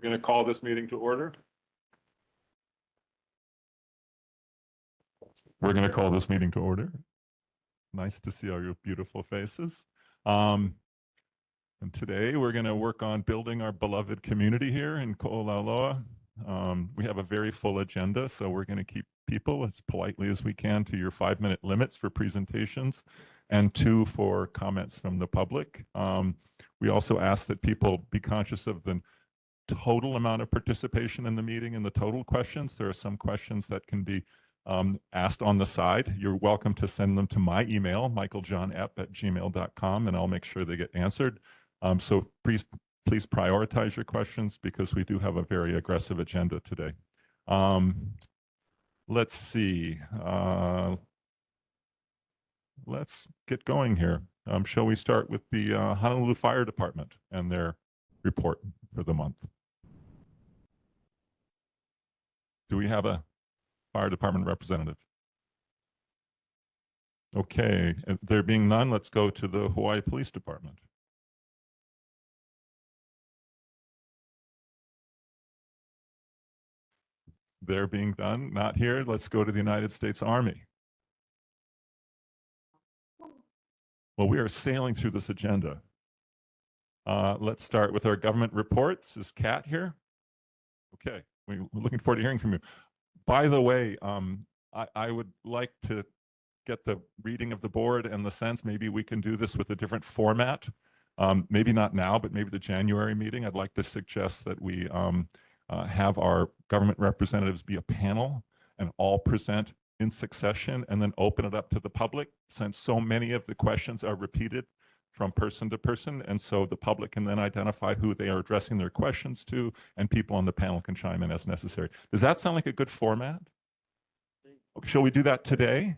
We're going to call this meeting to order. We're going to call this meeting to order. Nice to see all your beautiful faces. And today we're going to work on building our beloved community here in olauloa. We have a very full agenda, so we're going to keep people as politely as we can to your 5-minute limits for presentations and 2 for comments from the public. We also ask that people be conscious of the total amount of participation in the meeting and the total questions. There are some questions that can be asked on the side. You're welcome to send them to my email, michaeljohnep@gmail.com, and I'll make sure they get answered. So please prioritize your questions because we do have a very aggressive agenda today. Let's see. Let's get going here. Shall we start with the Honolulu Fire Department and their report for the month? Do we have a fire department representative? Okay, there being none, let's go to the Hawaii Police Department. There being done, not here, let's go to the United States Army. Well, we are sailing through this agenda. Let's start with our government reports. Is Kat here? Okay, we're looking forward to hearing from you. By the way, I would like to get the reading of the board and the sense maybe we can do this with a different format. Maybe not now, but maybe the January meeting. I'd like to suggest that we have our government representatives be a panel and all present in succession and then open it up to the public, since so many of the questions are repeated from person to person, and so the public can then identify who they are addressing their questions to, and people on the panel can chime in as necessary. Does that sound like a good format? Shall we do that today?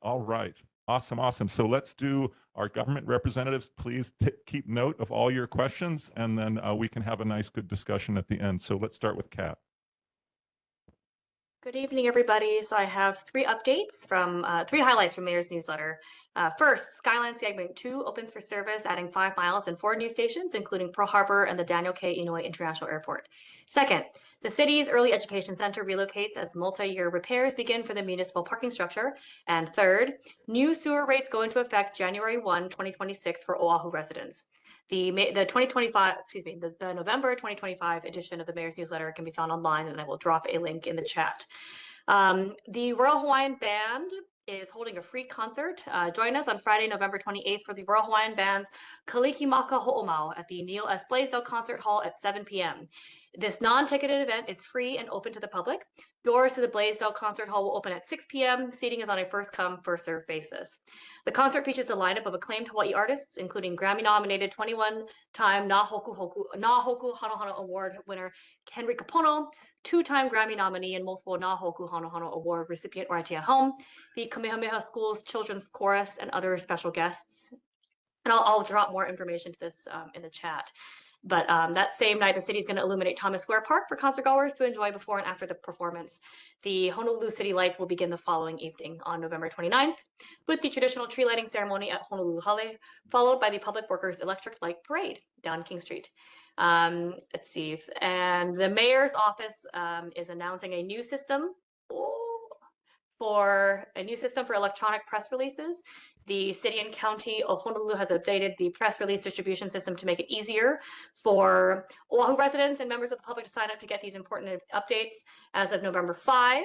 All right. Awesome. So let's do our government representatives. Please keep note of all your questions, and then we can have a nice, good discussion at the end. So let's start with Kat. Good evening, everybody. So I have 3 updates from 3 highlights from Mayor's newsletter. First, Skyline Segment 2 opens for service, adding 5 miles and 4 new stations, including Pearl Harbor and the Daniel K. Inouye International Airport. Second, the city's Early Education Center relocates as multi-year repairs begin for the municipal parking structure. And third, new sewer rates go into effect January 1, 2026 for Oahu residents. The November 2025 edition of the Mayor's newsletter can be found online, and I will drop a link in the chat. The Royal Hawaiian Band is holding a free concert. Join us on Friday, November 28th for the Royal Hawaiian Band's Kalikimaka Ho'omau at the Neil S. Blaisdell Concert Hall at 7 p.m. This non-ticketed event is free and open to the public. Doors to the Blaisdell Concert Hall will open at 6 p.m. Seating is on a first-come, first-served basis. The concert features a lineup of acclaimed Hawaii artists, including Grammy-nominated 21-time Na Hoku Hanohano Award winner Henry Kapono, 2-time Grammy nominee and multiple Na Hoku Hanohano Award recipient Raitia Home, the Kamehameha School's Children's Chorus, and other special guests. And I'll drop more information to this in the chat. But that same night, the city is going to illuminate Thomas Square Park for concert goers to enjoy before and after the performance. The Honolulu City Lights will begin the following evening on November 29th with the traditional tree lighting ceremony at Honolulu Hale, followed by the Public Workers Electric Light Parade down King Street. Let's see. And the mayor's office is announcing a new system for electronic press releases. The city and county of Honolulu has updated the press release distribution system to make it easier for Oahu residents and members of the public to sign up to get these important updates. As of November 5,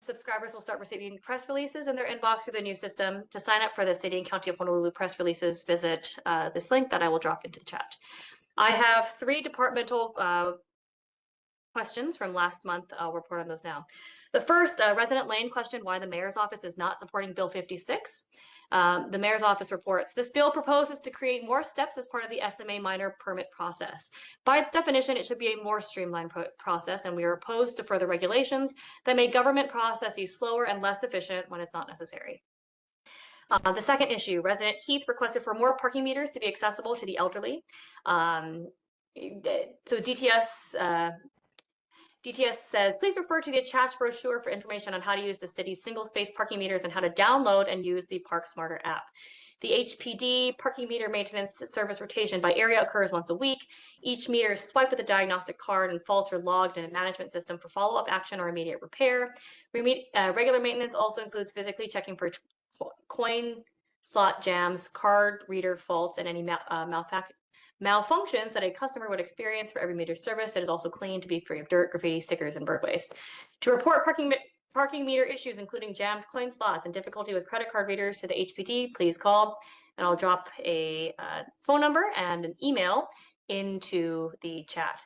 subscribers will start receiving press releases in their inbox through the new system. To sign up for the city and county of Honolulu press releases, visit this link that I will drop into the chat. I have 3 departmental questions from last month. I'll report on those now. The first, resident Lane questioned why the mayor's office is not supporting Bill 56. The mayor's office reports, this bill proposes to create more steps as part of the SMA minor permit process. By its definition, it should be a more streamlined process, and we are opposed to further regulations that make government processes slower and less efficient when it's not necessary. The second issue, resident Heath requested for more parking meters to be accessible to the elderly. So DTS says, please refer to the attached brochure for information on how to use the city's single-space parking meters and how to download and use the Park Smarter app. The HPD parking meter maintenance service rotation by area occurs once a week. Each meter is swiped with a diagnostic card and faults are logged in a management system for follow-up action or immediate repair. Regular maintenance also includes physically checking for coin slot jams, card reader faults, and any malfunctions that a customer would experience for every meter service. It is also cleaned to be free of dirt, graffiti, stickers, and bird waste. To report parking meter issues, including jammed coin slots and difficulty with credit card readers to the HPD, please call, and I'll drop a phone number and an email into the chat.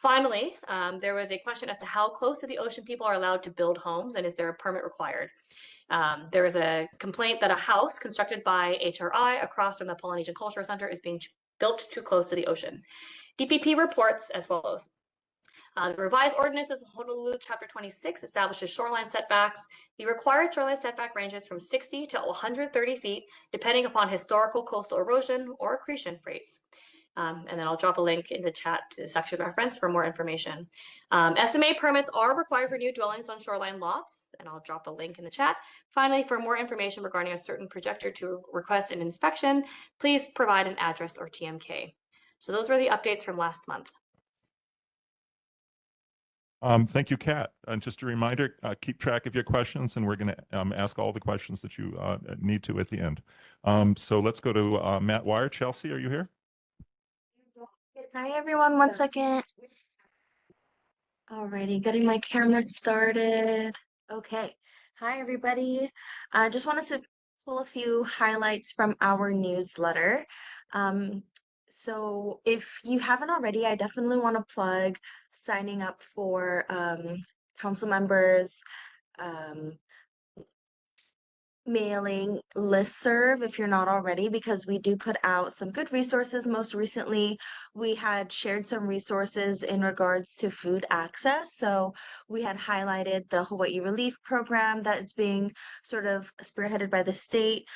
Finally, there was a question as to how close to the ocean people are allowed to build homes, and is there a permit required? There is a complaint that a house constructed by HRI across from the Polynesian Cultural Center is being built too close to the ocean. DPP reports as follows. The revised ordinances of Honolulu Chapter 26 establishes shoreline setbacks. The required shoreline setback ranges from 60 to 130 feet, depending upon historical coastal erosion or accretion rates. And then I'll drop a link in the chat to the section reference for more information. SMA permits are required for new dwellings on shoreline lots, and I'll drop a link in the chat. Finally, for more information regarding a certain projector to request an inspection, please provide an address or TMK. So those were the updates from last month. Thank you, Kat. And just a reminder, keep track of your questions, and we're going to ask all the questions that you need to at the end. So let's go to Matt Wire. Chelsea, are you here? Hi everyone, one second. Alrighty, getting my camera started. Okay. Hi everybody. I just wanted to pull a few highlights from our newsletter. So if you haven't already, I definitely want to plug signing up for council members, mailing listserv if you're not already, because we do put out some good resources. Most recently, we had shared some resources in regards to food access. So we had highlighted the Hawaii Relief Program that is being sort of spearheaded by the state.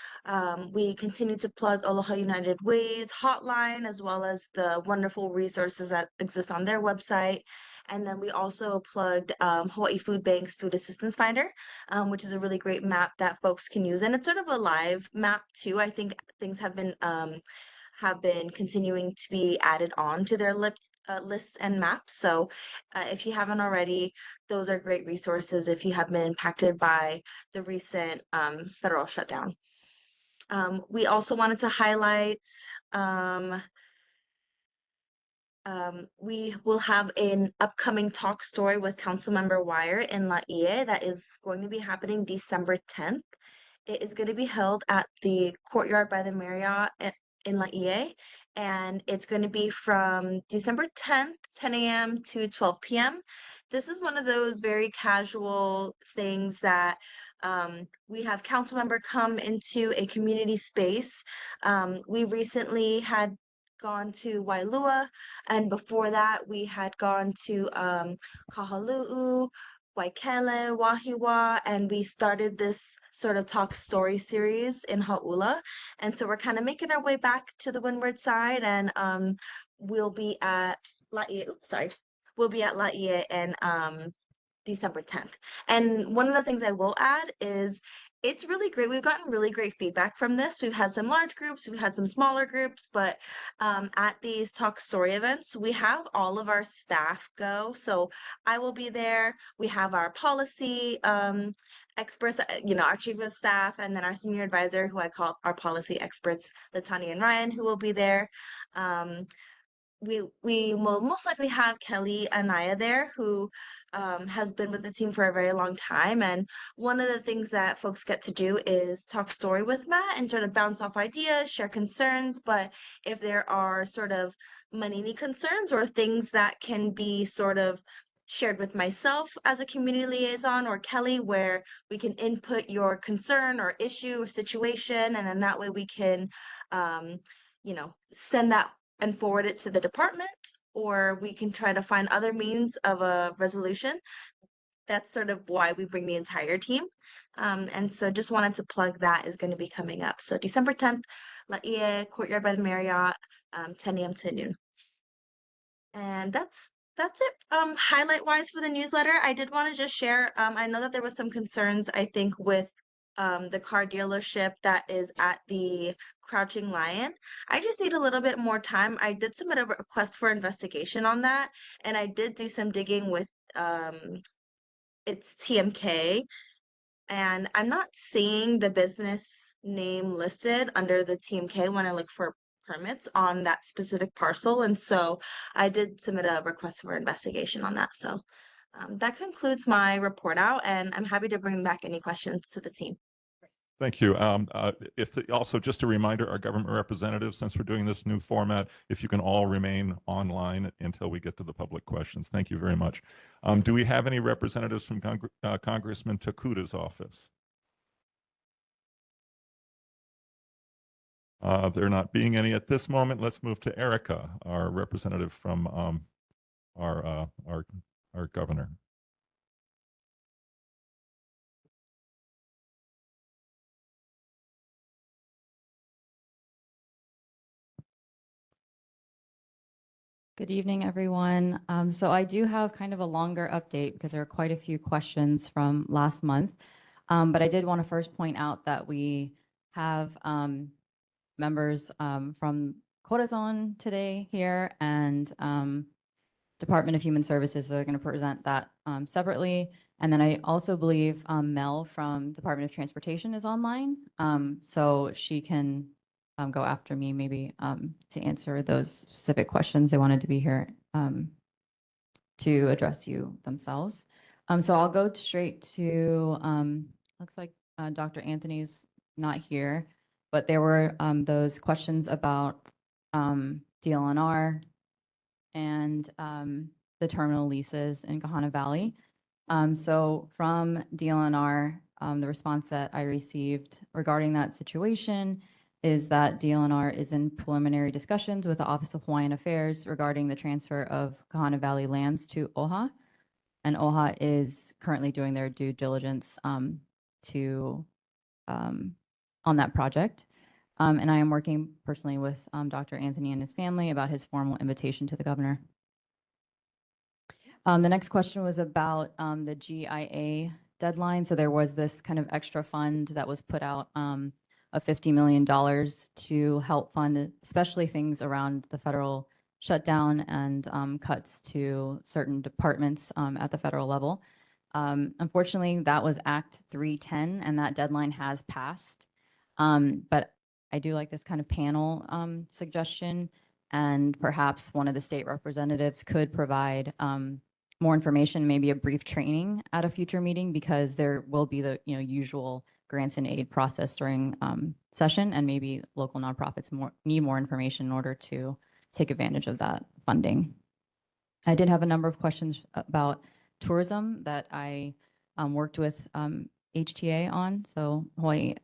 We continue to plug Aloha United Way's hotline, as well as the wonderful resources that exist on their website. And then we also plugged Hawaii Food Bank's Food Assistance Finder, which is a really great map that folks can use. And it's sort of a live map too. I think things have been continuing to be added on to their lists and maps. So if you haven't already, those are great resources if you have been impacted by the recent federal shutdown. We also wanted to highlight we will have an upcoming talk story with Councilmember Wire in Laie that is going to be happening December 10th. It is going to be held at the Courtyard by the Marriott in Laie, and it's going to be from December 10th, 10 a.m. to 12 p.m. This is one of those very casual things that we have council member come into a community space. We recently had gone to Wailua, and before that we had gone to Kahaluu, Waikele, Wahiwa, and we started this sort of talk story series in Hau'ula. And so we're kind of making our way back to the windward side, and we'll be at Laie, we'll be at Laie and December 10th. And one of the things I will add is it's really great. We've gotten really great feedback from this. We've had some large groups, we've had some smaller groups, but at these talk story events, we have all of our staff go. So I will be there. We have our policy experts, our chief of staff, and then our senior advisor, who I call our policy experts, Latanya and Ryan, who will be there. We will most likely have Kelly Anaya there, who has been with the team for a very long time. And one of the things that folks get to do is talk story with Matt and sort of bounce off ideas, share concerns. But if there are sort of manini concerns or things that can be sort of shared with myself as a community liaison or Kelly, where we can input your concern or issue or situation, and then that way we can send that and forward it to the department, or we can try to find other means of a resolution. That's sort of why we bring the entire team. And so just wanted to plug that is going to be coming up. So December 10th, Laie, Courtyard by the Marriott, 10 a.m. to noon. And that's it. Highlight wise for the newsletter, I did want to just share, I know that there was some concerns, I think, with the car dealership that is at the Crouching Lion. I just need a little bit more time. I did submit a request for investigation on that, and I did do some digging with its TMK, and I'm not seeing the business name listed under the TMK when I look for permits on that specific parcel. And so I did submit a request for investigation on that. So that concludes my report out, and I'm happy to bring back any questions to the team. Thank you. Also, just a reminder, our government representatives, since we're doing this new format, if you can all remain online until we get to the public questions. Thank you very much. Do we have any representatives from Congressman Takuta's office? There not being any at this moment, let's move to Erica, our representative from our governor. Good evening, everyone. So I do have kind of a longer update because there are quite a few questions from last month. But I did want to first point out that we have members from Corazon today here and Department of Human Services that are going to present that separately. And then I also believe Mel from Department of Transportation is online. So she can go after me maybe to answer those specific questions. They wanted to be here to address you themselves. So I'll go straight to, looks like Dr. Anthony's not here, but there were those questions about DLNR and the terminal leases in Kahana Valley. So from DLNR, the response that I received regarding that situation is that DLNR is in preliminary discussions with the Office of Hawaiian Affairs regarding the transfer of Kahana Valley lands to OHA. And OHA is currently doing their due diligence on that project. And I am working personally with Dr. Anthony and his family about his formal invitation to the governor. The next question was about the GIA deadline. So there was this kind of extra fund that was put out of $50 million to help fund, especially things around the federal shutdown and cuts to certain departments at the federal level. Unfortunately, that was Act 310, and that deadline has passed. But I do like this kind of panel suggestion, and perhaps one of the state representatives could provide more information, maybe a brief training at a future meeting, because there will be the usual grants and aid process during session, and maybe local nonprofits need more information in order to take advantage of that funding. I did have a number of questions about tourism that I worked with HTA on, so Hawaii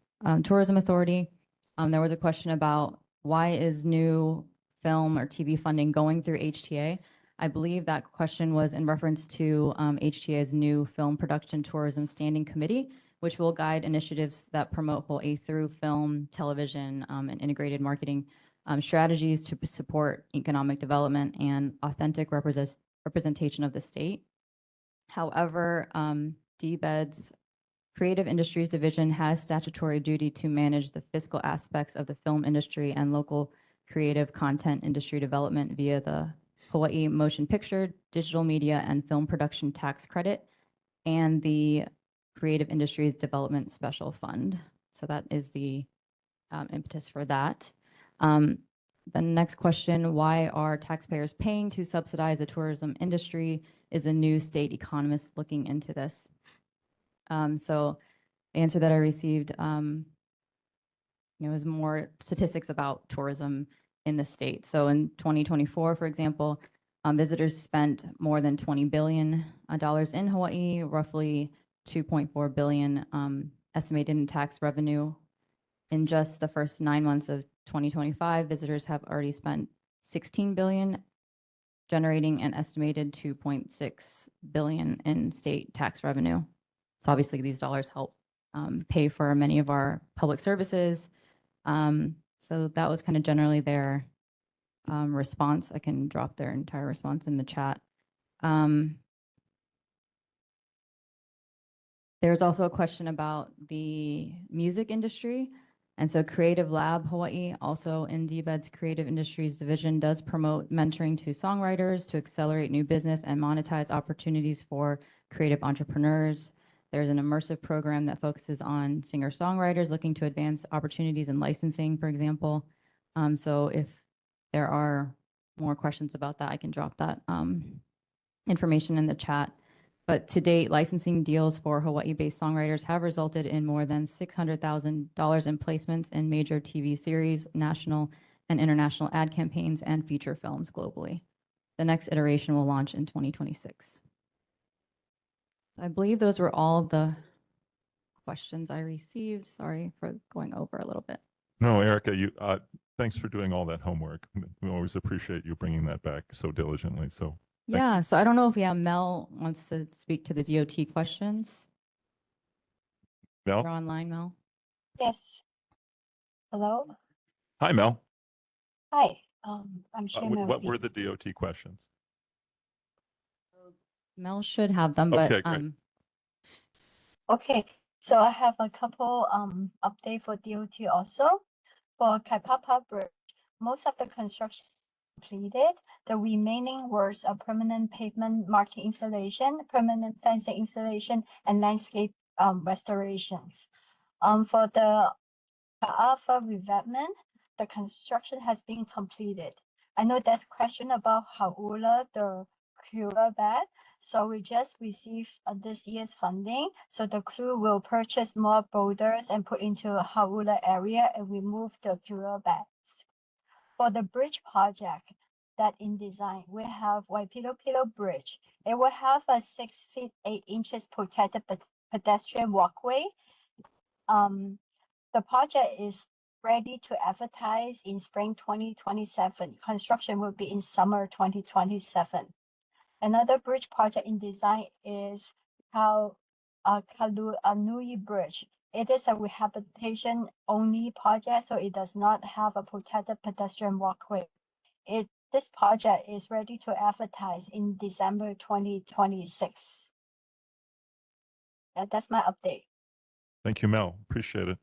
Tourism Authority. There was a question about why is new film or TV funding going through HTA? I believe that question was in reference to HTA's new Film Production Tourism Standing Committee, which will guide initiatives that promote Hawaii through film, television, and integrated marketing strategies to support economic development and authentic representation of the state. However, DBED's Creative Industries Division has statutory duty to manage the fiscal aspects of the film industry and local creative content industry development via the Hawaii Motion Picture, Digital Media, and Film Production Tax Credit and the Creative Industries Development Special Fund. So that is the impetus for that. The next question, why are taxpayers paying to subsidize the tourism industry, is a new state economist looking into this. So the answer that I received is more statistics about tourism in the state. So in 2024, for example, visitors spent more than $20 billion in Hawaii, roughly $2.4 billion estimated in tax revenue. In just the first 9 months of 2025, visitors have already spent $16 billion, generating an estimated $2.6 billion in state tax revenue. So obviously these dollars help pay for many of our public services. So that was kind of generally their response. I can drop their entire response in the chat. There's also a question about the music industry. And so Creative Lab Hawaii, also in DBED's Creative Industries Division, does promote mentoring to songwriters to accelerate new business and monetize opportunities for creative entrepreneurs. There's an immersive program that focuses on singer-songwriters looking to advance opportunities in licensing, for example. So if there are more questions about that, I can drop that information in the chat. But to date, licensing deals for Hawaii-based songwriters have resulted in more than $600,000 in placements in major TV series, national and international ad campaigns, and feature films globally. The next iteration will launch in 2026. I believe those were all of the questions I received. Sorry for going over a little bit. No, Erica, thanks for doing all that homework. We always appreciate you bringing that back so diligently. So Yeah, so I don't know if Mel wants to speak to the DOT questions. Mel? You're online, Mel. Yes. Hello. Hi, Mel. Hi. I'm Chairman of What the. were the DOT questions? Mel should have them, Okay, but great. Okay, so I have a couple update for DOT also. For Kaipapa Bridge, most of the construction completed. The remaining works are permanent pavement marking installation, permanent fencing installation, and landscape restorations. For the Alpha revetment, the construction has been completed. I know there's question about Haula, the cooler bed. So we just received this year's funding. So the crew will purchase more boulders and put into a Haula area and remove the cooler beds. For the bridge project that in design, we have Waipilo Bridge. It will have a 6 feet 8 inches protected pedestrian walkway. The project is ready to advertise in spring 2027. Construction will be in summer 2027. Another bridge project in design is Kaluanui Bridge. It is a rehabilitation only project, so it does not have a protected pedestrian walkway. This project is ready to advertise in December 2026. That's my update. Thank you, Mel. Appreciate it.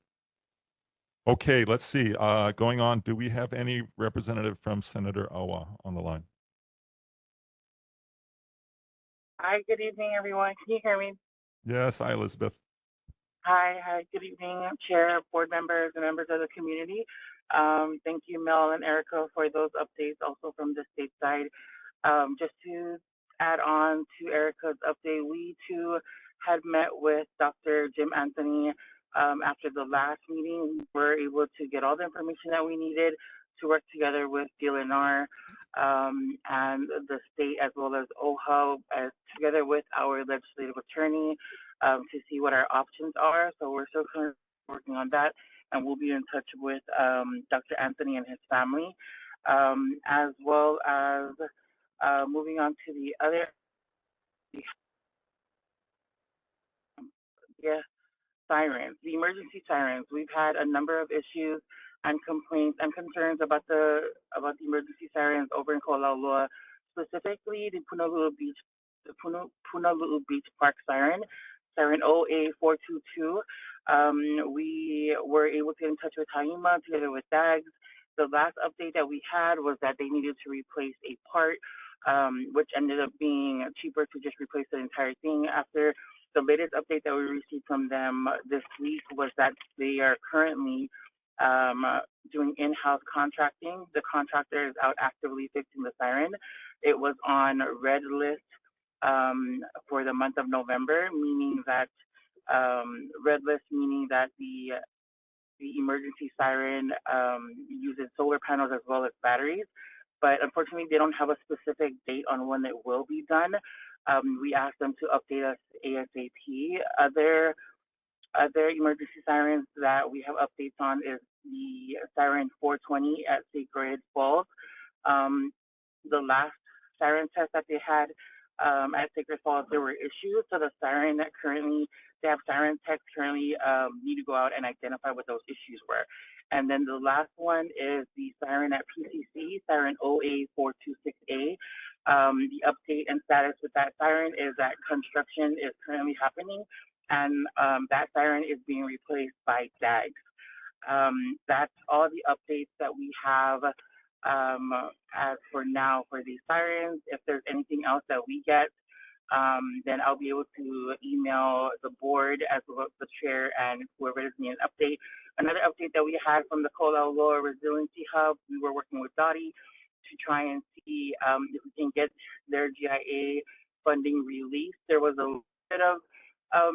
Okay, let's see. Going on, do we have any representative from Senator Awa on the line? Hi, good evening, everyone. Can you hear me? Yes, hi, Elizabeth. Hi, good evening, Chair, board members, and members of the community. Thank you, Mel and Erica, for those updates also from the state side. Just to add on to Erica's update, we too had met with Dr. Jim Anthony after the last meeting. We were able to get all the information that we needed to work together with DLNR and the state as well as OHA, together with our legislative attorney to see what our options are. So we're still currently working on that, and we'll be in touch with Dr. Anthony and his family, as well as moving on to the other sirens, the emergency sirens. We've had a number of issues and complaints and concerns about the emergency sirens over in olauloa, specifically the Punaluu Beach Park siren 0A422. We were able to get in touch with Haima together with DAGS. The last update that we had was that they needed to replace a part, which ended up being cheaper to just replace the entire thing. After the latest update that we received from them this week was that they are currently doing in-house contracting. The contractor is out actively fixing the siren. It was on red list for the month of November, meaning that red list meaning that the emergency siren uses solar panels as well as batteries. But unfortunately, they don't have a specific date on when it will be done. We asked them to update us ASAP. Other emergency sirens that we have updates on is the siren 420 at Sacred Falls. The last siren test that they had at Sacred Falls, there were issues. So the siren that they have siren techs currently need to go out and identify what those issues were. And then the last one is the siren at PCC, siren OA426A. The update and status with that siren is that construction is currently happening and that siren is being replaced by DAGs. That's all the updates that we have as for now for these sirens. If there's anything else that we get, then I'll be able to email the board as well as the chair and whoever is needing an update. Another update that we had from the olauloa Resiliency Hub, we were working with Dottie to try and see if we can get their GIA funding released. There was a bit of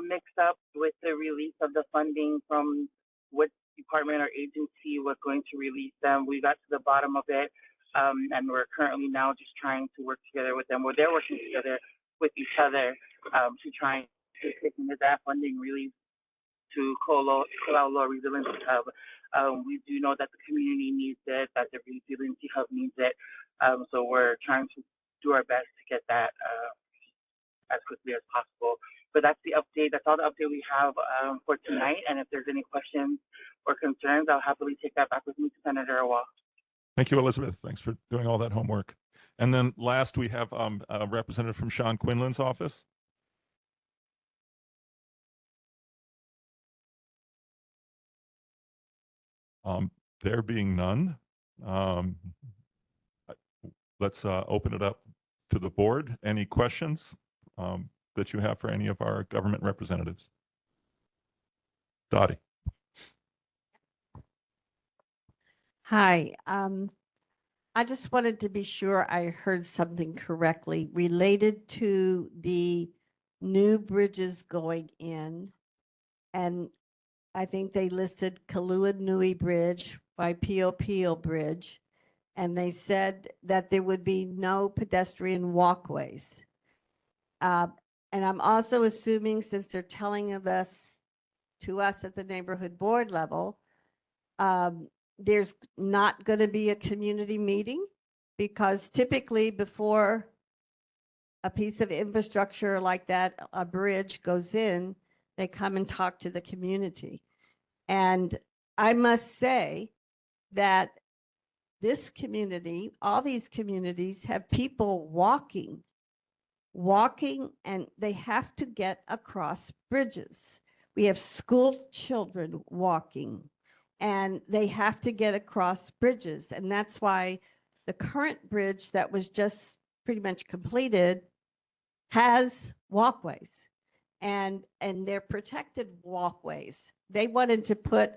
mix up with the release of the funding from what department or agency was going to release them. We got to the bottom of it, and we're currently now just trying to work together with them, or they're working together with each other to try and get that funding release to olauloa Resiliency Hub. We do know that the community needs it, that the Resiliency Hub needs it, so we're trying to do our best to get that as quickly as possible. But that's the update. That's all the update we have for tonight. And if there's any questions or concerns, I'll happily take that back with me to Senator Awal. Thank you, Elizabeth. Thanks for doing all that homework. And then last, we have a representative from Sean Quinlan's office. There being none, let's open it up to the board. Any questions that you have for any of our government representatives? Dottie. Hi. I just wanted to be sure I heard something correctly related to the new bridges going in. And I think they listed Kalua Nui Bridge, Waipio Bridge, and they said that there would be no pedestrian walkways. And I'm also assuming, since they're telling us to us at the neighborhood board level, there's not going to be a community meeting, because typically before a piece of infrastructure like that, a bridge goes in, they come and talk to the community. And I must say that this community, all these communities have people walking, and they have to get across bridges. We have school children walking, and they have to get across bridges. And that's why the current bridge that was just pretty much completed has walkways, and they're protected walkways. They wanted to put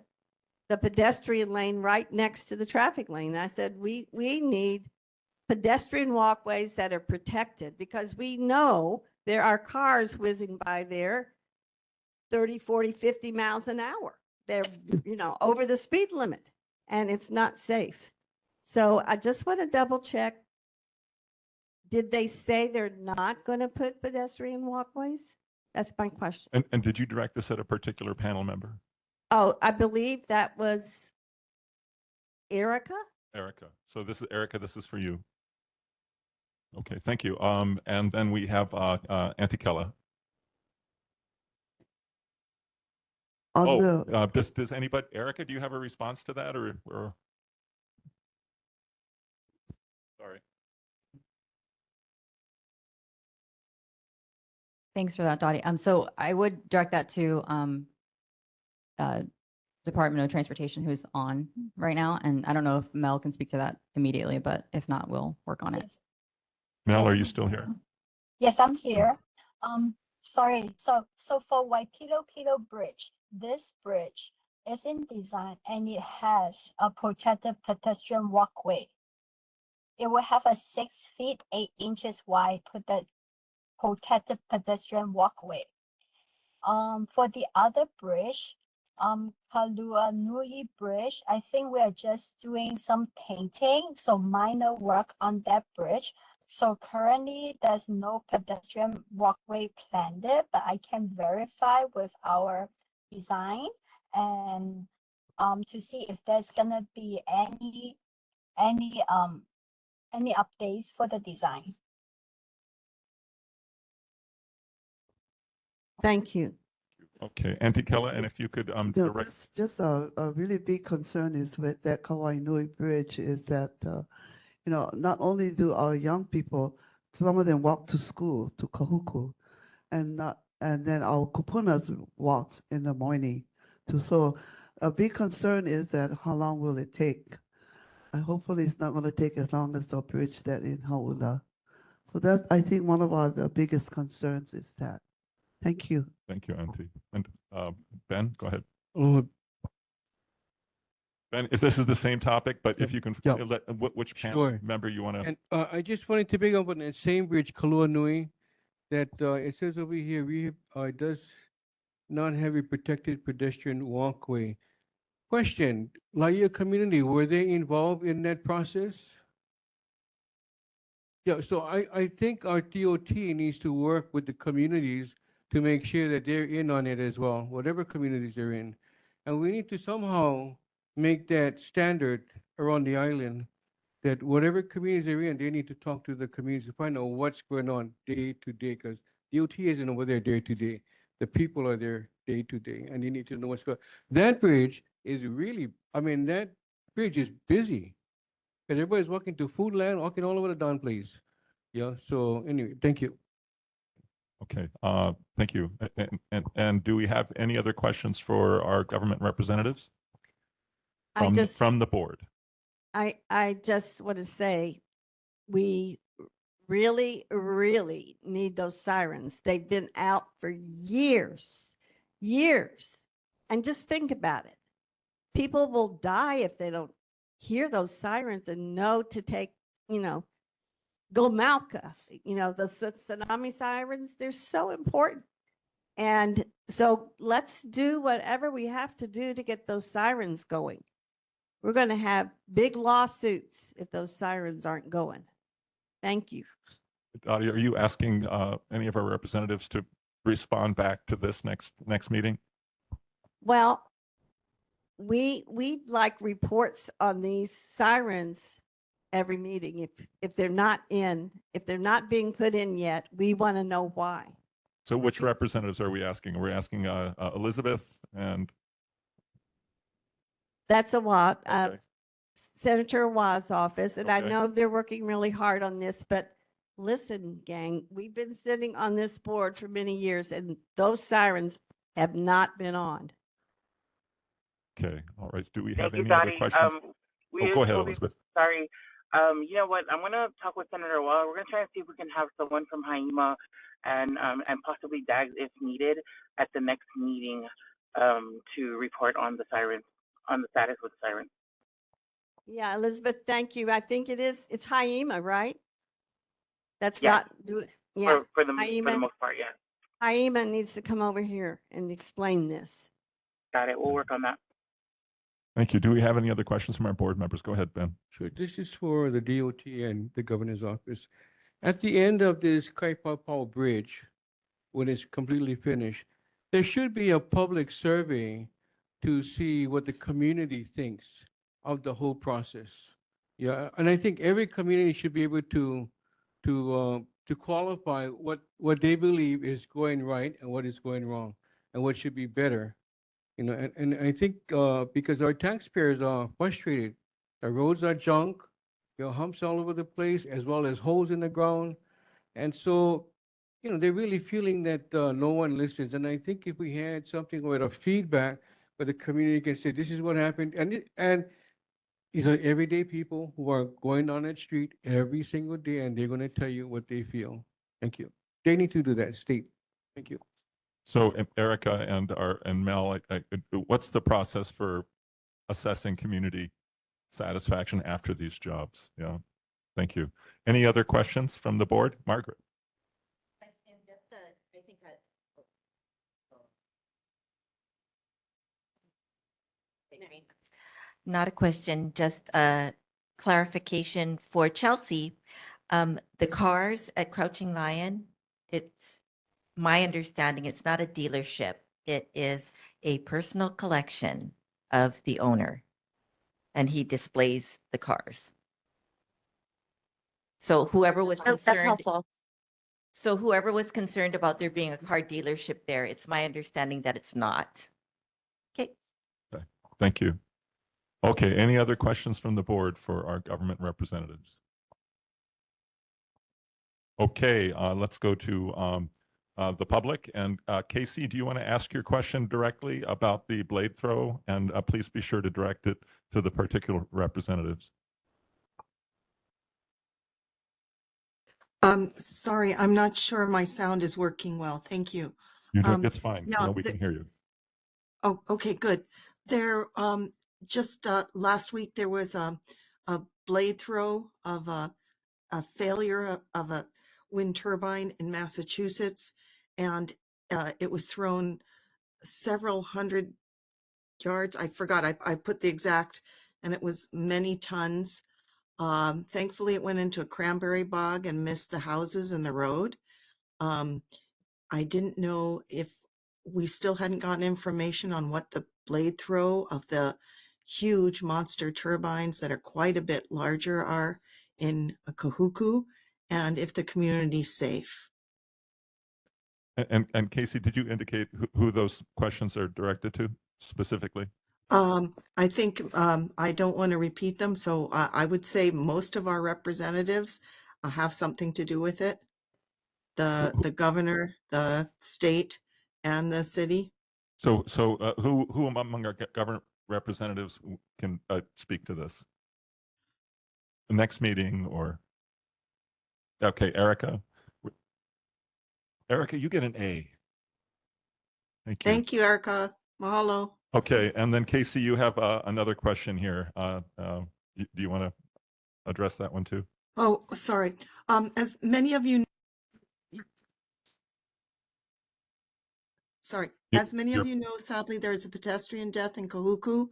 the pedestrian lane right next to the traffic lane. I said, we need pedestrian walkways that are protected, because we know there are cars whizzing by there 30, 40, 50 miles an hour. They're, over the speed limit, and it's not safe. So I just want to double check. Did they say they're not going to put pedestrian walkways? That's my question. And did you direct this at a particular panel member? Oh, I believe that was Erica. Erica. So this is Erica. This is for you. Okay, thank you. And then we have Auntie Kella. Does anybody, Erica, do you have a response to that, or? Sorry. Thanks for that, Dottie. So I would direct that to Department of Transportation, who's on right now. And I don't know if Mel can speak to that immediately, but if not, we'll work on it. Yes. Mel, Yes. are you still here? Yes, I'm here. Sorry. So for Waipio Bridge, this bridge is in design and it has a protected pedestrian walkway. It will have a 6 feet 8 inches wide protected pedestrian walkway. For the other bridge, Kalua Nui Bridge, I think we are just doing some painting, so minor work on that bridge. So currently there's no pedestrian walkway planned, but I can verify with our design and to see if there's gonna be any updates for the design. Thank you. Okay, Auntie Kella, and if you could direct. Just a really big concern is with that Kawainui Bridge is that, not only do our young people, some of them walk to school, to Kahuku, and and then our kupunas walks in the morning too. So a big concern is that how long will it take? Hopefully it's not going to take as long as the bridge that in Haula. So that, I think, one of our the biggest concerns is that. Thank you. Thank you, Auntie. And Ben, go ahead. Oh, Ben, if this is the same topic, but if you can Yeah. let which panel Sure. member you want to. and I just wanted to bring up on that same bridge, Kalua Nui, that it says over here, it does not have a protected pedestrian walkway. Question, Laia community, were they involved in that process? Yeah, so I think our DOT needs to work with the communities to make sure that they're in on it as well, whatever communities they're in. And we need to somehow make that standard around the island, that whatever communities they're in, they need to talk to the communities to find out what's going on day to day, because DOT isn't over there day to day. The people are there day to day, and they need to know what's going. That bridge is really, I mean, that bridge is busy. Because everybody's walking to Food Land, walking all over the darn place. Yeah, so anyway, thank you. Okay, thank you. And do we have any other questions for our government representatives from the board? I just want to say, we really, really need those sirens. They've been out for years, years. And just think about it. People will die if they don't hear those sirens and know to take, go Malka, the tsunami sirens, they're so important. And so let's do whatever we have to do to get those sirens going. We're going to have big lawsuits if those sirens aren't going. Thank you. Are you asking any of our representatives to respond back to this next meeting? Well, we'd like reports on these sirens every meeting. If they're not being put in yet, we want to know why. So which representatives are we asking? We're asking Elizabeth and. That's Okay. Senator Wa's office, and I Okay. know they're working really hard on this, but listen, gang, we've been sitting on this board for many years, and those sirens have not been on. Okay, all right. Do we have Thank you, any other Dottie. questions? Go ahead, will be- Elizabeth. Sorry. You know what? I'm going to talk with Senator Wall. We're going to try and see if we can have someone from Haima and possibly DAGS if needed at the next meeting to report on the sirens, on the status with the sirens. Yeah, Elizabeth, thank you. I think it's Haima, right? That's Yes. yeah. For the Haima. most part, yeah. Haima needs to come over here and explain this. Got it. We'll work on that. Thank you. Do we have any other questions from our board members? Go ahead, Ben. Sure, this is for the DOT and the governor's office. At the end of this Kaipapao Bridge, when it's completely finished, there should be a public survey to see what the community thinks of the whole process. Yeah, and I think every community should be able to qualify what they believe is going right and what is going wrong and what should be better. And I think because our taxpayers are frustrated, the roads are junk, humps all over the place, as well as holes in the ground. And so, they're really feeling that no one listens. And I think if we had something with a feedback where the community can say, this is what happened. And these are everyday people who are going down that street every single day, and they're going to tell you what they feel. Thank you. They need to do that, state. Thank you. So Erica and Mel, what's the process for assessing community satisfaction after these jobs? Yeah, thank you. Any other questions from the board? Margaret? Not a question, just a clarification for Chelsea. The cars at Crouching Lion, it's my understanding, it's not a dealership. It is a personal collection of the owner, and he displays the cars. So whoever was That's concerned, helpful. so whoever was concerned about there being a car dealership there, it's my understanding that it's not. Okay. Thank you. Okay, any other questions from the board for our government representatives? Okay, let's go to the public. And Casey, do you want to ask your question directly about the blade throw? And please be sure to direct it to the particular representatives. Sorry, I'm not sure my sound is working well. Thank you. It's fine. yeah, We can hear you. Oh, okay, good. There, just last week there was a blade throw of a failure of a wind turbine in Massachusetts, and it was thrown several hundred yards. I forgot. I put the exact, and it was many tons. Thankfully, it went into a cranberry bog and missed the houses and the road. I didn't know if we still hadn't gotten information on what the blade throw of the huge monster turbines that are quite a bit larger are in Kahuku, and if the community's safe. And Casey, did you indicate who those questions are directed to specifically? I think I don't want to repeat them, so I would say most of our representatives have something to do with it. The governor, the state, and the city. So who among our government representatives can speak to this? The next meeting or? Okay, Erica. Erica, you get an A. Thank you. Thank you, Erica. Mahalo. Okay, and then Casey, you have another question here. Do you want to address that one too? Oh, sorry. As many of you As many of you know, sadly, there's a pedestrian death in Kahuku.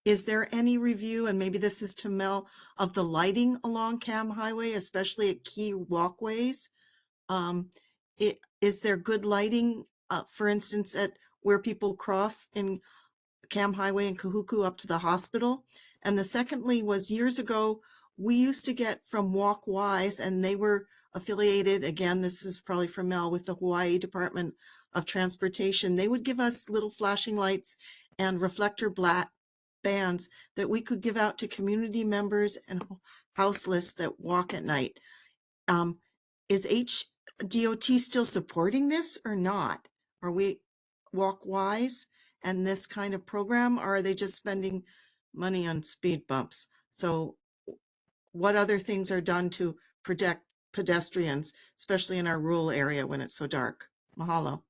Is there any review, and maybe this is to Mel, of the lighting along Cam Highway, especially at key walkways? Is there good lighting, for instance, at where people cross in Cam Highway in Kahuku up to the hospital? And the secondly was years ago, we used to get from Walk Wise, and they were affiliated, again, this is probably from Mel, with the Hawaii Department of Transportation. They would give us little flashing lights and reflector black bands that we could give out to community members and houseless that walk at night. Is HDOT still supporting this or not? Are we Walk Wise and this kind of program, or are they just spending money on speed bumps? So what other things are done to protect pedestrians, especially in our rural area when it's so dark? Mahalo.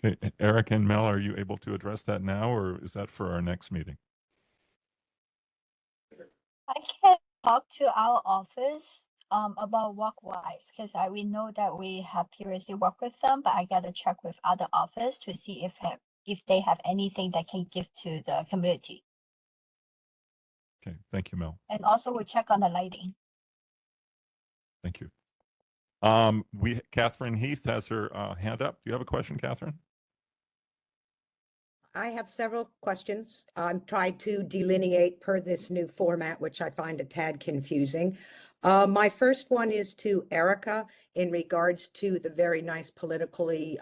Okay, Eric and Mel, are you able to address that now, or is that for our next meeting? I can talk to our office about Walkwise because we know that we have previously worked with them, but I gotta check with other office to see if they have anything that can give to the community. Okay, thank you, Mel. And also we'll check on the lighting. Thank you. Catherine Heath has her hand up. Do you have a question, Catherine? I have several questions. I'm trying to delineate per this new format, which I find a tad confusing. My first one is to Erica in regards to the very nice politically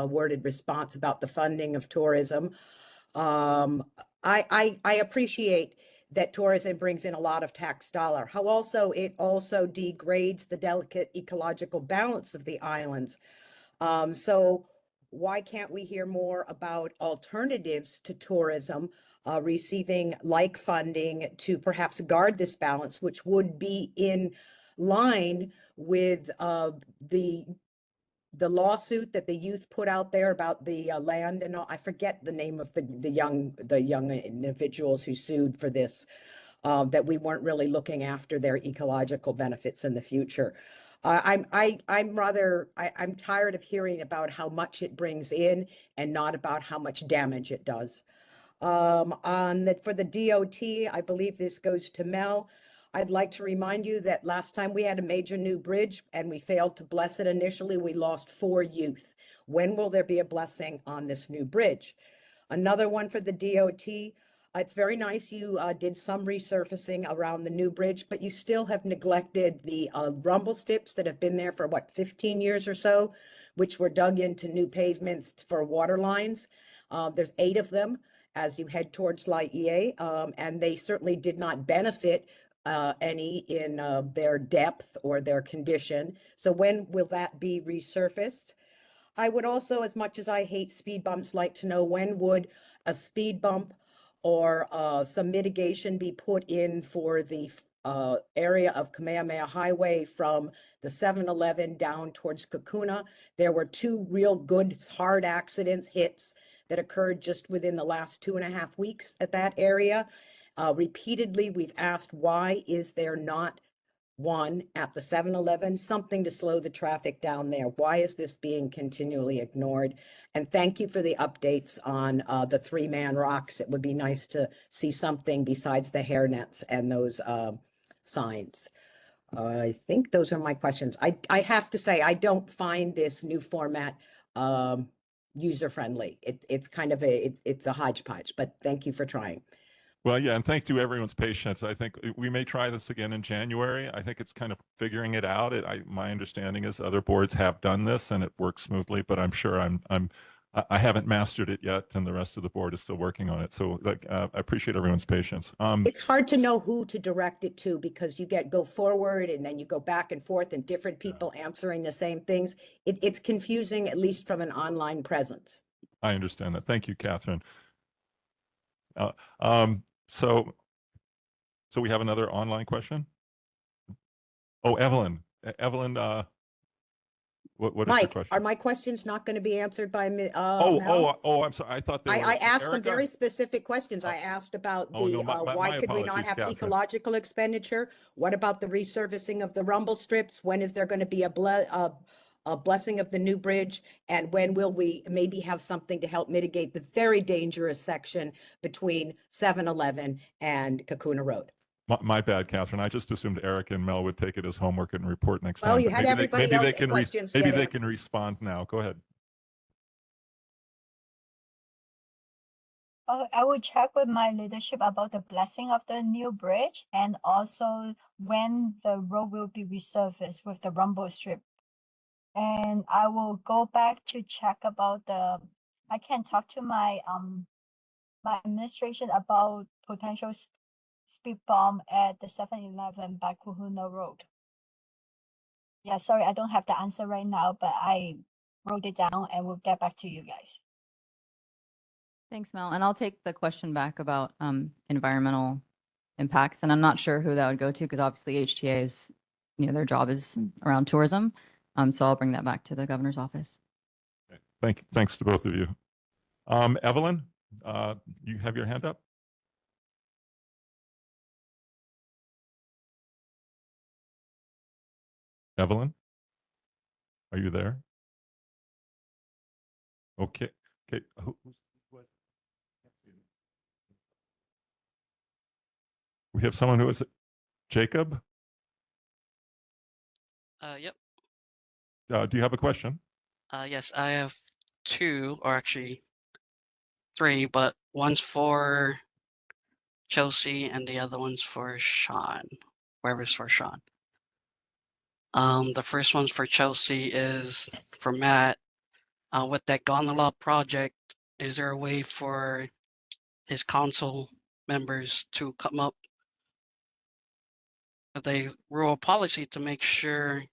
worded response about the funding of tourism. I appreciate that tourism brings in a lot of tax dollar. How also it also degrades the delicate ecological balance of the islands. So why can't we hear more about alternatives to tourism receiving like funding to perhaps guard this balance, which would be in line with the lawsuit that the youth put out there about the land and all. I forget the name of the young individuals who sued for this, that we weren't really looking after their ecological benefits in the future. I'm tired of hearing about how much it brings in and not about how much damage it does. For the DOT, I believe this goes to Mel. I'd like to remind you that last time we had a major new bridge and we failed to bless it initially, we lost 4 youth. When will there be a blessing on this new bridge? Another one for the DOT. It's very nice you did some resurfacing around the new bridge, but you still have neglected the rumble strips that have been there for 15 years or so, which were dug into new pavements for water lines. There's 8 of them as you head towards Laie, and they certainly did not benefit any in their depth or their condition. So when will that be resurfaced? I would also, as much as I hate speed bumps, like to know when would a speed bump or some mitigation be put in for the area of Kamehameha Highway from the 7-Eleven down towards Kakuna. There were two real good hard accidents, hits that occurred just within the last 2.5 weeks at that area. Repeatedly, we've asked, why is there not one at the 7-Eleven, something to slow the traffic down there? Why is this being continually ignored? And thank you for the updates on the 3-man rocks. It would be nice to see something besides the hairnets and those signs. I think those are my questions. I have to say, I don't find this new format user-friendly. It's kind of it's a hodgepodge, but thank you for trying. Well, yeah, and thank you everyone's patience. I think we may try this again in January. I think it's kind of figuring it out. My understanding is other boards have done this and it works smoothly, but I'm sure I haven't mastered it yet, and the rest of the board is still working on it. So, I appreciate everyone's patience. It's hard to know who to direct it to because you go forward and then you go back and forth and different people answering the same things. It's confusing, at least from an online presence. I understand that. Thank you, Catherine. So we have another online question. Oh, Evelyn. Evelyn, what is your Mike, question? are my questions not going to be answered by Mel? I'm sorry. I thought they were. I asked some Erica? very specific questions. I asked about Oh, the no, why my could we not apologies, have Catherine. ecological expenditure? What about the resurfacing of the rumble strips? When is there going to be a blessing of the new bridge? And when will we maybe have something to help mitigate the very dangerous section between 7-Eleven and Kakuna Road? My bad, Catherine. I just assumed Eric and Mel would take it as homework and report next Well, time. you but had everybody maybe they else's can questions maybe get they answered. can respond now. Go ahead. Oh, I will check with my leadership about the blessing of the new bridge and also when the road will be resurfaced with the rumble strip. And I will go back to check about I can talk to my my administration about potential speed bump at the 7-Eleven by Kahuna Road. Yeah, sorry, I don't have the answer right now, but I wrote it down and we'll get back to you guys. Thanks, Mel. And I'll take the question back about environmental impacts. And I'm not sure who that would go to because obviously HTA is, their job is around tourism. So I'll bring that back to the governor's office. Okay. Thanks to both of you. Evelyn, you have your hand up? Evelyn, are you there? Okay. Okay. We have someone who is Jacob. Yep. Do you have a question? Yes, I have two, or actually three, but one's for Chelsea and the other one's for Sean, whoever's for Sean. The first one's for Chelsea is for Matt. With that gondola project, is there a way for his council members to come up with a rural policy to make sure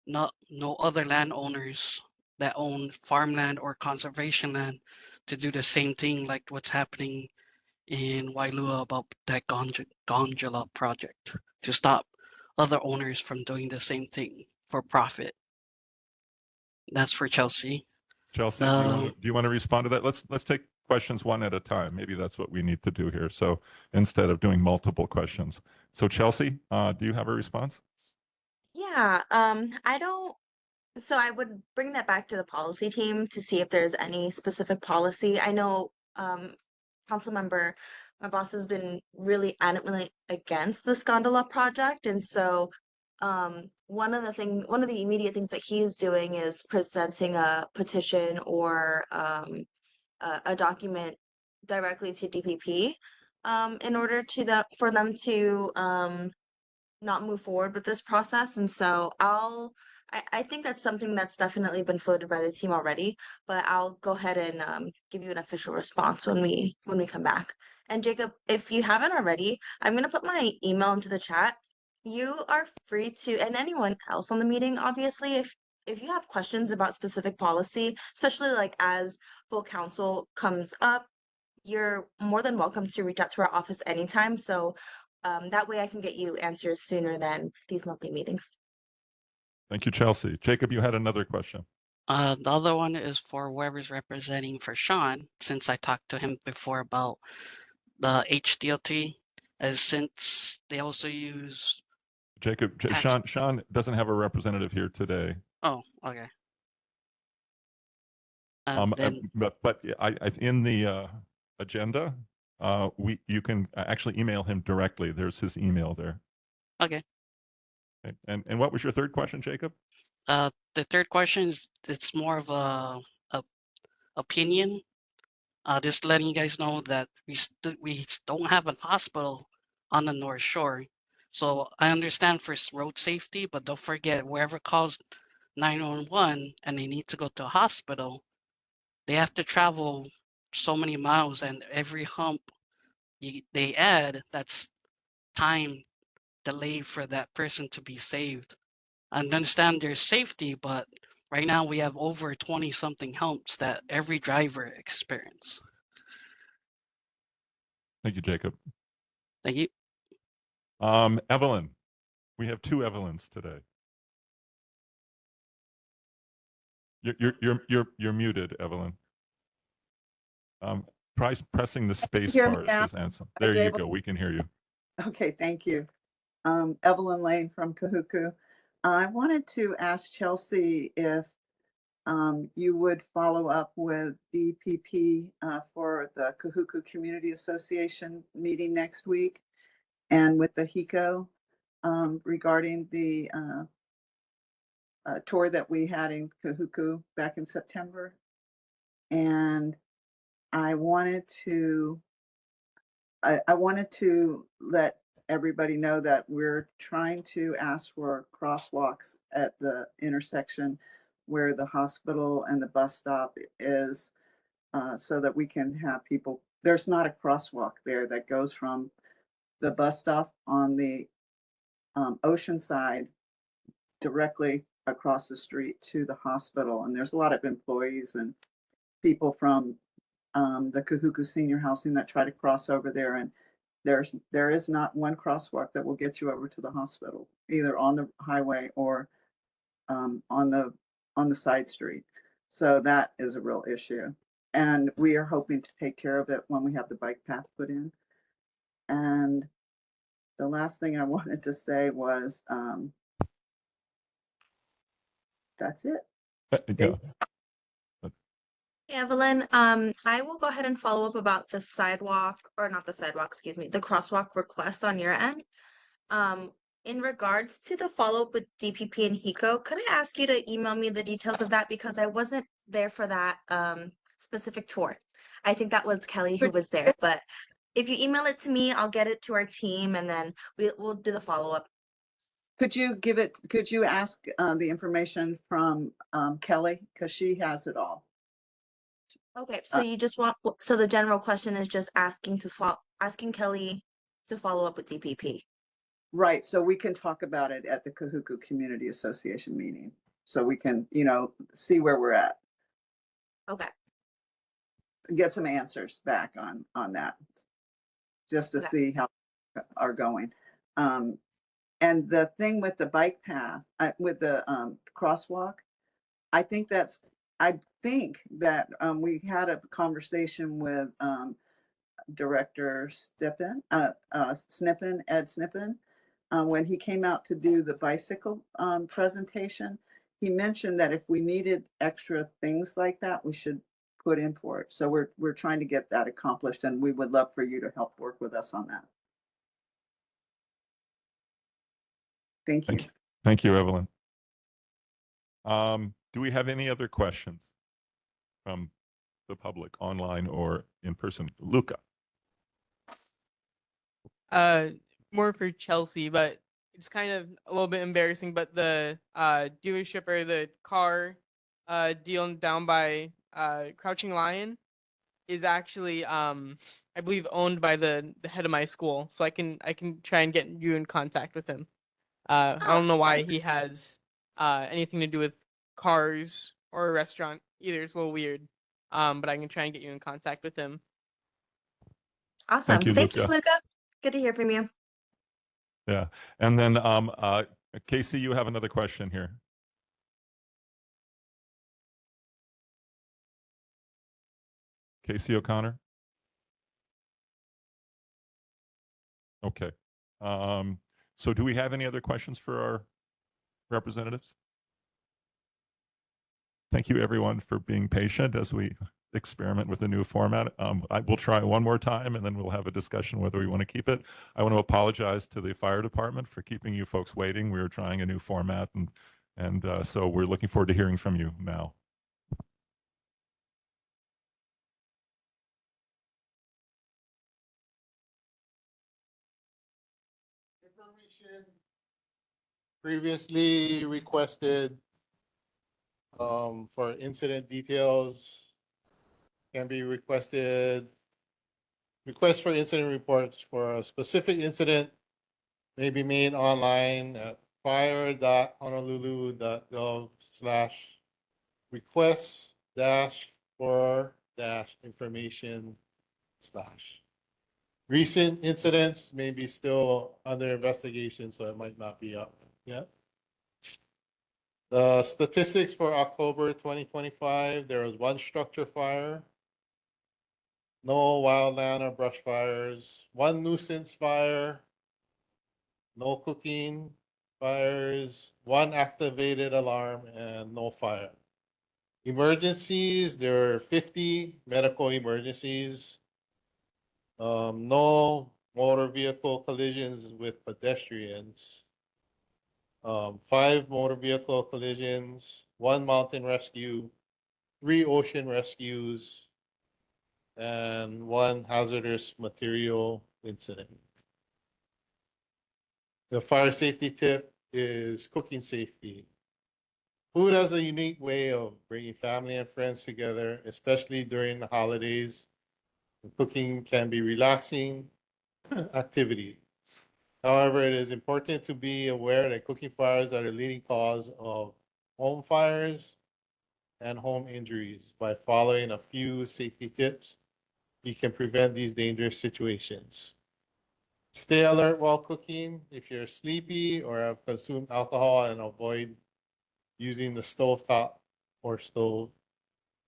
no other landowners that own farmland or conservation land to do the same thing like what's happening in Wailua about that gondola project, to stop other owners from doing the same thing for profit? That's for Chelsea. Chelsea, do you want to respond to that? Let's take questions one at a time. Maybe that's what we need to do here. So instead of doing multiple questions. So Chelsea, do you have a response? Yeah, so I would bring that back to the policy team to see if there's any specific policy. I know, council member, my boss has been really adamantly against this gondola project. And so, one of the immediate things that he is doing is presenting a petition or, a document directly to DPP, in order for them to, not move forward with this process. And so I think that's something that's definitely been floated by the team already, but I'll go ahead and give you an official response when we come back. And Jacob, if you haven't already, I'm gonna put my email into the chat. You are free to, and anyone else on the meeting, obviously, if if you have questions about specific policy, especially like as full council comes up, you're more than welcome to reach out to our office anytime. So that way I can get you answers sooner than these monthly meetings. Thank you, Chelsea. Jacob, you had another question. The other one is for whoever's representing for Sean, since I talked to him before about the HDLT, as since they also use. Jacob, Tax- Sean doesn't have a representative here today. Oh, okay. But in the agenda, you can actually email him directly. There's his email there. Okay. Okay. And what was your third question, Jacob? The third question is it's more of a opinion. Just letting you guys know that we don't have a hospital on the North Shore. So I understand for road safety, but don't forget whoever calls 911 and they need to go to a hospital, they have to travel so many miles, and every hump they add, that's time delayed for that person to be saved. I understand there's safety, but right now we have over 20 something humps that every driver experience. Thank you, Jacob. Thank you. Evelyn, we have two Evelyns today. You're muted, Evelyn. Pressing the space hear me bar now? says Ansem. There you you able- go. We can hear you. Okay, thank you. Evelyn Lane from Kahuku. I wanted to ask Chelsea if you would follow up with DPP for the Kahuku Community Association meeting next week and with the HICO regarding the tour that we had in Kahuku back in September. And I wanted to let everybody know that we're trying to ask for crosswalks at the intersection where the hospital and the bus stop is, so that we can have people. There's not a crosswalk there that goes from the bus stop on the ocean side directly across the street to the hospital. And there's a lot of employees and people from the Kahuku Senior Housing that try to cross over there, and there is not one crosswalk that will get you over to the hospital, either on the highway or on the side street. So that is a real issue, and we are hoping to take care of it when we have the bike path put in. And the last thing I wanted to say was that's it. Yeah. Evelyn, I will go ahead and follow up about the sidewalk, or not the sidewalk, excuse me, the crosswalk request on your end. In regards to the follow-up with DPP and HICO, could I ask you to email me the details of that, because I wasn't there for that specific tour. I think that was Kelly who was there, but if you email it to me, I'll get it to our team and then we'll do the follow-up. Could you ask the information from Kelly, because she has it all. Okay, so you just want, so the general question is just asking Kelly to follow up with DPP. Right, so we can talk about it at the Kahuku Community Association meeting. So we can, see where we're at, Okay, get some answers back on that, just to Okay. see how are going. And the thing with the bike path, with the crosswalk, I think that we had a conversation with Director Ed Snippen, when he came out to do the bicycle presentation. He mentioned that if we needed extra things like that, we should put in for it. So we're trying to get that accomplished, and we would love for you to help work with us on that. Thank you. Thank you, Evelyn. Do we have any other questions from the public, online or in person? Luca. More for Chelsea, but it's kind of a little bit embarrassing, but the dealership or the car deal down by Crouching Lion is actually I believe owned by the head of my school, so I can try and get you in contact with him. I don't know why he has anything to do with cars or a restaurant either. It's a little weird. But I can try and get you in contact with him. Awesome. you, Thank you, Luca. Luca. Good to hear from you. Yeah. And then Casey, you have another question here. Casey O'Connor. Okay. So do we have any other questions for our representatives? Thank you, everyone, for being patient as we experiment with a new format. I will try one more time, and then we'll have a discussion whether we want to keep it. I want to apologize to the fire department for keeping you folks waiting. We were trying a new format, and so we're looking forward to hearing from you now. Information previously requested for incident details can be requested. Request for incident reports for a specific incident may be made online at fire.honolulu.gov/requests-for-information/. Recent incidents may be still under investigation, so it might not be up yet. The statistics for October 2025, there was 1 structure fire, no wildland or brush fires, 1 nuisance fire, no cooking fires, 1 activated alarm, and no fire. Emergencies, there are 50 medical emergencies, no motor vehicle collisions with pedestrians, 5 motor vehicle collisions, 1 mountain rescue, 3 ocean rescues, and 1 hazardous material incident. The fire safety tip is cooking safety. Food has a unique way of bringing family and friends together, especially during the holidays. Cooking can be relaxing activity. However, it is important to be aware that cooking fires are the leading cause of home fires and home injuries. By following a few safety tips, you can prevent these dangerous situations. Stay alert while cooking. If you're sleepy or have consumed alcohol, and avoid using the stovetop or stove.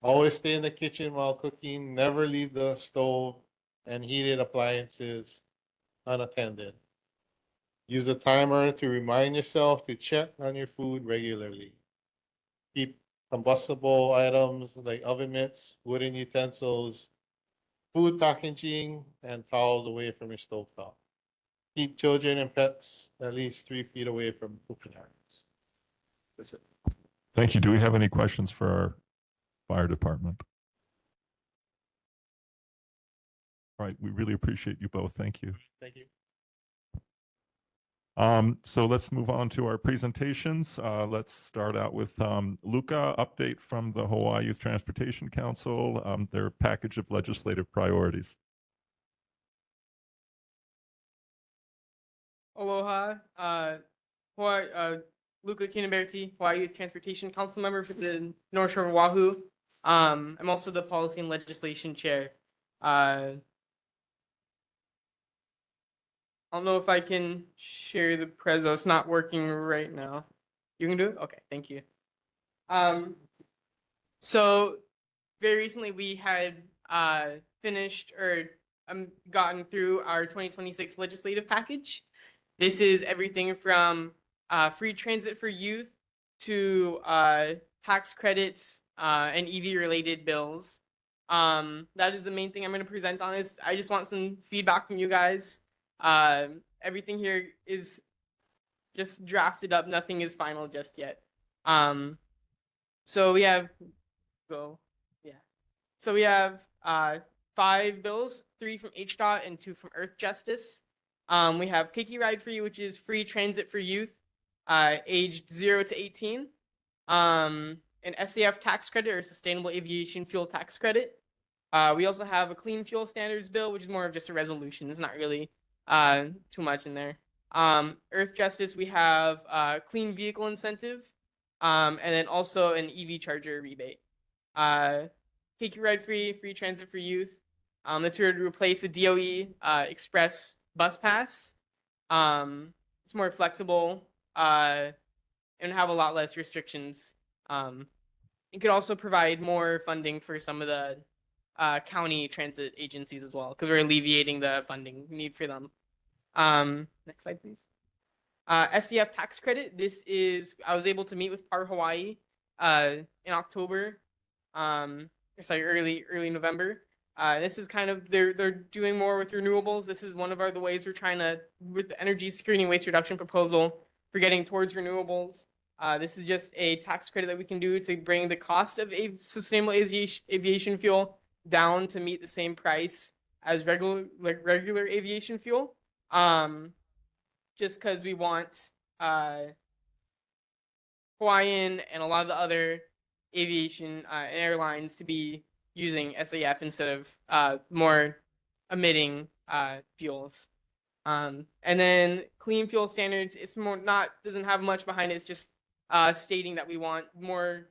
Always stay in the kitchen while cooking. Never leave the stove and heated appliances unattended. Use a timer to remind yourself to check on your food regularly. Keep combustible items like oven mitts, wooden utensils, food packaging, and towels away from your stovetop. Keep children and pets at least 3 feet away from cooking areas. That's it. Thank you. Do we have any questions for our fire department? All right, we really appreciate you both. Thank you. Thank you. So let's move on to our presentations. Let's start out with Luca, update from the Hawaii Youth Transportation Council, their package of legislative priorities. Aloha. Hawaii, Luca Kinaberti, Hawaii Youth Transportation Council member for the North Shore of Oahu. I'm also the Policy and Legislation Chair. I don't know if I can share the prezo. It's not working right now. You can do it? Okay, thank you. So very recently we had finished or gotten through our 2026 legislative package. This is everything from free transit for youth to tax credits and EV related bills. That is the main thing I'm going to present on. Is I just want some feedback from you guys. Everything here is just drafted up. Nothing is final just yet. So we have So we have 5 bills, 3 from HDOT and 2 from Earth Justice. We have Keiki Ride for You, which is free transit for youth aged 0 to 18. An SAF tax credit or sustainable aviation fuel tax credit. We also have a clean fuel standards bill, which is more of just a resolution. It's not really too much in there. Earth Justice, we have clean vehicle incentive, and then also an EV charger rebate. Take Your Ride free, free transit for youth. This here to replace the DOE Express bus pass. It's more flexible and have a lot less restrictions. It could also provide more funding for some of the county transit agencies as well, because we're alleviating the funding need for them. Next slide, please. SEF tax credit. This is, I was able to meet with Par Hawaii in October, early November. This is kind of, they're doing more with renewables. This is one of the ways we're trying to, with the energy security and waste reduction proposal, for getting towards renewables. This is just a tax credit that we can do to bring the cost of sustainable aviation fuel down to meet the same price as regular aviation fuel. Just because we want Hawaiian and a lot of the other aviation airlines to be using SAF instead of more emitting fuels. And then clean fuel standards, it's more doesn't have much behind it. It's just stating that we want more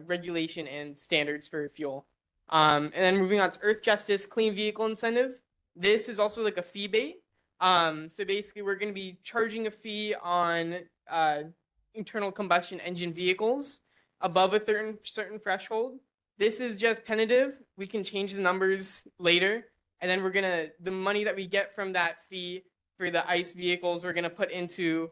regulation and standards for fuel. And then moving on to Earth Justice Clean Vehicle Incentive. This is also like a fee bait. So basically we're going to be charging a fee on internal combustion engine vehicles above a certain threshold. This is just tentative. We can change the numbers later. And then the money that we get from that fee for the ICE vehicles, we're gonna put into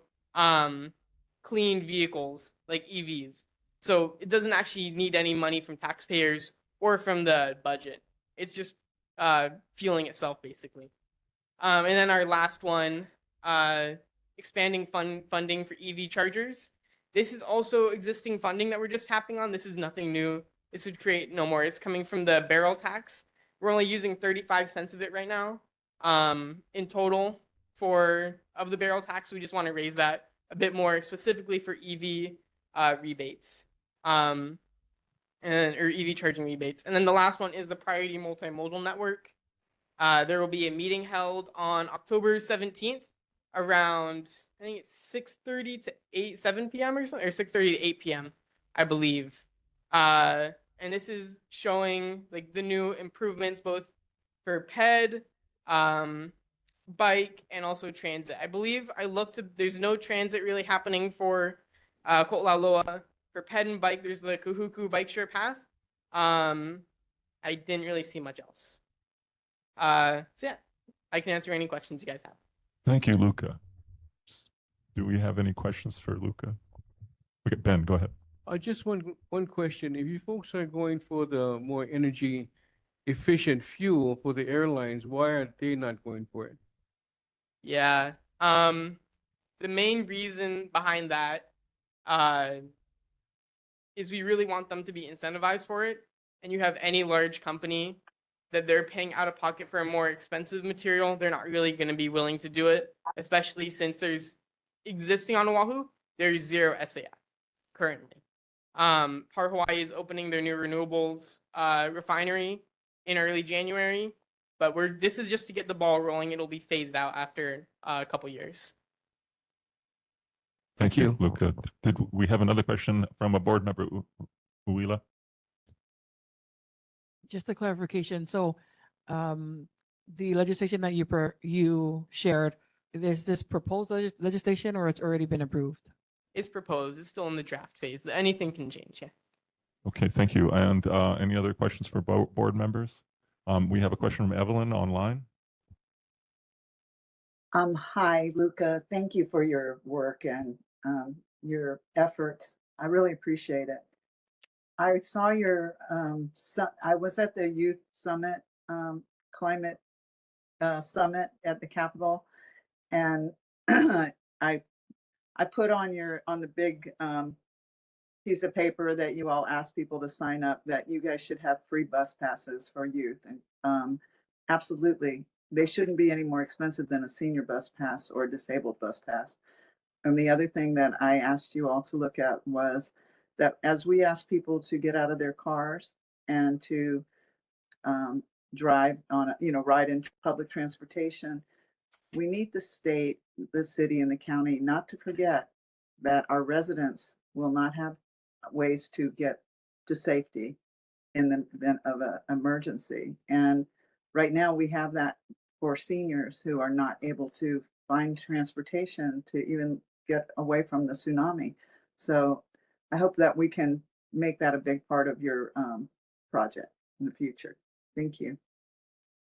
clean vehicles like EVs. So it doesn't actually need any money from taxpayers or from the budget. It's just fueling itself basically. And then our last one, expanding funding for EV chargers. This is also existing funding that we're just tapping on. This is nothing new. This would create no more. It's coming from the barrel tax. We're only using 35 cents of it right now. In total of the barrel tax, we just want to raise that a bit more specifically for EV rebates. Or EV charging rebates. And then the last one is the Priority Multimodal Network. There will be a meeting held on October 17th around, I think it's 6:30 to 7 p.m. or something, or 6:30 to 8 p.m., I believe. And this is showing like the new improvements both for PED, bike, and also transit. I believe I looked, there's no transit really happening for olauloa. For PED and bike, there's the Kahuku bike share path. I didn't really see much else. So yeah, I can answer any questions you guys have. Thank you, Luca. Do we have any questions for Luca? Okay, Ben, go ahead. Just one question. If you folks are going for the more energy efficient fuel for the airlines, why are they not going for it? Yeah. The main reason behind that is we really want them to be incentivized for it. And you have any large company that they're paying out of pocket for a more expensive material, they're not really going to be willing to do it, especially since there's existing on Oahu, there's zero SAF currently. Par Hawaii is opening their new renewables refinery in early January, but this is just to get the ball rolling. It'll be phased out after a couple years. Thank you, Luca. Did we have another question from a board member, Uila? Just a clarification. So the legislation that you shared, is this proposed legislation or it's already been approved? It's proposed. It's still in the draft phase. Anything can change. Yeah. Okay, thank you. And any other questions for board members? We have a question from Evelyn online. Hi, Luca. Thank you for your work and your efforts. I really appreciate it. I saw your, I was at the Youth Summit, Climate Summit at the Capitol, and I put on the big piece of paper that you all asked people to sign up that you guys should have free bus passes for youth. And absolutely, they shouldn't be any more expensive than a senior bus pass or a disabled bus pass. And the other thing that I asked you all to look at was that as we ask people to get out of their cars and to drive on, ride in public transportation, we need the state, the city, and the county not to forget that our residents will not have ways to get to safety in the event of an emergency. And right now we have that for seniors who are not able to find transportation to even get away from the tsunami. So I hope that we can make that a big part of your project in the future. Thank you.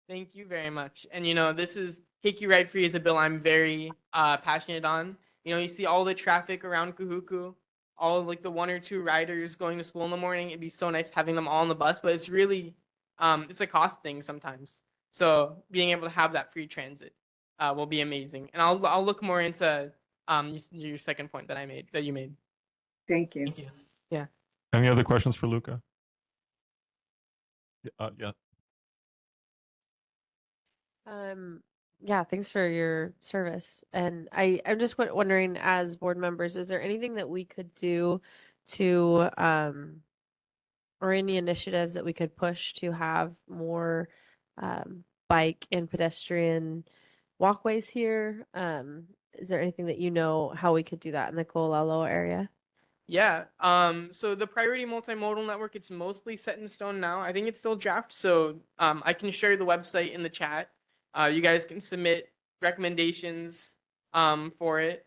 Thank you very much. And this is Take You Ride Free is a bill I'm very passionate on. You see all the traffic around Kahuku, all like the 1 or 2 riders going to school in the morning. It'd be so nice having them all on the bus, but it's really it's a cost thing sometimes. So being able to have that free transit will be amazing. And I'll look more into your second point that you made. Thank you. Thank you. Yeah. Any other questions for Luca? Yeah. Yeah, thanks for your service. And I'm just wondering, as board members, is there anything that we could do to, or any initiatives that we could push to have more bike and pedestrian walkways here? Is there anything that how we could do that in the olauloa area? Yeah. So the priority multimodal network, it's mostly set in stone now. I think it's still draft, so I can share the website in the chat. You guys can submit recommendations for it.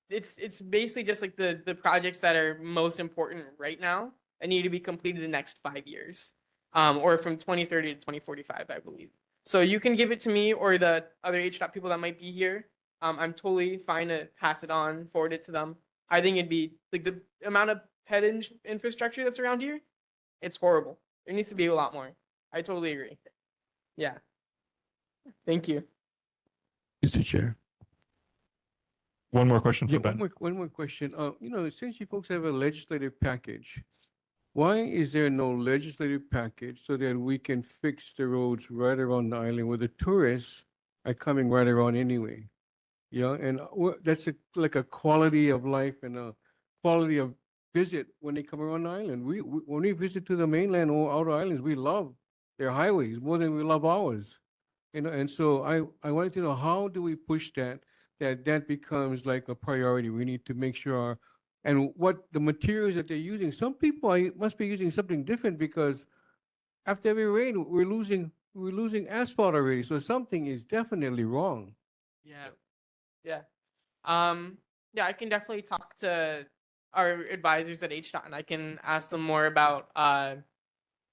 It's basically just like the projects that are most important right now and need to be completed in the next 5 years, or from 2030 to 2045, I believe. So you can give it to me or the other HDOT people that might be here. I'm totally fine to pass it on, forward it to them. I think it'd be like the amount of infrastructure that's around here. It's horrible. There needs to be a lot more. I totally agree. Yeah. Thank you. Mr. Chair. One more question for Yeah, Ben. one more question. Since you folks have a legislative package, why is there no legislative package so that we can fix the roads right around the island where the tourists are coming right around anyway? And that's like a quality of life and a quality of visit when they come around the island. We when we visit to the mainland or outer islands, we love their highways more than we love ours. And so I wanted to know, how do we push that becomes like a priority? We need to make sure and what the materials that they're using. Some people must be using something different, because after every rain, we're losing asphalt already. So something is definitely wrong. Yeah. Yeah. Yeah, I can definitely talk to our advisors at HDOT and I can ask them more about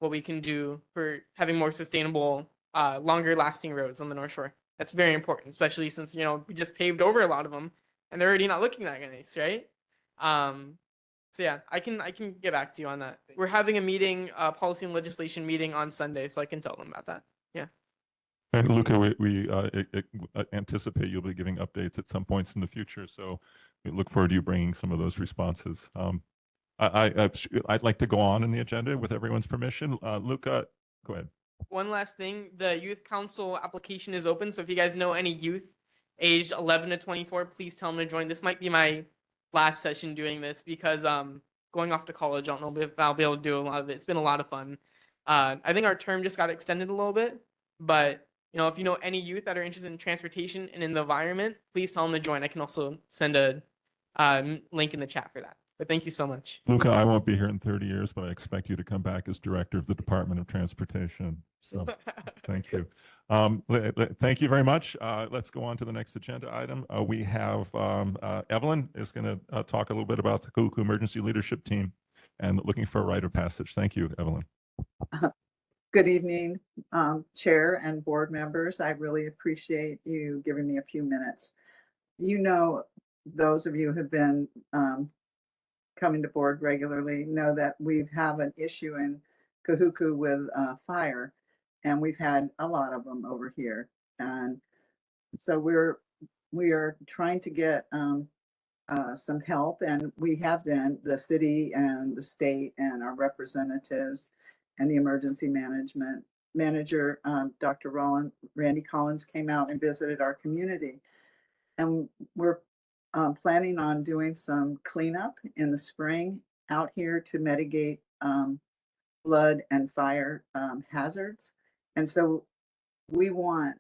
what we can do for having more sustainable, longer lasting roads on the North Shore. That's very important, especially since, we just paved over a lot of them and they're already not looking that nice, right? So yeah, I can get back to you on that. We're having a meeting, policy and legislation meeting on Sunday, so I can tell them about that. Yeah. And Luca, we anticipate you'll be giving updates at some points in the future, so we look forward to you bringing some of those responses. I'd like to go on in the agenda with everyone's permission. Luca, go ahead. One last thing, the youth council application is open, so if you guys know any youth aged 11 to 24, please tell them to join. This might be my last session doing this because going off to college, I don't know if I'll be able to do a lot of it. It's been a lot of fun. I think our term just got extended a little bit, but if you know any youth that are interested in transportation and in the environment, please tell them to join. I can also send a link in the chat for that. But thank you so much. Luca, I won't be here in 30 years, but I expect you to come back as director of the Department of Transportation. So thank you. Thank you very much. Let's go on to the next agenda item. We have Evelyn is going to talk a little bit about the Kahuku Emergency Leadership Team and looking for a rite of passage. Thank you, Evelyn. Good evening, Chair and board members. I really appreciate you giving me a few minutes. Those of you who have been coming to board regularly know that we have an issue in Kahuku with fire, and we've had a lot of them over here. And so we are trying to get some help, and we have been, the city and the state and our representatives and the emergency management manager, Dr. Randy Collins, came out and visited our community. And we're planning on doing some cleanup in the spring out here to mitigate flood and fire hazards. And so we want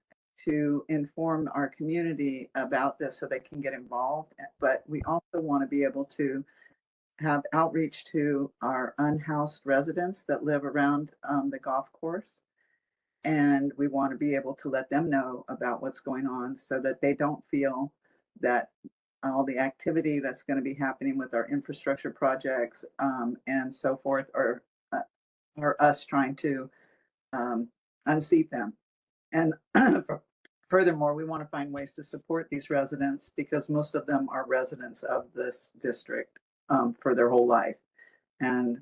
to inform our community about this so they can get involved. But we also want to be able to have outreach to our unhoused residents that live around the golf course. And we want to be able to let them know about what's going on so that they don't feel that all the activity that's going to be happening with our infrastructure projects and so forth are us trying to unseat them. And furthermore, we want to find ways to support these residents because most of them are residents of this district for their whole life. And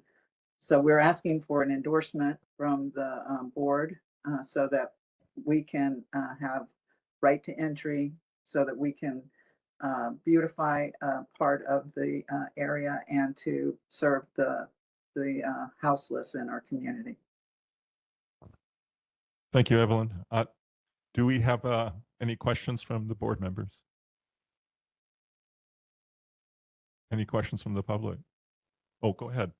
so we're asking for an endorsement from the board so that we can have right to entry so that we can beautify part of the area and to serve the houseless in our community. Thank you, Evelyn. Do we have any questions from the board members? Any questions from the public? Oh, go ahead.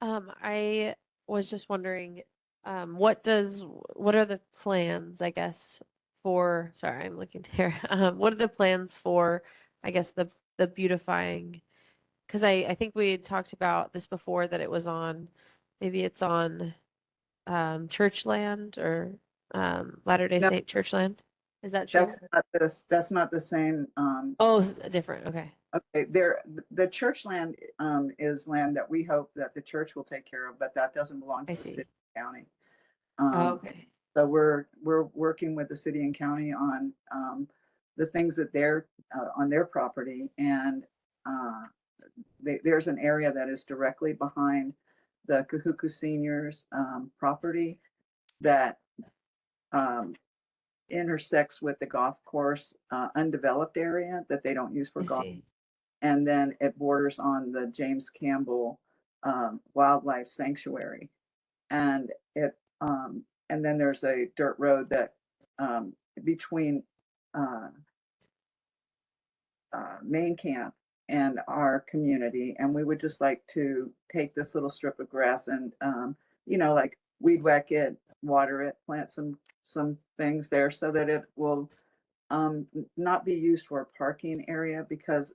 I was just wondering, what are the plans, I guess, for, sorry, I'm looking here. What are the plans for, I guess, the beautifying? Because I think we had talked about this before, that it was on, maybe it's on church land or Latter-day No. Saint church land. Is that true? That's not the same. Oh, different. Okay. Okay. The church land is land that we hope that the church will take care of, but that doesn't belong to the city and county. Okay. So we're working with the city and county on the things that they're on their property, and there's an area that is directly behind the Kahuku Seniors property that intersects with the golf course undeveloped area that they don't use for golf. And then it borders on the James Campbell Wildlife Sanctuary. And and then there's a dirt road that between main camp and our community. And we would just like to take this little strip of grass and, like weed whack it, water it, plant some things there so that it will not be used for a parking area because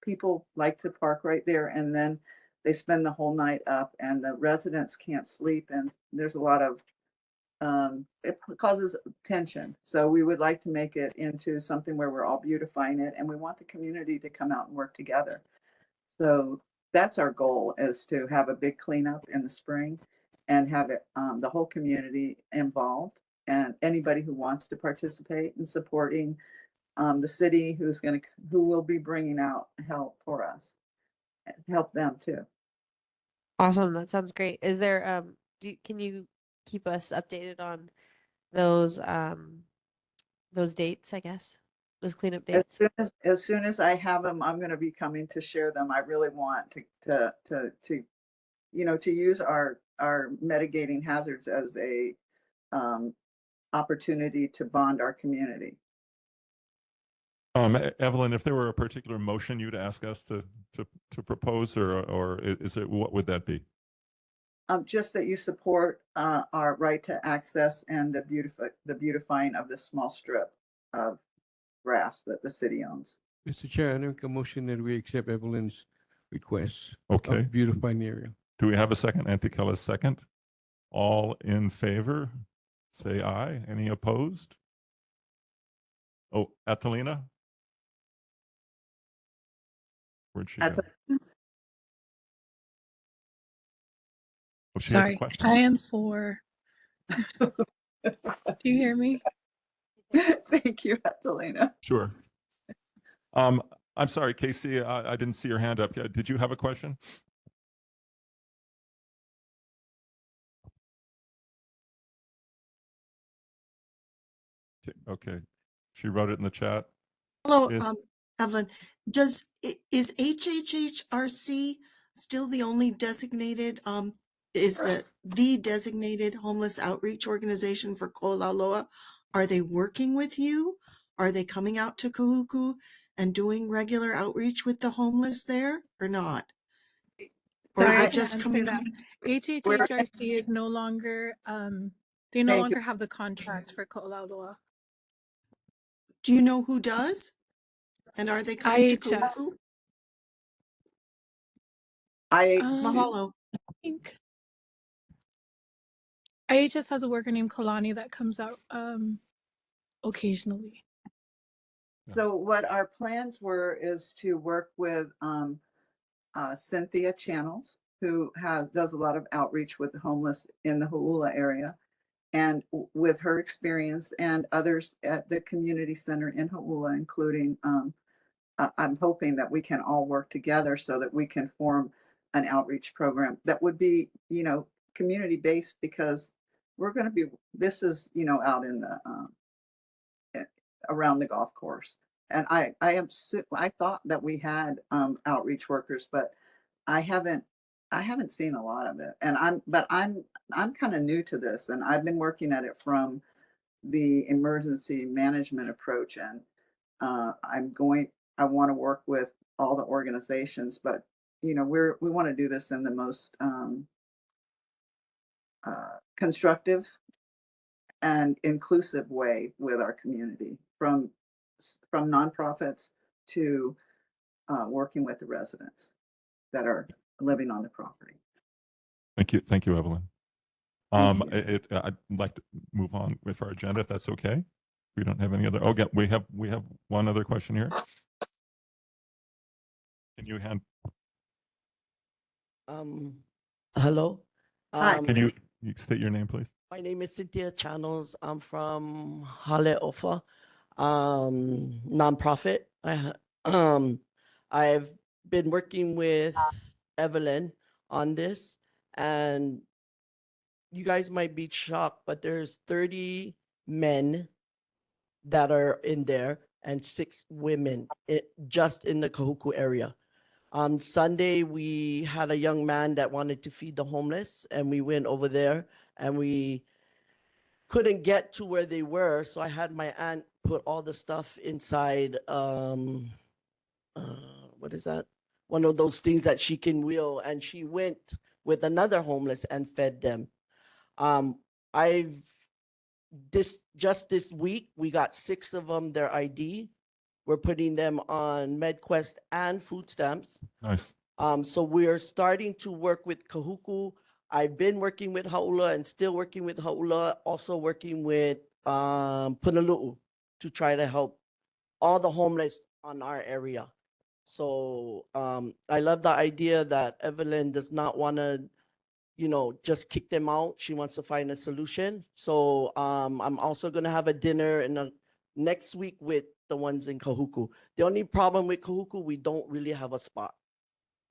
people like to park right there and then they spend the whole night up and the residents can't sleep and there's a lot of it causes tension. So we would like to make it into something where we're all beautifying it and we want the community to come out and work together. So that's our goal, is to have a big cleanup in the spring and have it the whole community involved and anybody who wants to participate in supporting the city who will be bringing out help for us, help them too. Awesome. That sounds great. Is there, can you keep us updated on those dates, I guess, those cleanup dates? As soon as I have them, I'm going to be coming to share them. I really want to use our mitigating hazards as a opportunity to bond our community. Evelyn, if there were a particular motion you'd ask us to propose, or is it, what would that be? Just that you support our right to access and the beautifying of this small strip of grass that the city owns. Mr. Chair, I make a motion that we accept Evelyn's request. Okay. Of beautifying the area. Do we have a second? Anticalis second. All in favor, say aye. Any opposed? Oh, Atalina? Where'd she go? Oh, she has a Sorry, question. I am for. Do you hear me? Thank you, Atalina. Sure. I'm sorry, Casey, I didn't see your hand up yet. Did you have a question? Okay. She wrote it in the chat. Hello, Is- Evelyn. Is HHHRC still the only designated, is the designated homeless outreach organization for Olauloa? Are they working with you? Are they coming out to Kahuku and doing regular outreach with the homeless there or not? Or Sorry, are I they can't just answer coming that. out? HHHRC is no longer They no Thank you. longer have the contract for olauloa. Do you know who does? And are they coming to IHS. Kahuku? Mahalo. I think IHS has a worker named Kalani that comes out occasionally. So what our plans were is to work with Cynthia Channels, who does a lot of outreach with the homeless in the Hauula area. And with her experience and others at the community center in Hauula, including, I'm hoping that we can all work together so that we can form an outreach program that would be, community based, because this is, out in the, around the golf course. And I thought that we had outreach workers, but I haven't seen a lot of it. And I'm kind of new to this, and I've been working at it from the emergency management approach. And I want to work with all the organizations, but we want to do this in the most constructive and inclusive way with our community, from nonprofits to working with the residents that are living on the property. Thank you, Evelyn. Thank I'd like to move on with our agenda, if that's okay. We don't have any other. Okay, we have one other question here. Can you hand? Hello. Hi. Can you state your name, please? My name is Cynthia Channels. I'm from Olauloa, nonprofit. I've been working with Evelyn on this, and you guys might be shocked, but there's 30 men that are in there and 6 women just in the Kahuku area. On Sunday, we had a young man that wanted to feed the homeless, and we went over there and we couldn't get to where they were. So I had my aunt put all the stuff inside, what is that? One of those things that she can wheel, and she went with another homeless and fed them. Just this week, we got 6 of them their ID. We're putting them on MedQuest and food stamps. Nice. So we're starting to work with Kahuku. I've been working with Hauula and still working with Hauula, also working with Punalu'u to try to help all the homeless on our area. So I love the idea that Evelyn does not want to, just kick them out. She wants to find a solution. So I'm also going to have a dinner next week with the ones in Kahuku. The only problem with Kahuku, we don't really have a spot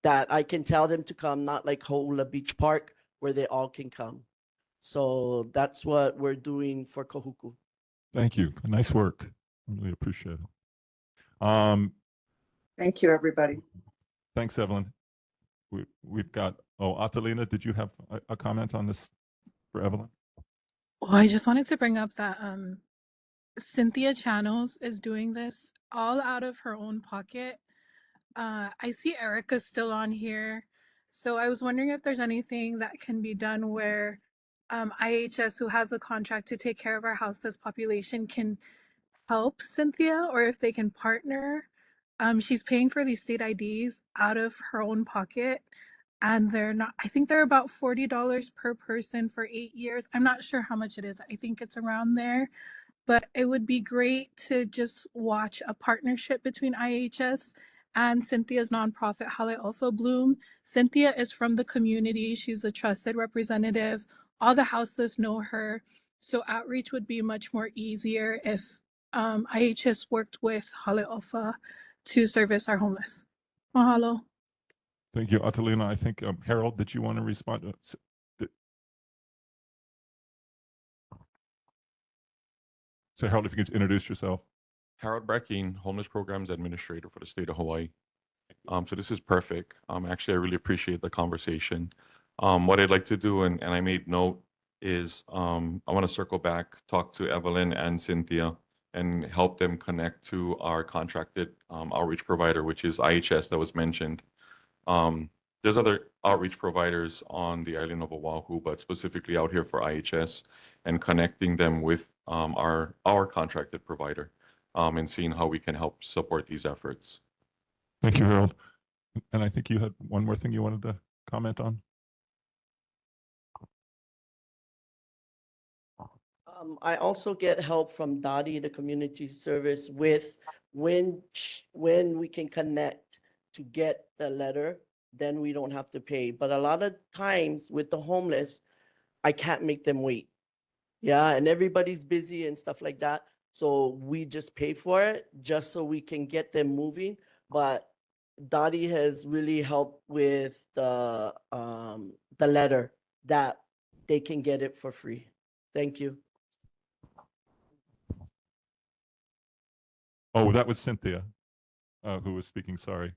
that I can tell them to come, not like Hauula Beach Park where they all can come. So that's what we're doing for Kahuku. Thank you. Nice work. I really appreciate it. Thank you, everybody. Thanks, Evelyn. We've got, Atalina, did you have a comment on this for Evelyn? Well, I just wanted to bring up that Cynthia Channels is doing this all out of her own pocket. I see Erica's still on here. So I was wondering if there's anything that can be done where IHS, who has a contract to take care of our houseless population, can help Cynthia, or if they can partner. She's paying for these state IDs out of her own pocket, and I think they're about $40 per person for 8 years. I'm not sure how much it is. I think it's around there. But it would be great to just watch a partnership between IHS and Cynthia's nonprofit, Olauloa Bloom. Cynthia is from the community. She's a trusted representative. All the houseless know her. So outreach would be much more easier if IHS worked with Olauloa to service our homeless. Mahalo. Thank you, Atalina. I think, Harold, did you want to respond? So Harold, if you could introduce yourself. Harold Brecking, Homeless Programs Administrator for the state of Hawaii. So this is perfect. Actually, I really appreciate the conversation. What I'd like to do, and I made note, is I want to circle back, talk to Evelyn and Cynthia, and help them connect to our contracted outreach provider, which is IHS that was mentioned. there's other outreach providers on the island of Oahu, but specifically out here for IHS and connecting them with our contracted provider and seeing how we can help support these efforts. Thank you, Harold. And I think you had one more thing you wanted to comment on. I also get help from Dottie, the community service, with when we can connect to get the letter, then we don't have to pay. But a lot of times with the homeless, I can't make them wait. Yeah, and everybody's busy and stuff like that. So we just pay for it just so we can get them moving. But Dottie has really helped with the letter that they can get it for free. Thank you. Oh, that was Cynthia who was speaking. Sorry.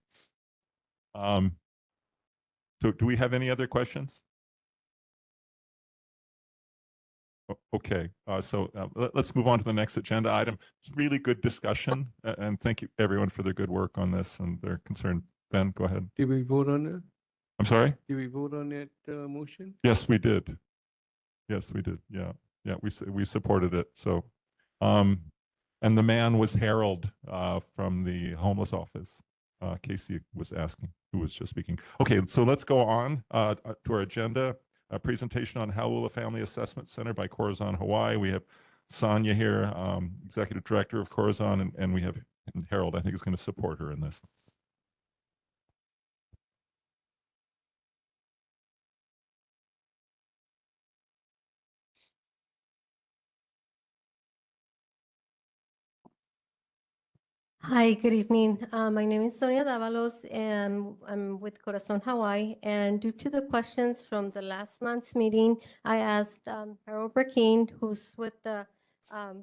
So do we have any other questions? Okay, so let's move on to the next agenda item. It's really good discussion, and thank you everyone for their good work on this and their concern. Ben, go ahead. Did we vote on that? I'm sorry? Did we vote on that motion? Yes, we did. Yes, we did. Yeah, we supported it. So, and the man was Harold from the homeless office. Casey was asking, who was just speaking. Okay, so let's go on to our agenda. A presentation on Hauula Family Assessment Center by Corazon Hawaii. We have Sonia here, Executive Director of Corazon, and we have Harold, I think, is going to support her in this. Hi, good evening. My name is Sonia Davalos, and I'm with Corazon Hawaii. And due to the questions from the last month's meeting, I asked Harold Burkeen, who's with the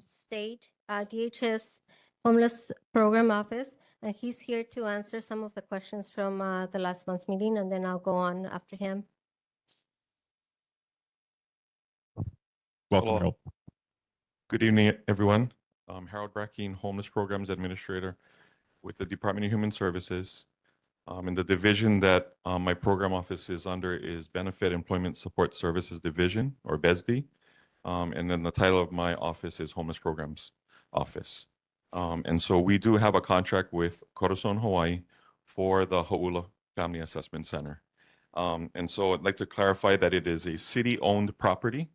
state DHS Homeless Program Office, and he's here to answer some of the questions from the last month's meeting, and then I'll go on after him. Welcome, Harold. Good evening, everyone. I'm Harold Brackeen, Homeless Programs Administrator with the Department of Human Services. And the division that my program office is under is Benefit Employment Support Services Division, or BESD. And then the title of my office is Homeless Programs Office. And so we do have a contract with Corazon Hawaii for the Hauula Family Assessment Center. And so I'd like to clarify that it is a city-owned property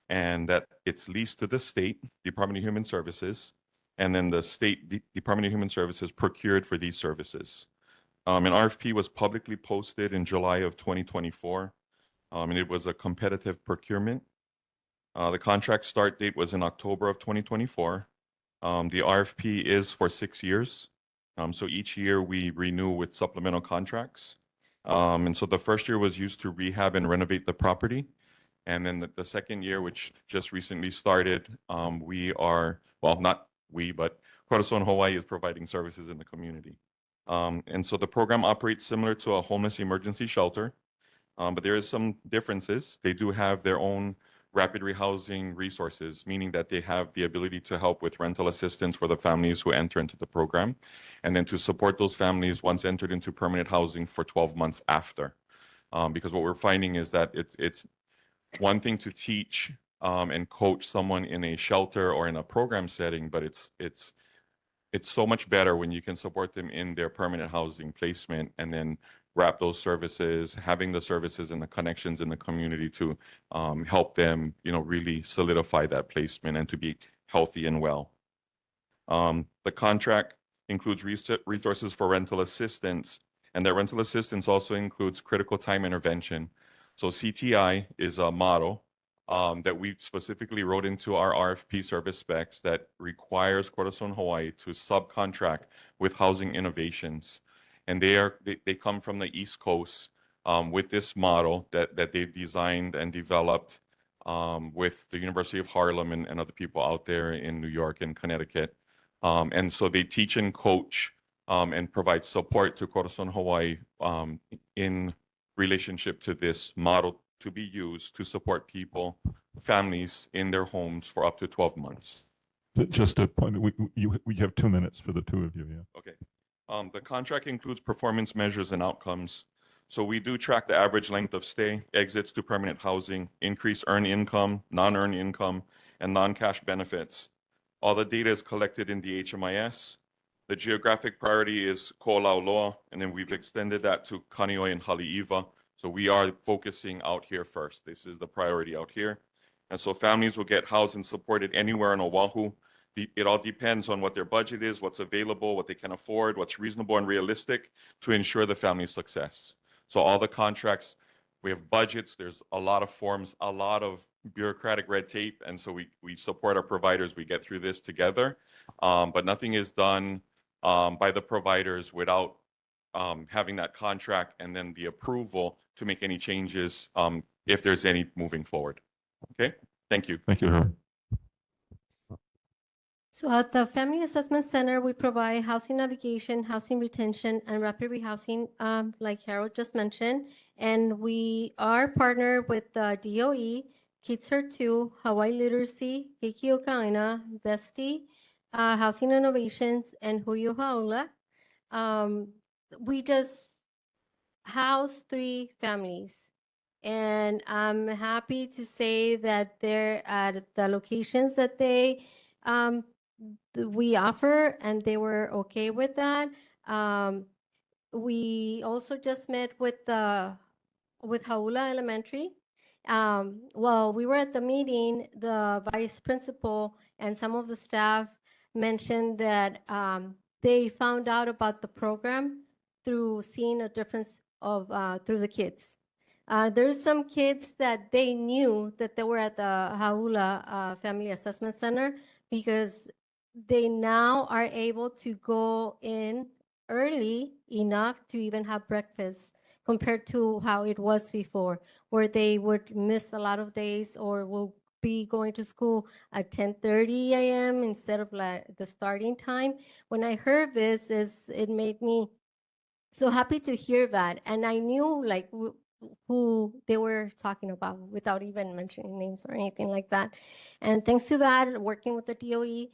and that it's leased to the state Department of Human Services, and then the state Department of Human Services procured for these services. An RFP was publicly posted in July of 2024, and it was a competitive procurement. The contract start date was in October of 2024. The RFP is for 6 years. So each year we renew with supplemental contracts. And so the first year was used to rehab and renovate the property. And then the second year, which just recently started, we are, well, not we, but Corazon Hawaii is providing services in the community. And so the program operates similar to a homeless emergency shelter, but there is some differences. They do have their own rapid rehousing resources, meaning that they have the ability to help with rental assistance for the families who enter into the program, and then to support those families once entered into permanent housing for 12 months after. Because what we're finding is that it's one thing to teach and coach someone in a shelter or in a program setting, but it's so much better when you can support them in their permanent housing placement and then wrap those services, having the services and the connections in the community to help them, really solidify that placement and to be healthy and well. The contract includes resources for rental assistance, and that rental assistance also includes critical time intervention. So CTI is a model that we specifically wrote into our RFP service specs that requires Corazon Hawaii to subcontract with Housing Innovations. And they come from the East Coast with this model that they've designed and developed with the University of Harlem and other people out there in New York and Connecticut. And so they teach and coach and provide support to Corazon Hawaii in relationship to this model to be used to support people, families in their homes for up to 12 months. Just a point, we have 2 minutes for the two of you, yeah. Okay. The contract includes performance measures and outcomes. So we do track the average length of stay, exits to permanent housing, increased earned income, non-earned income, and non-cash benefits. All the data is collected in the HMIS. The geographic priority is ko olauloa, and then we've extended that to Kaneohe and Haleiwa. So we are focusing out here first. This is the priority out here. And so families will get housed and supported anywhere in Oahu. It all depends on what their budget is, what's available, what they can afford, what's reasonable and realistic to ensure the family's success. So all the contracts, we have budgets, there's a lot of forms, a lot of bureaucratic red tape. And so we support our providers, we get through this together. But nothing is done by the providers without having that contract and then the approval to make any changes if there's any moving forward. Okay, thank you. Thank you, Harold. So at the Family Assessment Center, we provide housing navigation, housing retention, and rapid rehousing, like Harold just mentioned. And we are partnered with the DOE, Kids Are 2, Hawaii Literacy, Keiki Okaina, Vesti, Housing Innovations, and Huyu Haula. We just housed 3 families. And I'm happy to say that they're at the locations that we offer, and they were okay with that. We also just met with Haula Elementary. While we were at the meeting, the vice principal and some of the staff mentioned that they found out about the program through seeing a difference of through the kids. There's some kids that they knew that they were at the Haula Family Assessment Center because they now are able to go in early enough to even have breakfast compared to how it was before, where they would miss a lot of days or will be going to school at 10:30 a.m. instead of like the starting time. When I heard this, it made me so happy to hear that, and I knew like who they were talking about without even mentioning names or anything like that. And thanks to that, working with the DOE,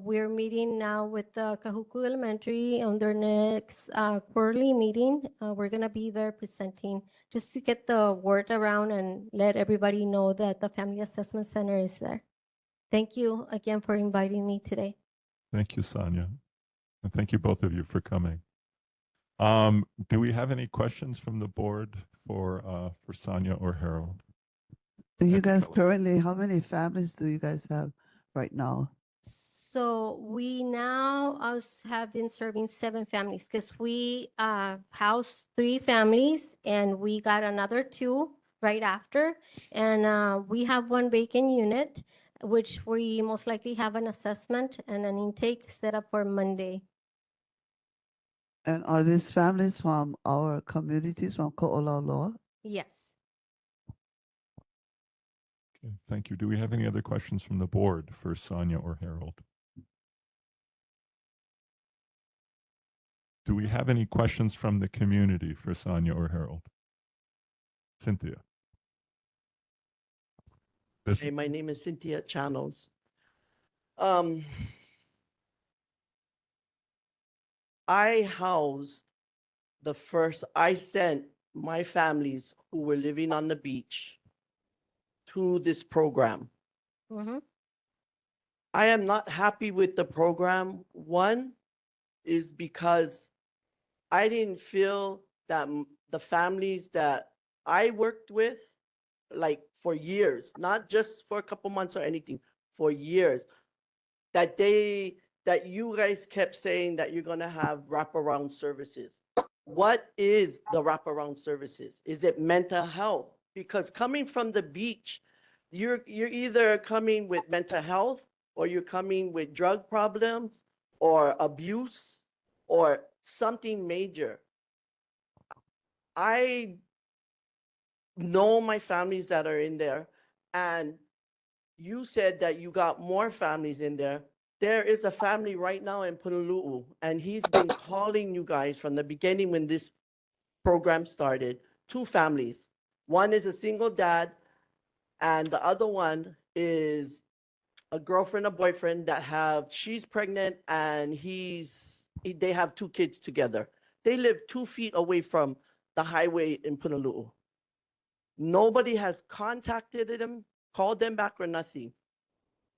we're meeting now with the Kahuku Elementary on their next quarterly meeting. We're going to be there presenting just to get the word around and let everybody know that the Family Assessment Center is there. Thank you again for inviting me today. Thank you, Sonia. And thank you both of you for coming. Do we have any questions from the board for Sonia or Harold? Do you guys currently, how many families do you guys have right now? So we now have been serving 7 families because we housed 3 families and we got another 2 right after. And we have 1 vacant unit, which we most likely have an assessment and an intake set up for Monday. And are these families from our communities from ko olauloa? Yes. Okay, thank you. Do we have any other questions from the board for Sonia or Harold? Do we have any questions from the community for Sonia or Harold? Cynthia. Hey, my name is Cynthia Chanos. I sent my families who were living on the beach to this program. Mm-hmm. I am not happy with the program. One is because I didn't feel that the families that I worked with, like for years, not just for a couple months or anything, for years, that you guys kept saying that you're gonna have wraparound services. What is the wraparound services? Is it mental health? Because coming from the beach, you're either coming with mental health or you're coming with drug problems or abuse or something major. I know my families that are in there, and you said that you got more families in there. There is a family right now in Honolulu, and he's been calling you guys from the beginning when this program started. 2 families. One is a single dad, and the other one is a girlfriend or boyfriend she's pregnant, and they have 2 kids together. They live 2 feet away from the highway in Punaluu. Nobody has contacted them, called them back or nothing.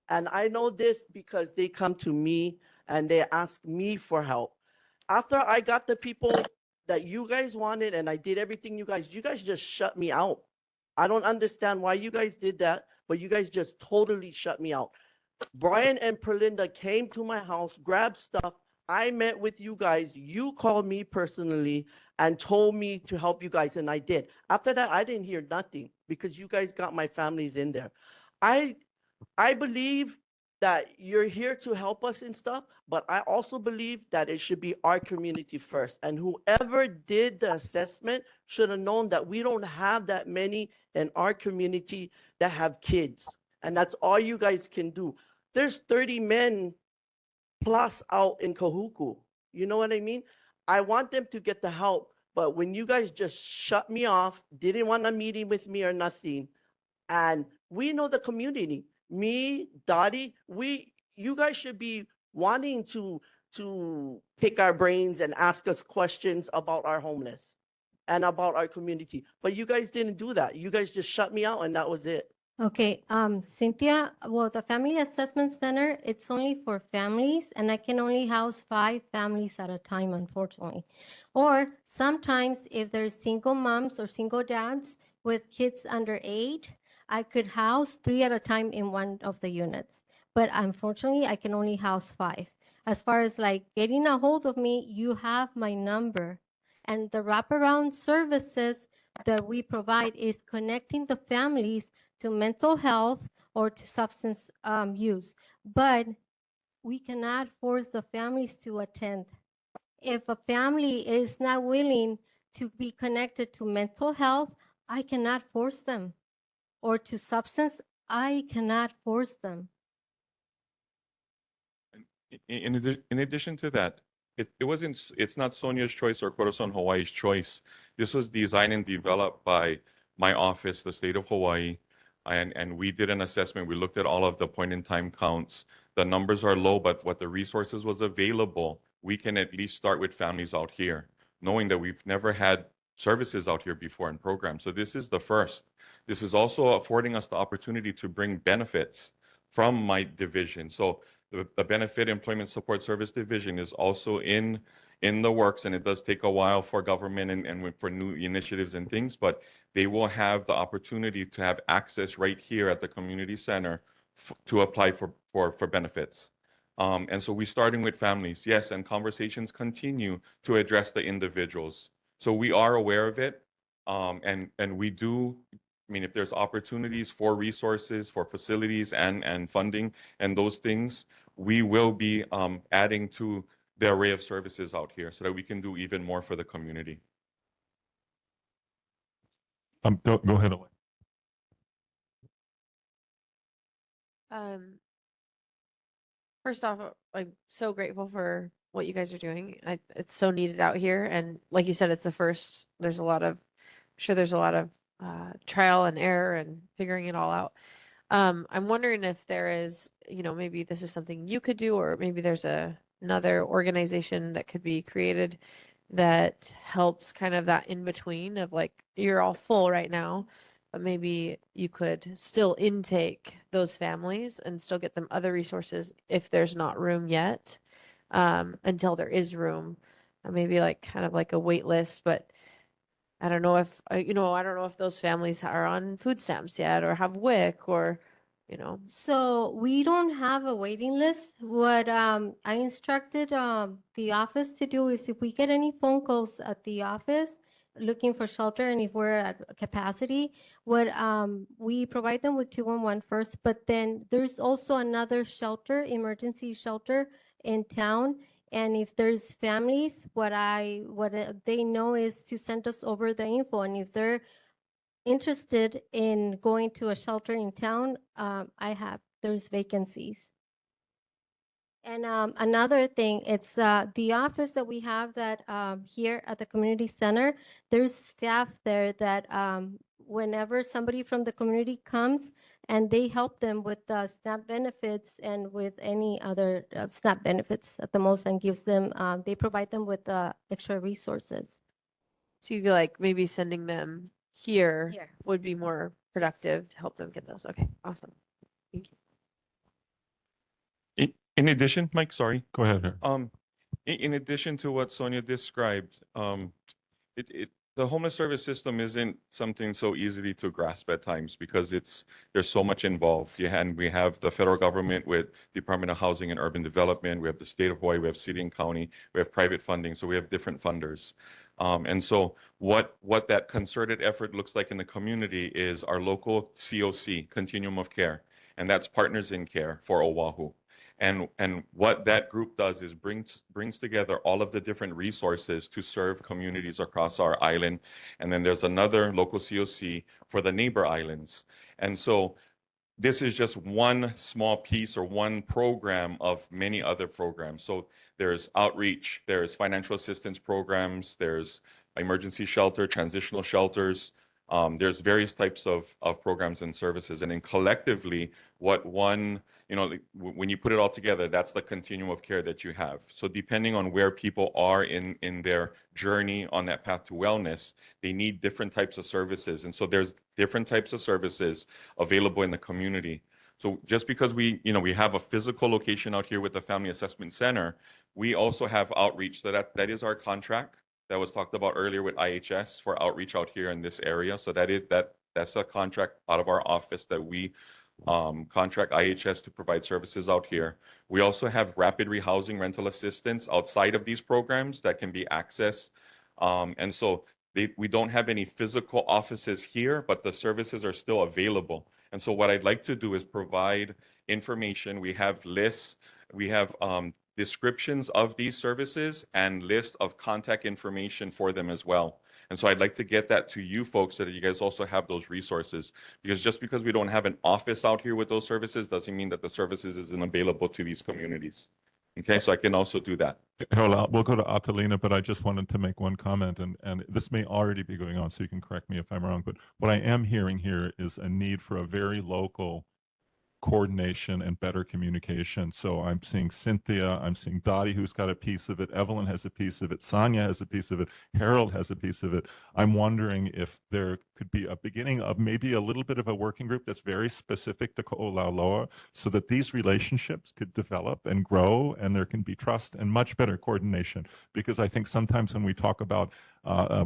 And I know this because they come to me and they ask me for help. After I got the people that you guys wanted and I did everything you guys just shut me out. I don't understand why you guys did that, but you guys just totally shut me out. Brian and Perlinda came to my house, grabbed stuff. I met with you guys. You called me personally and told me to help you guys, and I did. After that, I didn't hear nothing because you guys got my families in there. I believe that you're here to help us and stuff, but I also believe that it should be our community first. And whoever did the assessment should have known that we don't have that many in our community that have kids. And that's all you guys can do. There's 30 men plus out in Kahuku. You know what I mean? I want them to get the help, but when you guys just shut me off, didn't want a meeting with me or nothing, and we know the community. Me, Dottie, you guys should be wanting to pick our brains and ask us questions about our homeless and about our community. But you guys didn't do that. You guys just shut me out and that was it. Okay, Cynthia, well, the Family Assessment Center, it's only for families, and I can only house 5 families at a time, unfortunately. Or sometimes if there's single moms or single dads with kids under 8, I could house 3 at a time in one of the units. But unfortunately, I can only house 5. As far as like getting a hold of me, you have my number. And the wraparound services that we provide is connecting the families to mental health or to substance use. But we cannot force the families to attend. If a family is not willing to be connected to mental health, I cannot force them. Or to substance, I cannot force them. In addition to that, it's not Sonia's choice or Corazon Hawaii's choice. This was designed and developed by my office, the state of Hawaii, and we did an assessment. We looked at all of the point in time counts. The numbers are low, but what the resources was available, we can at least start with families out here, knowing that we've never had services out here before in programs. So this is the first. This is also affording us the opportunity to bring benefits from my division. So the Benefit Employment Support Service Division is also in the works, and it does take a while for government and for new initiatives and things, but they will have the opportunity to have access right here at the community center to apply for benefits. And so we're starting with families, yes, and conversations continue to address the individuals. So we are aware of it, and we do. I mean, if there's opportunities for resources, for facilities and funding and those things, we will be adding to the array of services out here so that we can do even more for the community. Go ahead, Elaine. First off, I'm so grateful for what you guys are doing. It's so needed out here. And like you said, it's the first. There's a lot of, I'm sure there's a lot of trial and error and figuring it all out. I'm wondering if there is, maybe this is something you could do, or maybe there's another organization that could be created that helps kind of that in between of like, you're all full right now, but maybe you could still intake those families and still get them other resources if there's not room yet, until there is room. Maybe like kind of like a wait list, but I don't know if, I don't know if those families are on food stamps yet or have WIC or, So we don't have a waiting list. What I instructed the office to do is if we get any phone calls at the office looking for shelter and if we're at capacity, what we provide them with 211 first, but then there's also another shelter, emergency shelter in town. And if there's families, what they know is to send us over the info. And if they're interested in going to a shelter in town, there's vacancies. And another thing, it's the office that we have that here at the community center, there's staff there that whenever somebody from the community comes and they help them with SNAP benefits and with any other SNAP benefits at the most and gives them, they provide them with extra resources. So you feel like maybe sending them here Here. would be more productive to help them get those. Okay, awesome. Thank you. In addition, Mike, sorry. Go ahead. Eric. In addition to what Sonia described, the homeless service system isn't something so easily to grasp at times because there's so much involved. And we have the federal government with Department of Housing and Urban Development. We have the state of Hawaii. We have city and county. We have private funding. So we have different funders. And so what that concerted effort looks like in the community is our local COC, Continuum of Care, and that's Partners in Care for Oahu. And what that group does is brings together all of the different resources to serve communities across our island. And then there's another local COC for the neighbor islands. And so this is just one small piece or one program of many other programs. So there's outreach, there's financial assistance programs, there's emergency shelter, transitional shelters. There's various types of programs and services. And then collectively, when you put it all together, that's the continuum of care that you have. So depending on where people are in their journey on that path to wellness, they need different types of services. And so there's different types of services available in the community. So just because we have a physical location out here with the Family Assessment Center, we also have outreach. So that is our contract that was talked about earlier with IHS for outreach out here in this area. So that's a contract out of our office that we contract IHS to provide services out here. We also have rapid rehousing rental assistance outside of these programs that can be accessed. And so we don't have any physical offices here, but the services are still available. And so what I'd like to do is provide information. We have lists, we have descriptions of these services and lists of contact information for them as well. And so I'd like to get that to you folks so that you guys also have those resources. Because just because we don't have an office out here with those services doesn't mean that the services isn't available to these communities. Okay, so I can also do that. Harold, we'll go to Atalina, but I just wanted to make one comment, and this may already be going on, so you can correct me if I'm wrong. But what I am hearing here is a need for a very local coordination and better communication. So I'm seeing Cynthia, I'm seeing Dottie, who's got a piece of it, Evelyn has a piece of it, Sonia has a piece of it, Harold has a piece of it. I'm wondering if there could be a beginning of maybe a little bit of a working group that's very specific to olauloa, so that these relationships could develop and grow and there can be trust and much better coordination. Because I think sometimes when we talk about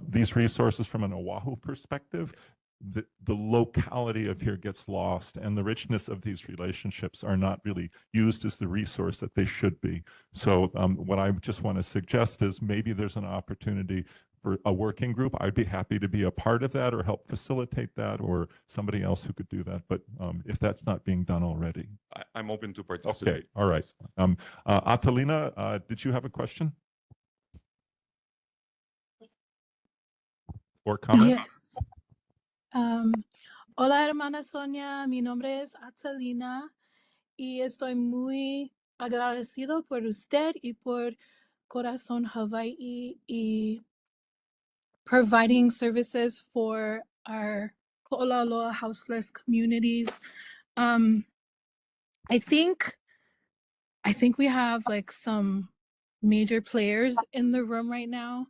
these resources from an Oahu perspective, the locality of here gets lost, and the richness of these relationships are not really used as the resource that they should be. So what I just want to suggest is maybe there's an opportunity for a working group. I'd be happy to be a part of that or help facilitate that, or somebody else who could do that. But if that's not being done already. I'm open to participate. Okay, all right. Atalina, did you have a question? Or comment? Yes. Hola, hermana Sonia. Mi nombre es Atalina y estoy muy agradecido por usted y por Corazón Hawaii y providing services for our Olauloa houseless communities. I think we have like some major players in the room right now.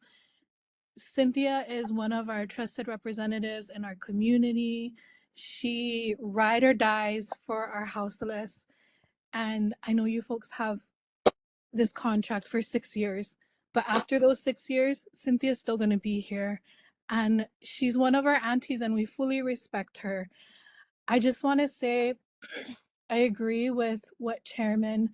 Cynthia is one of our trusted representatives in our community. She ride or dies for our houseless. And I know you folks have this contract for 6 years, but after those 6 years, Cynthia's still going to be here. And she's one of our aunties and we fully respect her. I just want to say, I agree with what Chairman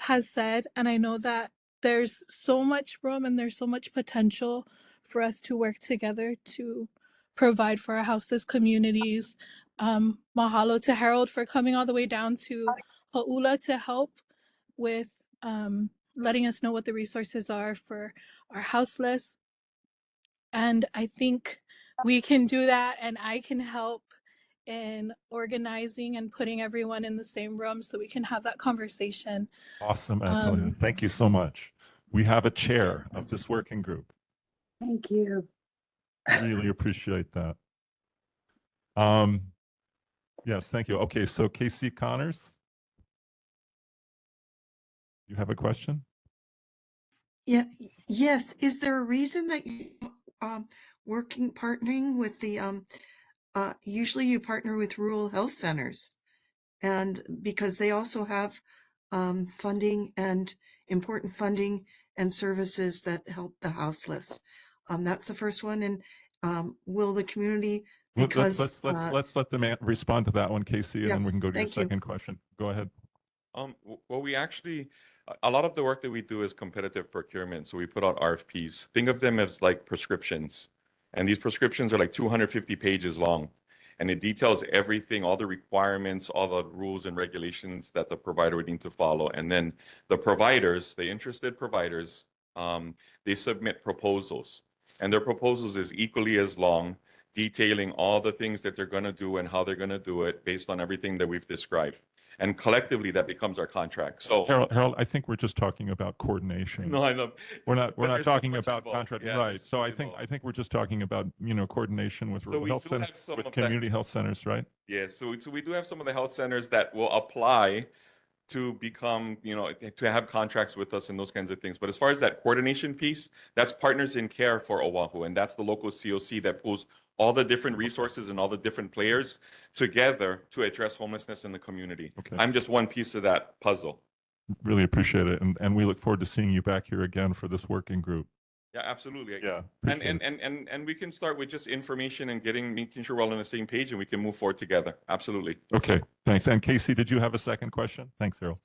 has said. And I know that there's so much room and there's so much potential for us to work together to provide for our houseless communities. Mahalo to Harold for coming all the way down to Ha'ula to help with letting us know what the resources are for our houseless. And I think we can do that, and I can help in organizing and putting everyone in the same room so we can have that conversation. Awesome, Atalina. Thank you so much. We have a chair of this working group. Thank you. Really appreciate that. Yes, thank you. Okay, so Casey Connors, you have a question? Yeah, yes. Is there a reason that you partnering with the usually you partner with rural health centers, and because they also have funding and important funding and services that help the houseless. That's the first one. And will the community, because Let's let the man respond to that one, Casey, and yeah, then we can go to your thank you. second question. Go ahead. Well, we actually, a lot of the work that we do is competitive procurement. So we put out RFPs. Think of them as like prescriptions. And these prescriptions are like 250 pages long. And it details everything, all the requirements, all the rules and regulations that the provider would need to follow. And then the providers, the interested providers, they submit proposals. And their proposals is equally as long, detailing all the things that they're going to do and how they're going to do it based on everything that we've described. And collectively, that becomes our contract. So Harold, I think we're just talking about coordination. no, I know. We're not But there's so talking much about involved. contract, Yeah, right? there's So so I much think involved. we're just talking about coordination with So rural we health do centers, have some with of that. community health centers, right? Yeah, so we do have some of the health centers that will apply to become, to have contracts with us and those kinds of things. But as far as that coordination piece, that's Partners in Care for Oahu, and that's the local COC that pulls all the different resources and all the different players together to address homelessness in the community. Okay. I'm just one piece of that puzzle. Really appreciate it, and we look forward to seeing you back here again for this working group. Yeah, absolutely. Yeah, And appreciate and we can start with just information and making sure we're all on the same page and we can move forward together. Absolutely. Okay, thanks. And Casey, did you have a second question? Thanks, Harold.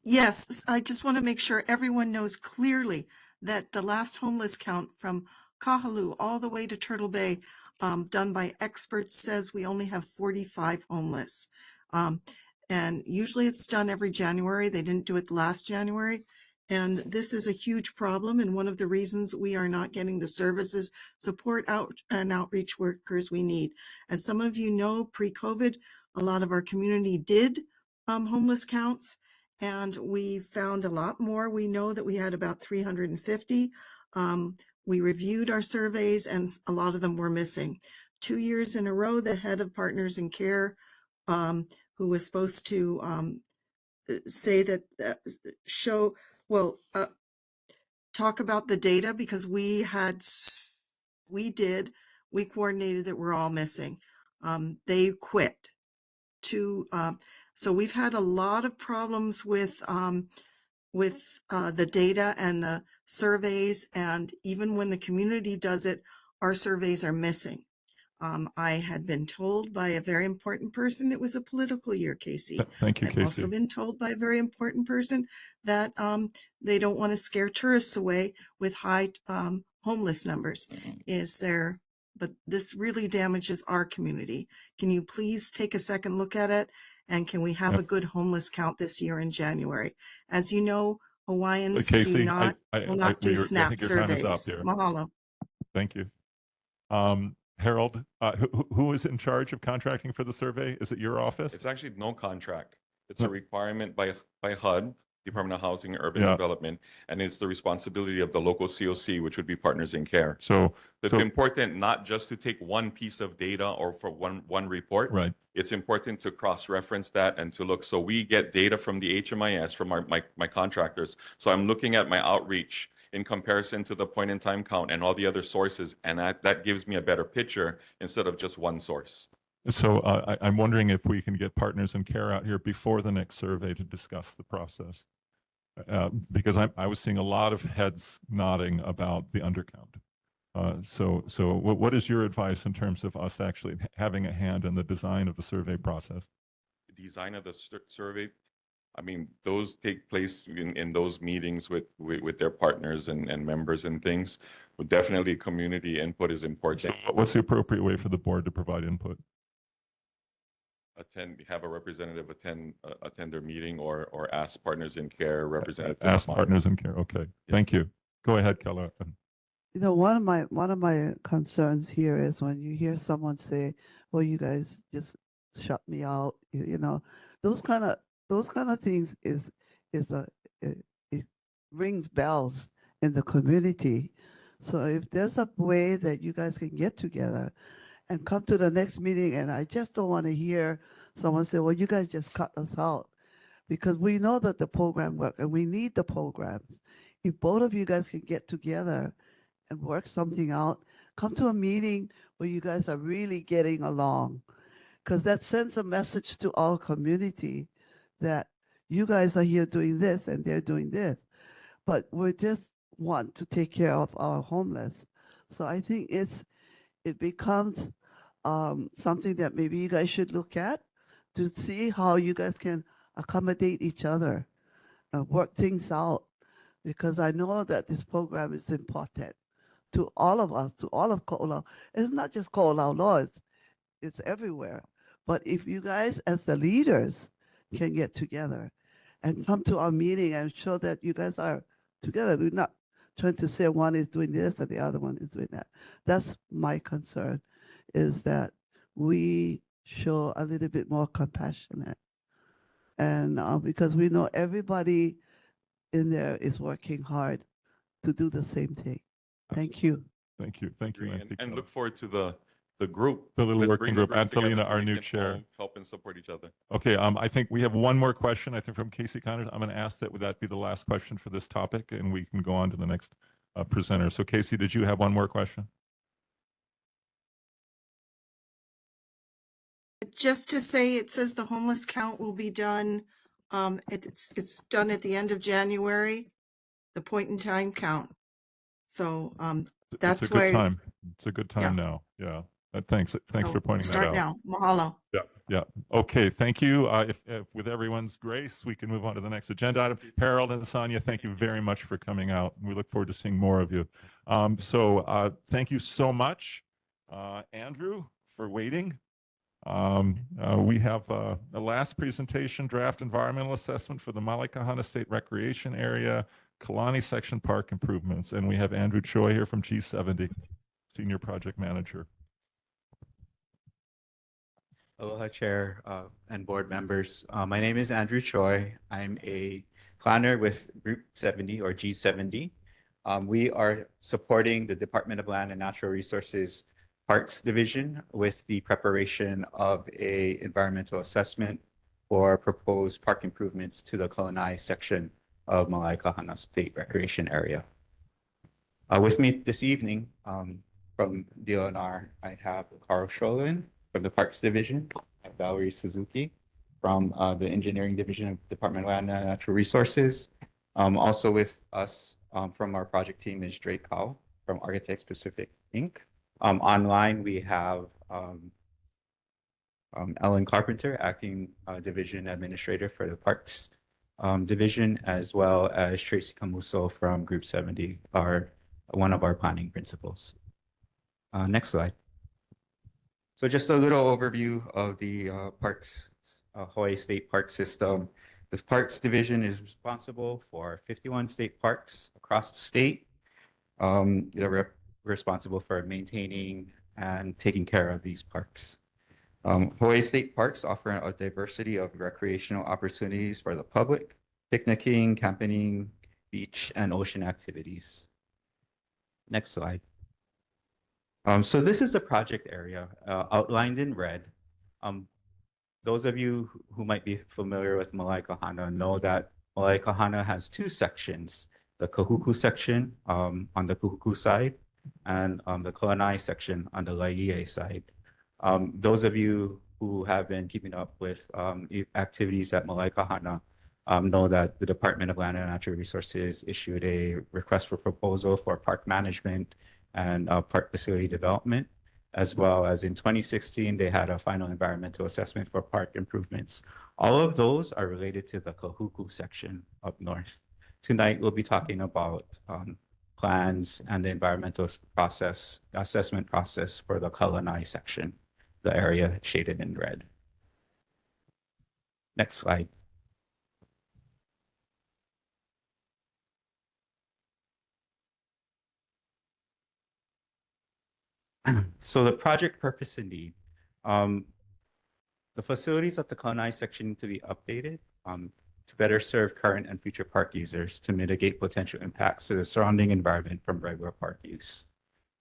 Yes, I just want to make sure everyone knows clearly that the last homeless count from Kahalu all the way to Turtle Bay, done by experts, says we only have 45 homeless. And usually it's done every January. They didn't do it last January. And this is a huge problem. And one of the reasons we are not getting the services, support and outreach workers we need. As some of you know, pre-COVID, a lot of our community did homeless counts, and we found a lot more. We know that we had about 350. We reviewed our surveys, and a lot of them were missing. 2 years in a row, the head of Partners in Care, who was supposed to say that, talk about the data, because we coordinated that we're all missing. They quit. So we've had a lot of problems with the data and the surveys, and even when the community does it, our surveys are missing. I had been told by a very important person it was a political year, Casey. Thank you, I've also Casey. been told by a very important person that they don't want to scare tourists away with high homeless numbers. But this really damages our community. Can you please take a second look at it? And can we have Yep. a good homeless count this year in January? As you know, Hawaiians Casey, will not do I SNAP think your time is up surveys. here. Mahalo. Thank you. Harold, who is in charge of contracting for the survey? Is it your office? It's actually no contract. It's a requirement by HUD, Department of Housing and Urban Yeah. Development, and it's the responsibility of the local COC, which would be Partners in Care. So It's important not just to take one piece of data or for one report. Right. It's important to cross-reference that and to look. So we get data from the HMIS, from my contractors. So I'm looking at my outreach in comparison to the point in time count and all the other sources, and that gives me a better picture instead of just one source. So I'm wondering if we can get Partners in Care out here before the next survey to discuss the process. Because I was seeing a lot of heads nodding about the undercount. So what is your advice in terms of us actually having a hand in the design of the survey process? The design of the survey, I mean, those take place in those meetings with their partners and members and things. But definitely community input is important. So what's the appropriate way for the board to provide input? Have a representative attend their meeting or ask Partners in Care representative. to Ask come on. Partners in Care. Okay, thank you. Go ahead, Keller. One of my concerns here is when you hear someone say, "Well, you guys just shut me out," those kind of things it rings bells in the community. So if there's a way that you guys can get together and come to the next meeting, and I just don't want to hear someone say, "Well, you guys just cut us out," because we know that the program works and we need the programs. if both of you guys can get together and work something out, come to a meeting where you guys are really getting along, because that sends a message to our community that you guys are here doing this and they're doing this, but we just want to take care of our homeless. So I think it becomes something that maybe you guys should look at to see how you guys can accommodate each other and work things out, because I know that this program is important to all of us, to all of Ko'olau. It's not just Ko'olau, it's everywhere. But if you guys, as the leaders, can get together and come to our meeting and show that you guys are together, we're not trying to say one is doing this and the other one is doing that. That's my concern, is that we show a little bit more compassionate. And because we know everybody in there is working hard to do the same thing. Thank you. Thank you. Thank you. Agree, Auntie and Kelly. look forward to the group. The little Let's working bring the group. together Angelina, so our we new can chair. all help and support each other. Okay, I think we have one more question, I think from Casey Connors. I'm going to ask that, would that be the last question for this topic? And we can go on to the next presenter. So Casey, did you have one more question? Just to say, it says the homeless count will be done, it's done at the end of January, the point in time count. So, It's that's a good why, time. It's a good yeah. time now. Yeah. Thanks So for pointing that start out. now. Mahalo. Yeah, yeah. Okay, thank you. If with everyone's grace, we can move on to the next agenda item. Harold and Sonia, thank you very much for coming out. We look forward to seeing more of you. Thank you so much, Andrew, for waiting. We have a last presentation, draft environmental assessment for the Malaikahana State Recreation Area, Kalani Section Park improvements. And we have Andrew Choi here from G70, Senior Project Manager. Aloha Chair and board members. My name is Andrew Choi. I'm a planner with Group 70 or G70. We are supporting the Department of Land and Natural Resources Parks Division with the preparation of a environmental assessment for proposed park improvements to the Kalanai section of Malaikahana State Recreation Area. With me this evening from DLNR, I have Carl Scholin from the Parks Division, Valerie Suzuki from the Engineering Division of Department of Land and Natural Resources. Also with us from our project team is Drake Kao from Architects Pacific, Inc. Online, we have Ellen Carpenter, Acting Division Administrator for the Parks Division, as well as Tracy Camuso from Group 70, one of our planning principals. Next slide. So just a little overview of the parks, Hawaii State Park System. The Parks Division is responsible for 51 state parks across the state. They're responsible for maintaining and taking care of these parks. Hawaii State Parks offer a diversity of recreational opportunities for the public, picnicking, camping, beach, and ocean activities. Next slide. So this is the project area outlined in red. Those of you who might be familiar with Malaikahana know that Malaikahana has two sections, the Kahuku section on the Kahuku side and the Kalanai section on the Laie side. Those of you who have been keeping up with activities at Malaikahana know that the Department of Land and Natural Resources issued a request for proposal for park management and park facility development, as well as in 2016, they had a final environmental assessment for park improvements. All of those are related to the Kahuku section up north. Tonight, we'll be talking about plans and the environmental process, assessment process for the Kalanai section, the area shaded in red. Next slide. So the project purpose and need. The facilities at the Kalanai section need to be updated to better serve current and future park users to mitigate potential impacts to the surrounding environment from regular park use.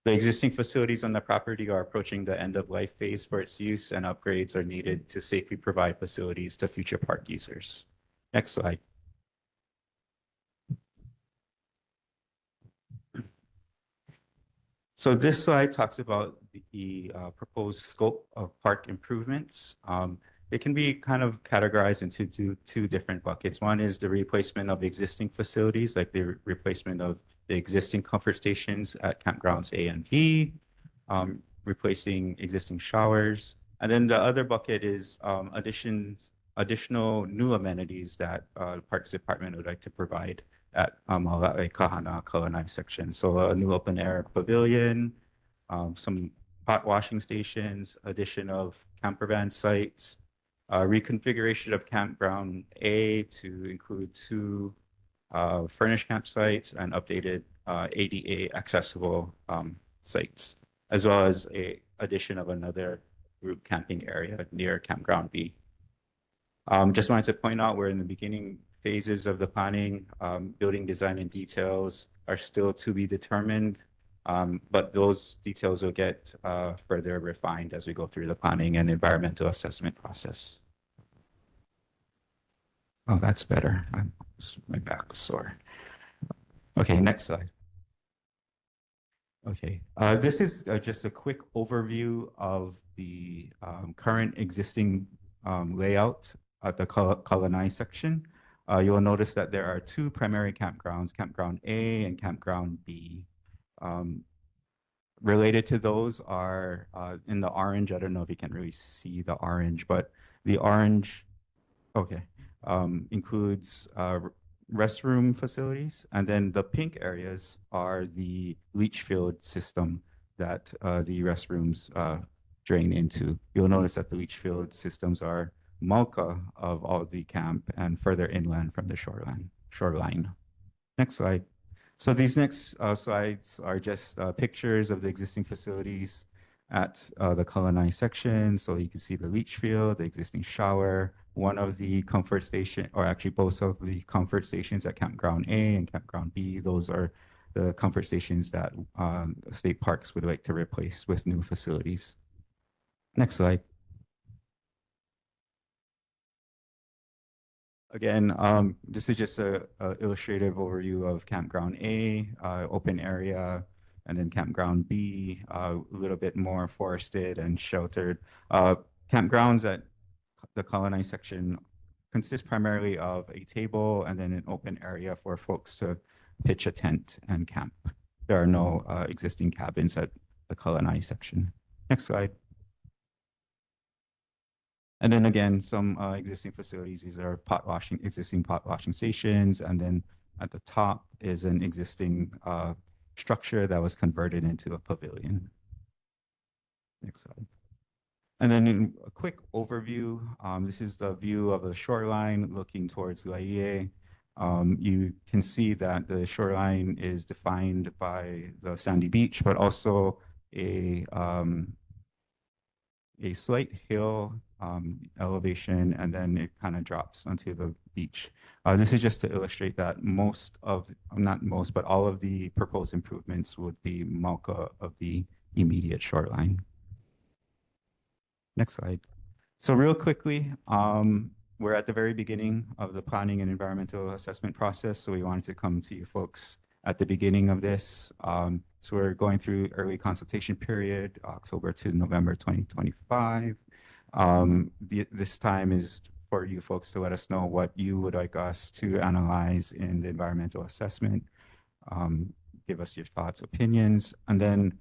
The existing facilities on the property are approaching the end of life phase for its use, and upgrades are needed to safely provide facilities to future park users. Next slide. So this slide talks about the proposed scope of park improvements. It can be kind of categorized into two different buckets. One is the replacement of existing facilities, like the replacement of the existing comfort stations at campgrounds A and B, replacing existing showers. And then the other bucket is additional new amenities that Parks Department would like to provide at Olauloa Kahana Kalanai section. So a new open air pavilion, some hot washing stations, addition of camper van sites, reconfiguration of campground A to include 2 furnished campsites and updated ADA accessible sites, as well as a addition of another group camping area near campground B. Just wanted to point out we're in the beginning phases of the planning. Building design and details are still to be determined, but those details will get further refined as we go through the planning and environmental assessment process. Oh, that's better. My back was sore. Okay, next slide. Okay, this is just a quick overview of the current existing layout at the Kalanai section. You will notice that there are 2 primary campgrounds, Campground A and Campground B. Related to those are in the orange. I don't know if you can really see the orange, but the orange, okay, includes restroom facilities. And then the pink areas are the leach field system that the restrooms drain into. You'll notice that the leach field systems are Malka of all the camp and further inland from the shoreline. Next slide. So these next slides are just pictures of the existing facilities at the Kalanai section. So you can see the leach field, the existing shower, one of the comfort station, or actually both of the comfort stations at Campground A and Campground B. Those are the comfort stations that state parks would like to replace with new facilities. Next slide. Again, this is just a illustrative overview of Campground A, open area, and then Campground B, a little bit more forested and sheltered. Campgrounds at the Kalanai section consist primarily of a table and then an open area for folks to pitch a tent and camp. There are no existing cabins at the Kalanai section. Next slide. And then again, some existing facilities. These are existing pot washing stations. And then at the top is an existing structure that was converted into a pavilion. Next slide. And then in a quick overview, this is the view of the shoreline looking towards Laie. You can see that the shoreline is defined by the sandy beach, but also a slight hill elevation, and then it kind of drops onto the beach. This is just to illustrate that not most, but all of the proposed improvements would be Malka of the immediate shoreline. Next slide. So real quickly, we're at the very beginning of the planning and environmental assessment process. So we wanted to come to you folks at the beginning of this. So we're going through early consultation period, October to November 2025. This time is for you folks to let us know what you would like us to analyze in the environmental assessment. Give us your thoughts, opinions, and then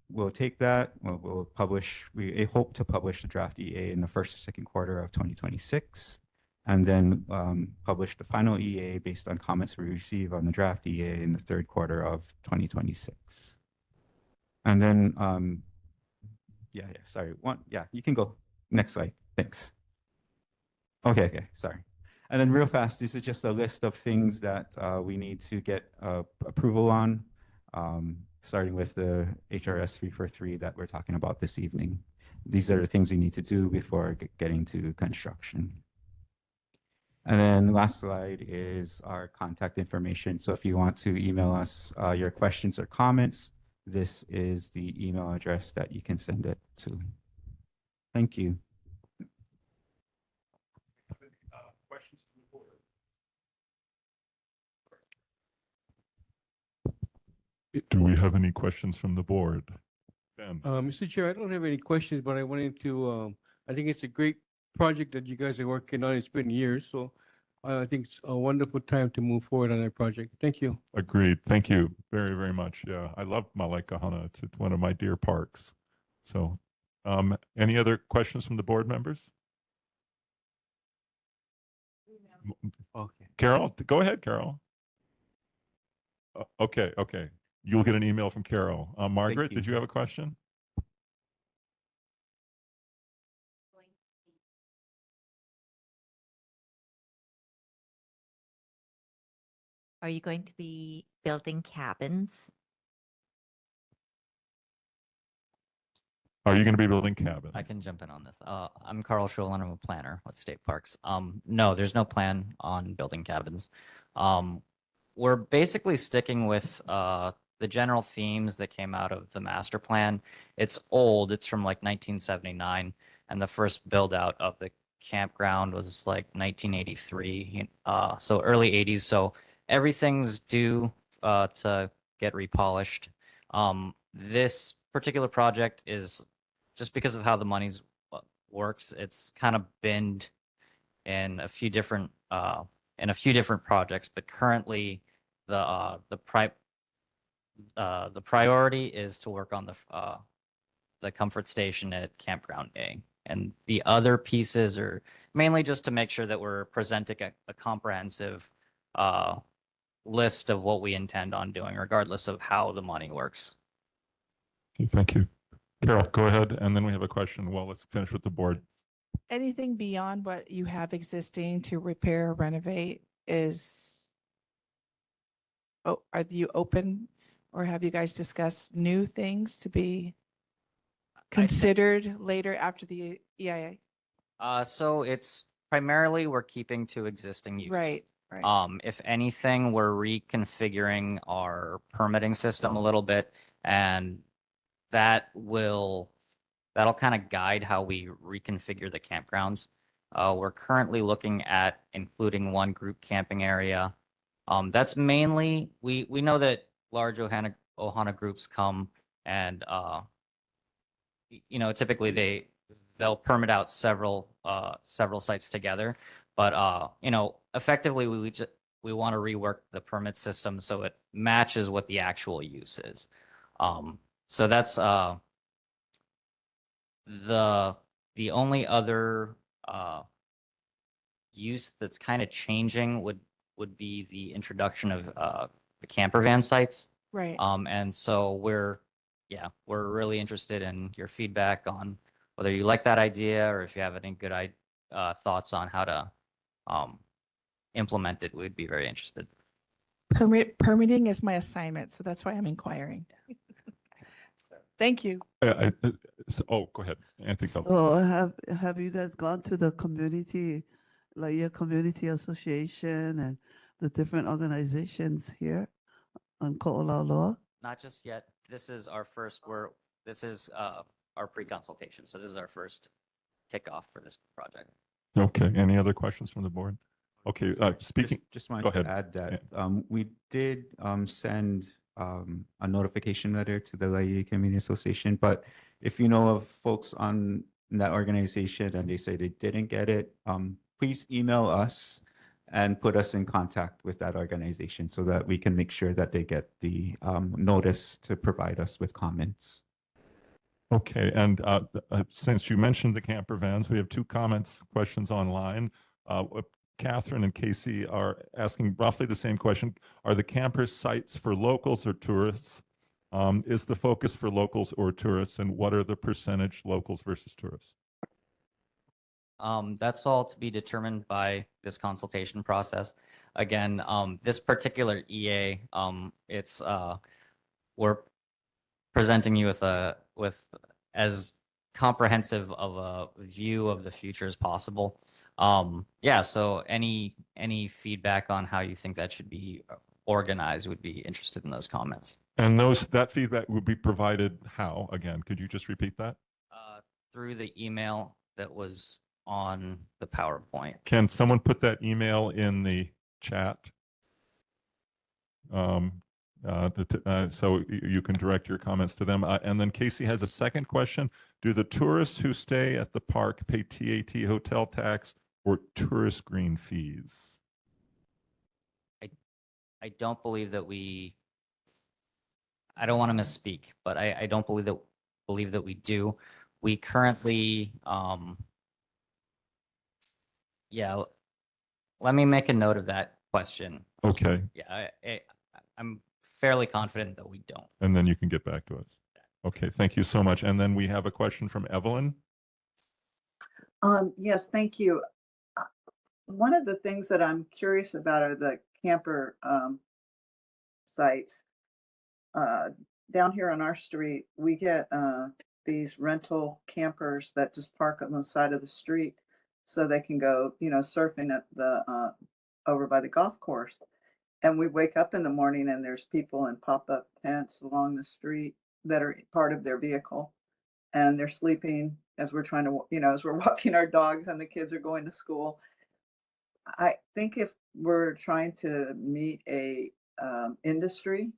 we'll take that. We'll publish. We hope to publish the draft EA in the first or second quarter of 2026, and then publish the final EA based on comments we receive on the draft EA in the third quarter of 2026. And then, sorry. You can go. Next slide. Thanks. Okay, sorry. And then real fast, this is just a list of things that we need to get approval on. Starting with the HRS 343 that we're talking about this evening. These are the things we need to do before getting to construction. And then last slide is our contact information. So if you want to email us your questions or comments, this is the email address that you can send it to. Thank you. Questions from the board? Do we have any questions from the board? Ben? Mr. Chair, I don't have any questions, but I wanted to, I think it's a great project that you guys are working on. It's been years, so I think it's a wonderful time to move forward on that project. Thank you. Agreed. Thank you very, very much. Yeah, I love Malaikahana. It's one of my dear parks. So, any other questions from the board members? Okay. Carol, go ahead, Carol. Okay. You'll get an email from Carol. Margaret, you. did you have a question? Are you going to be building cabins? Are you going to be building cabins? I can jump in on this. I'm Carl Scholl, and I'm a planner with State Parks. No, there's no plan on building cabins. We're basically sticking with the general themes that came out of the master plan. It's old. It's from like 1979, and the first build out of the campground was like 1983, so early 80s. So everything's due to get repolished. This particular project is just because of how the money's works. It's kind of binned in a few different projects, but currently the priority is to work on the comfort station at Campground A, and the other pieces are mainly just to make sure that we're presenting a comprehensive list of what we intend on doing, regardless of how the money works. Okay, thank you. Carol, go ahead, and then we have a question. Well, let's finish with the board. Anything beyond what you have existing to repair, or renovate is, are you open, or have you guys discussed new things to be considered later after the EIA? So it's primarily we're keeping to existing use. Right. Right. If anything, we're reconfiguring our permitting system a little bit, and that'll kind of guide how we reconfigure the campgrounds. We're currently looking at including one group camping area. That's mainly, we know that large Ohana groups come and, typically they'll permit out several sites together. But, effectively we want to rework the permit system so it matches what the actual use is. So that's the only other use that's kind of changing would be the introduction of the camper van sites. Right. And so we're really interested in your feedback on whether you like that idea or if you have any good thoughts on how to implement it. We'd be very interested. Permitting is my assignment, so that's why I'm inquiring. Thank you. Go ahead, Anthony. So have you guys gone to the community, like your community association and the different organizations here on Olauloa? Not just yet. This is our first. This is our pre-consultation. So this is our first kickoff for this project. Okay. Any other questions from the board? Okay. Speaking. Just wanted go to ahead. add that we did send a notification letter to the Laie Community Association, but if you know of folks on that organization and they say they didn't get it, please email us and put us in contact with that organization so that we can make sure that they get the notice to provide us with comments. Okay, and since you mentioned the camper vans, we have two questions online. Catherine and Casey are asking roughly the same question. Are the camper sites for locals or tourists? Is the focus for locals or tourists, and what are the percentage locals versus tourists? That's all to be determined by this consultation process. Again, this particular EA, we're presenting you with as comprehensive of a view of the future as possible. So any feedback on how you think that should be organized would be interested in those comments. And that feedback would be provided how? Again, could you just repeat that? Through the email that was on the PowerPoint. Can someone put that email in the chat? So you can direct your comments to them. And then Casey has a second question. Do the tourists who stay at the park pay TAT hotel tax or tourist green fees? I don't believe that I don't want to misspeak, but I don't believe that we do. We currently, yeah, let me make a note of that question. Okay. Yeah, I'm fairly confident that we don't. And then you can get back to us. Okay, thank you so much. And then we have a question from Evelyn. Yes, thank you. One of the things that I'm curious about are the camper sites. Down here on our street, we get these rental campers that just park on the side of the street so they can go, surfing at the over by the golf course. And we wake up in the morning and there's people in pop-up tents along the street that are part of their vehicle, and they're sleeping as we're trying to, as we're walking our dogs and the kids are going to school. I think if we're trying to meet a industry,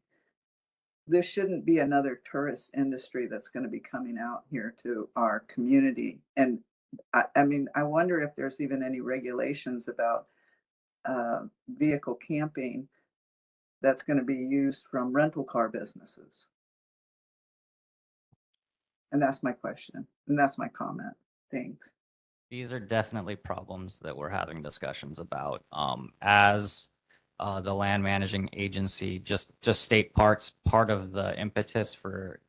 there shouldn't be another tourist industry that's going to be coming out here to our community. And I mean, I wonder if there's even any regulations about vehicle camping that's going to be used from rental car businesses. And that's my question. And that's my comment. Thanks. These are definitely problems that we're having discussions about. As the land managing agency, just state parks, part of the impetus for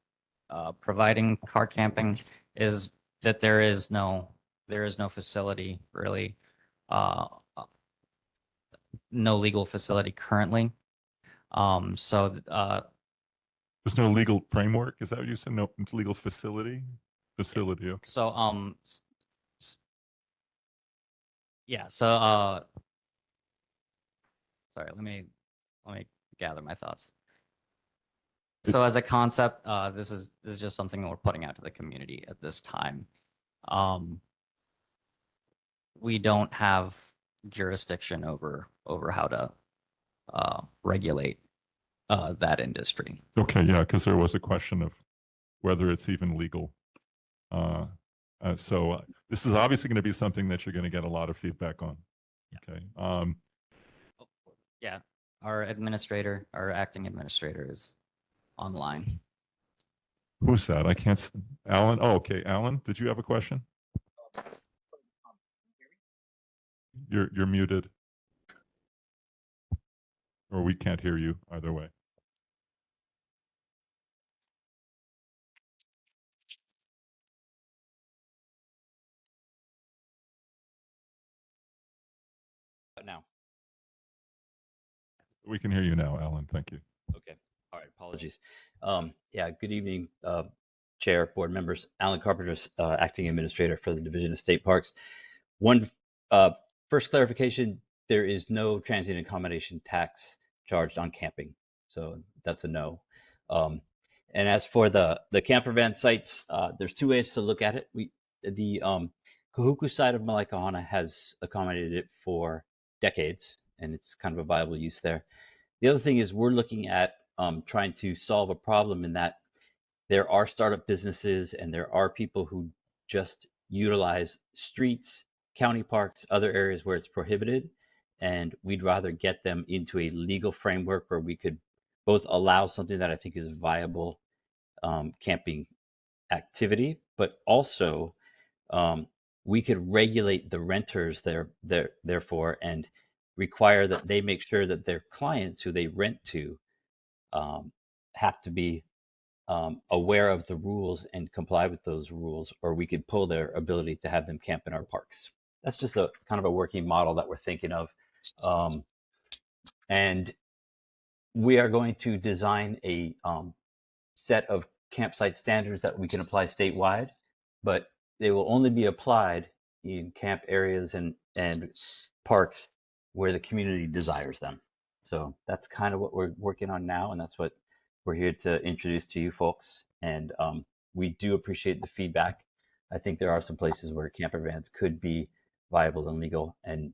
providing car camping is that there is no facility really, no legal facility currently. So There's no legal framework. Is that what you said? No legal facility? Facility. Okay. so yeah, so sorry, let me gather my thoughts. So as a concept, this is just something that we're putting out to the community at this time. We don't have jurisdiction over how to regulate that industry. Okay, yeah, because there was a question of whether it's even legal. So this is obviously going to be something that you're going to get a lot of feedback on. Okay. Yeah, our acting administrator is online. Who's that? I can't. Alan. Oh, okay. Alan, did you have a question? You're muted, or we can't hear you either way. Now. We can hear you now, Alan. Thank you. Okay. All right. Apologies. Yeah. Good evening, Chair, board members. Alan Carpenter, Acting Administrator for the Division of State Parks. One first clarification: there is no transient accommodation tax charged on camping, so that's a no. And as for the camper van sites, there's two ways to look at it. The Kahuku side of Malaikahana has accommodated it for decades, and it's kind of a viable use there. The other thing is we're looking at trying to solve a problem in that there are startup businesses and there are people who just utilize streets, county parks, other areas where it's prohibited. And we'd rather get them into a legal framework where we could both allow something that I think is viable camping activity, but also we could regulate the renters therefore and require that they make sure that their clients who they rent to have to be aware of the rules and comply with those rules, or we could pull their ability to have them camp in our parks. That's just a kind of a working model that we're thinking of. And we are going to design a set of campsite standards that we can apply statewide, but they will only be applied in camp areas and parks where the community desires them. So that's kind of what we're working on now, and that's what we're here to introduce to you folks. And we do appreciate the feedback. I think there are some places where camper vans could be viable and legal. And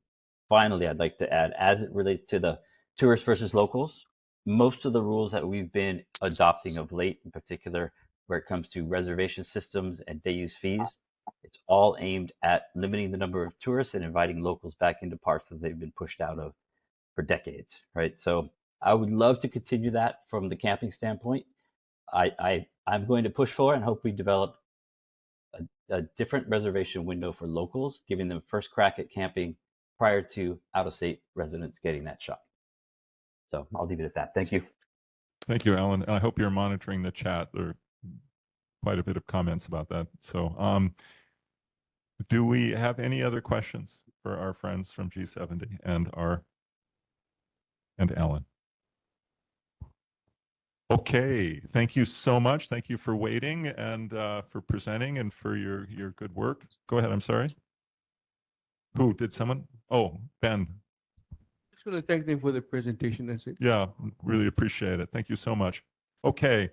finally, I'd like to add, as it relates to the tourists versus locals, most of the rules that we've been adopting of late, in particular, where it comes to reservation systems and day use fees, it's all aimed at limiting the number of tourists and inviting locals back into parks that they've been pushed out of for decades, right? So I would love to continue that from the camping standpoint. I'm going to push for and hope we develop a different reservation window for locals, giving them first crack at camping prior to out-of-state residents getting that shot. So I'll leave it at that. Thank you. Thank you, Alan. I hope you're monitoring the chat. There are quite a bit of comments about that. So do we have any other questions for our friends from G70 and Alan? Okay, thank you so much. Thank you for waiting and for presenting and for your good work. Go ahead, I'm sorry. Who, did someone? Oh, Ben. Just want to thank them for the presentation. That's it. Yeah, really appreciate it. Thank you so much. Okay,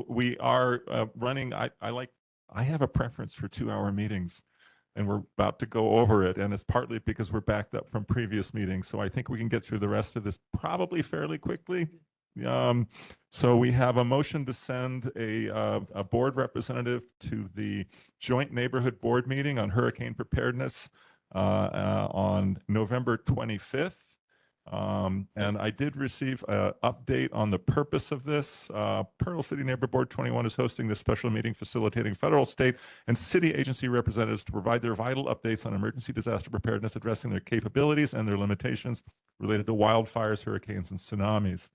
we are running, I have a preference for 2-hour meetings, and we're about to go over it, and it's partly because we're backed up from previous meetings, so I think we can get through the rest of this probably fairly quickly. So we have a motion to send a board representative to the joint neighborhood board meeting on hurricane preparedness on November 25th. And I did receive an update on the purpose of this. Pearl City Neighborhood Board 21 is hosting this special meeting facilitating federal, state, and city agency representatives to provide their vital updates on emergency disaster preparedness, addressing their capabilities and their limitations related to wildfires, hurricanes, and tsunamis.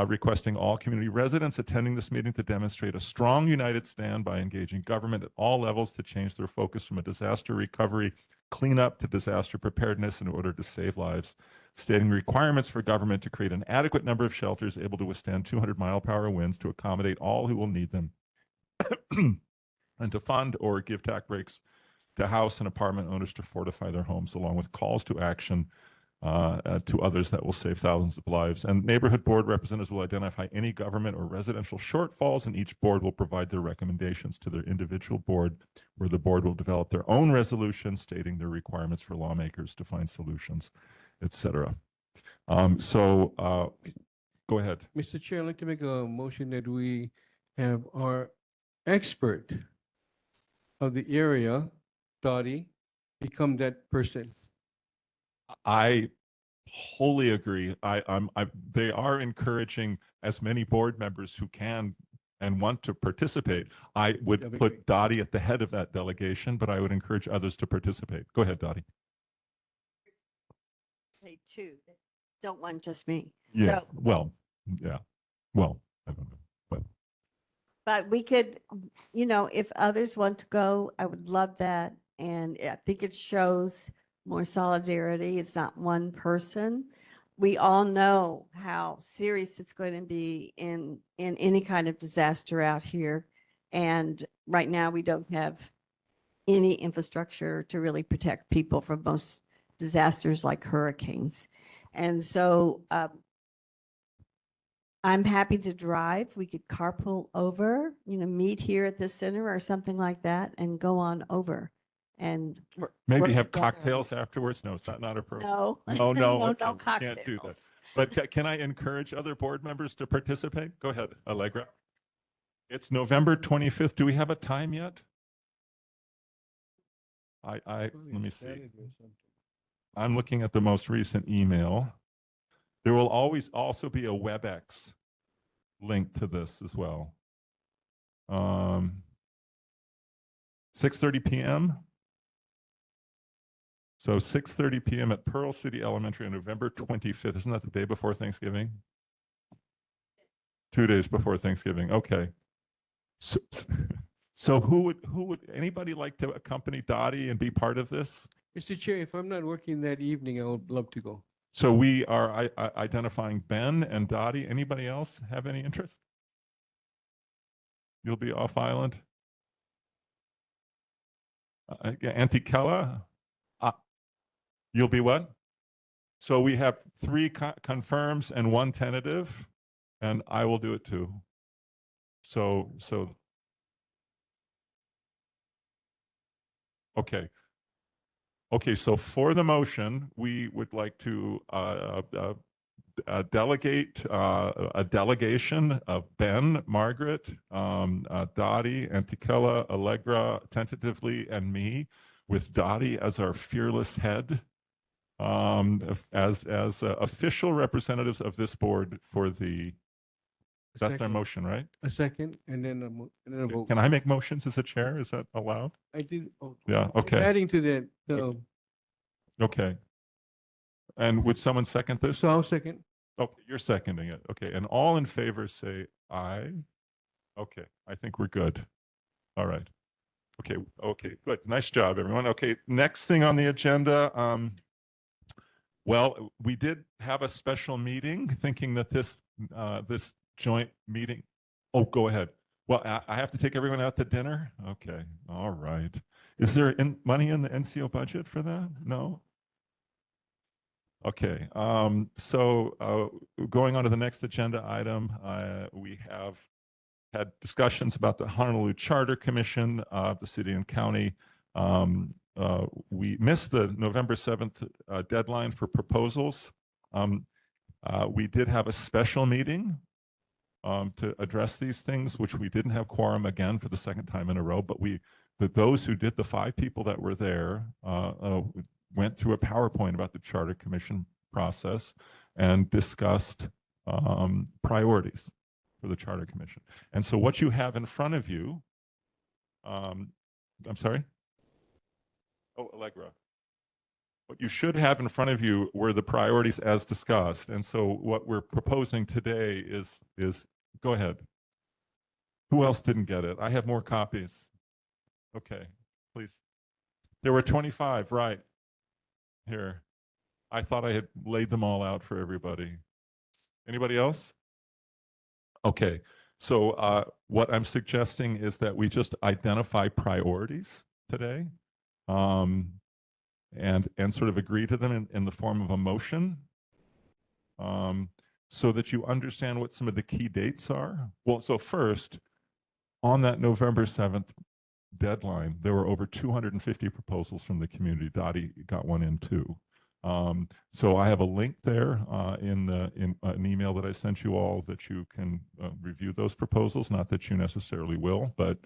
Requesting all community residents attending this meeting to demonstrate a strong united stand by engaging government at all levels to change their focus from a disaster recovery cleanup to disaster preparedness in order to save lives, stating requirements for government to create an adequate number of shelters able to withstand 200-mile-per-hour winds to accommodate all who will need them, and to fund or give tax breaks to house and apartment owners to fortify their homes, along with calls to action to others that will save thousands of lives. And neighborhood board representatives will identify any government or residential shortfalls, and each board will provide their recommendations to their individual board, where the board will develop their own resolution stating their requirements for lawmakers to find solutions, etc. Go ahead. Mr. Chair, I'd like to make a motion that we have our expert of the area, Dottie, become that person. I wholly agree. They are encouraging as many board members who can and want to participate. I would put Dottie at the head of that delegation, but I would encourage others to participate. Go ahead, Dottie. Say two. Don't want just me. Yeah. So, Well, yeah. Well, I don't know. but we could, if others want to go, I would love that. And I think it shows more solidarity. It's not one person. We all know how serious it's going to be in any kind of disaster out here. And right now we don't have any infrastructure to really protect people from most disasters like hurricanes. And so I'm happy to drive. We could carpool over, meet here at the center or something like that and go on over. And maybe have cocktails afterwards. No, it's not appropriate. No, no, no okay, we cocktails. can't do that. But can I encourage other board members to participate? Go ahead, Allegra. It's November 25th. Do we have a time yet? Let me see. I'm looking at the most recent email. There will always also be a WebEx link to this as well. 6:30 p.m. So 6:30 p.m. at Pearl City Elementary on November 25th. Isn't that the day before Thanksgiving? 2 days before Thanksgiving. Okay. So who would anybody like to accompany Dottie and be part of this? Mr. Chair, if I'm not working that evening, I would love to go. So we are identifying Ben and Dottie. Anybody else have any interest? You'll be off island. Auntie Kella, you'll be what? So we have 3 confirms and 1 tentative, and I will do it too. So okay. Okay, so for the motion, we would like to delegate a delegation of Ben, Margaret, Dottie, Antikella, Allegra, tentatively, and me, with Dottie as our fearless head, as official representatives of this board for the. That's their Second. motion, right? A second, and then a vote. Can I make motions as a chair? Is that allowed? I did. Oh, Yeah. I'm Okay. adding to that. Okay. And would someone second this? So I'll second. Oh, you're seconding it. Okay. And all in favor say aye. Okay. I think we're good. All right. Okay. Okay. Good. Nice job, everyone. Okay. Next thing on the agenda. Well, we did have a special meeting thinking that this joint meeting. Oh, go ahead. Well, I have to take everyone out to dinner. Okay. All right. Is there money in the NCO budget for that? No. Okay, so going on to the next agenda item, we have had discussions about the Honolulu Charter Commission of the city and county. We missed the November 7th deadline for proposals. We did have a special meeting to address these things, which we didn't have quorum again for the second time in a row, but those who did, the 5 people that were there, went through a PowerPoint about the Charter Commission process and discussed priorities for the Charter Commission. And so what you have in front of you, I'm sorry? Oh, Allegra. What you should have in front of you were the priorities as discussed. And so what we're proposing today is go ahead. Who else didn't get it? I have more copies. Okay, please. There were 25, right? Here. I thought I had laid them all out for everybody. Anybody else? Okay, so what I'm suggesting is that we just identify priorities today, and sort of agree to them in the form of a motion, so that you understand what some of the key dates are. Well, so first, on that November 7th deadline, there were over 250 proposals from the community. Dottie got one in too. So I have a link there in an email that I sent you all that you can review those proposals. Not that you necessarily will, but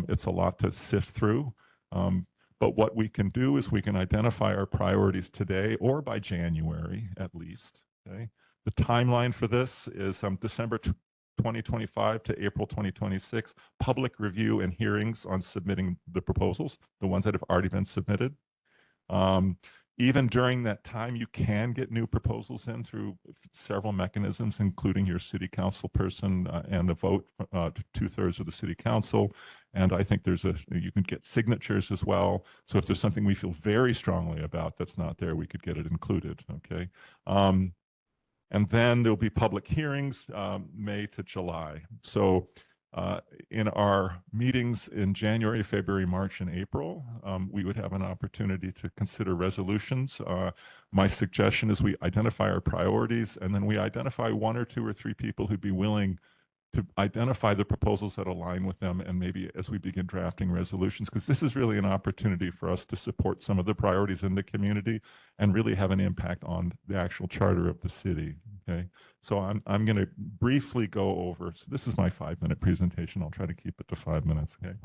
it's a lot to sift through. But what we can do is we can identify our priorities today or by January at least. Okay. The timeline for this is December 2025 to April 2026, public review and hearings on submitting the proposals, the ones that have already been submitted. Even during that time, you can get new proposals in through several mechanisms, including your city council person and a vote, 2/3 of the city council. And I think you can get signatures as well. So if there's something we feel very strongly about that's not there, we could get it included, okay? And then there'll be public hearings, May to July. So in our meetings in January, February, March, and April, we would have an opportunity to consider resolutions. My suggestion is we identify our priorities, and then we identify 1 or 2 or 3 people who'd be willing to identify the proposals that align with them, and maybe as we begin drafting resolutions, because this is really an opportunity for us to support some of the priorities in the community and really have an impact on the actual charter of the city. Okay, so I'm going to briefly go over. So this is my 5-minute presentation. I'll try to keep it to 5 minutes. Okay.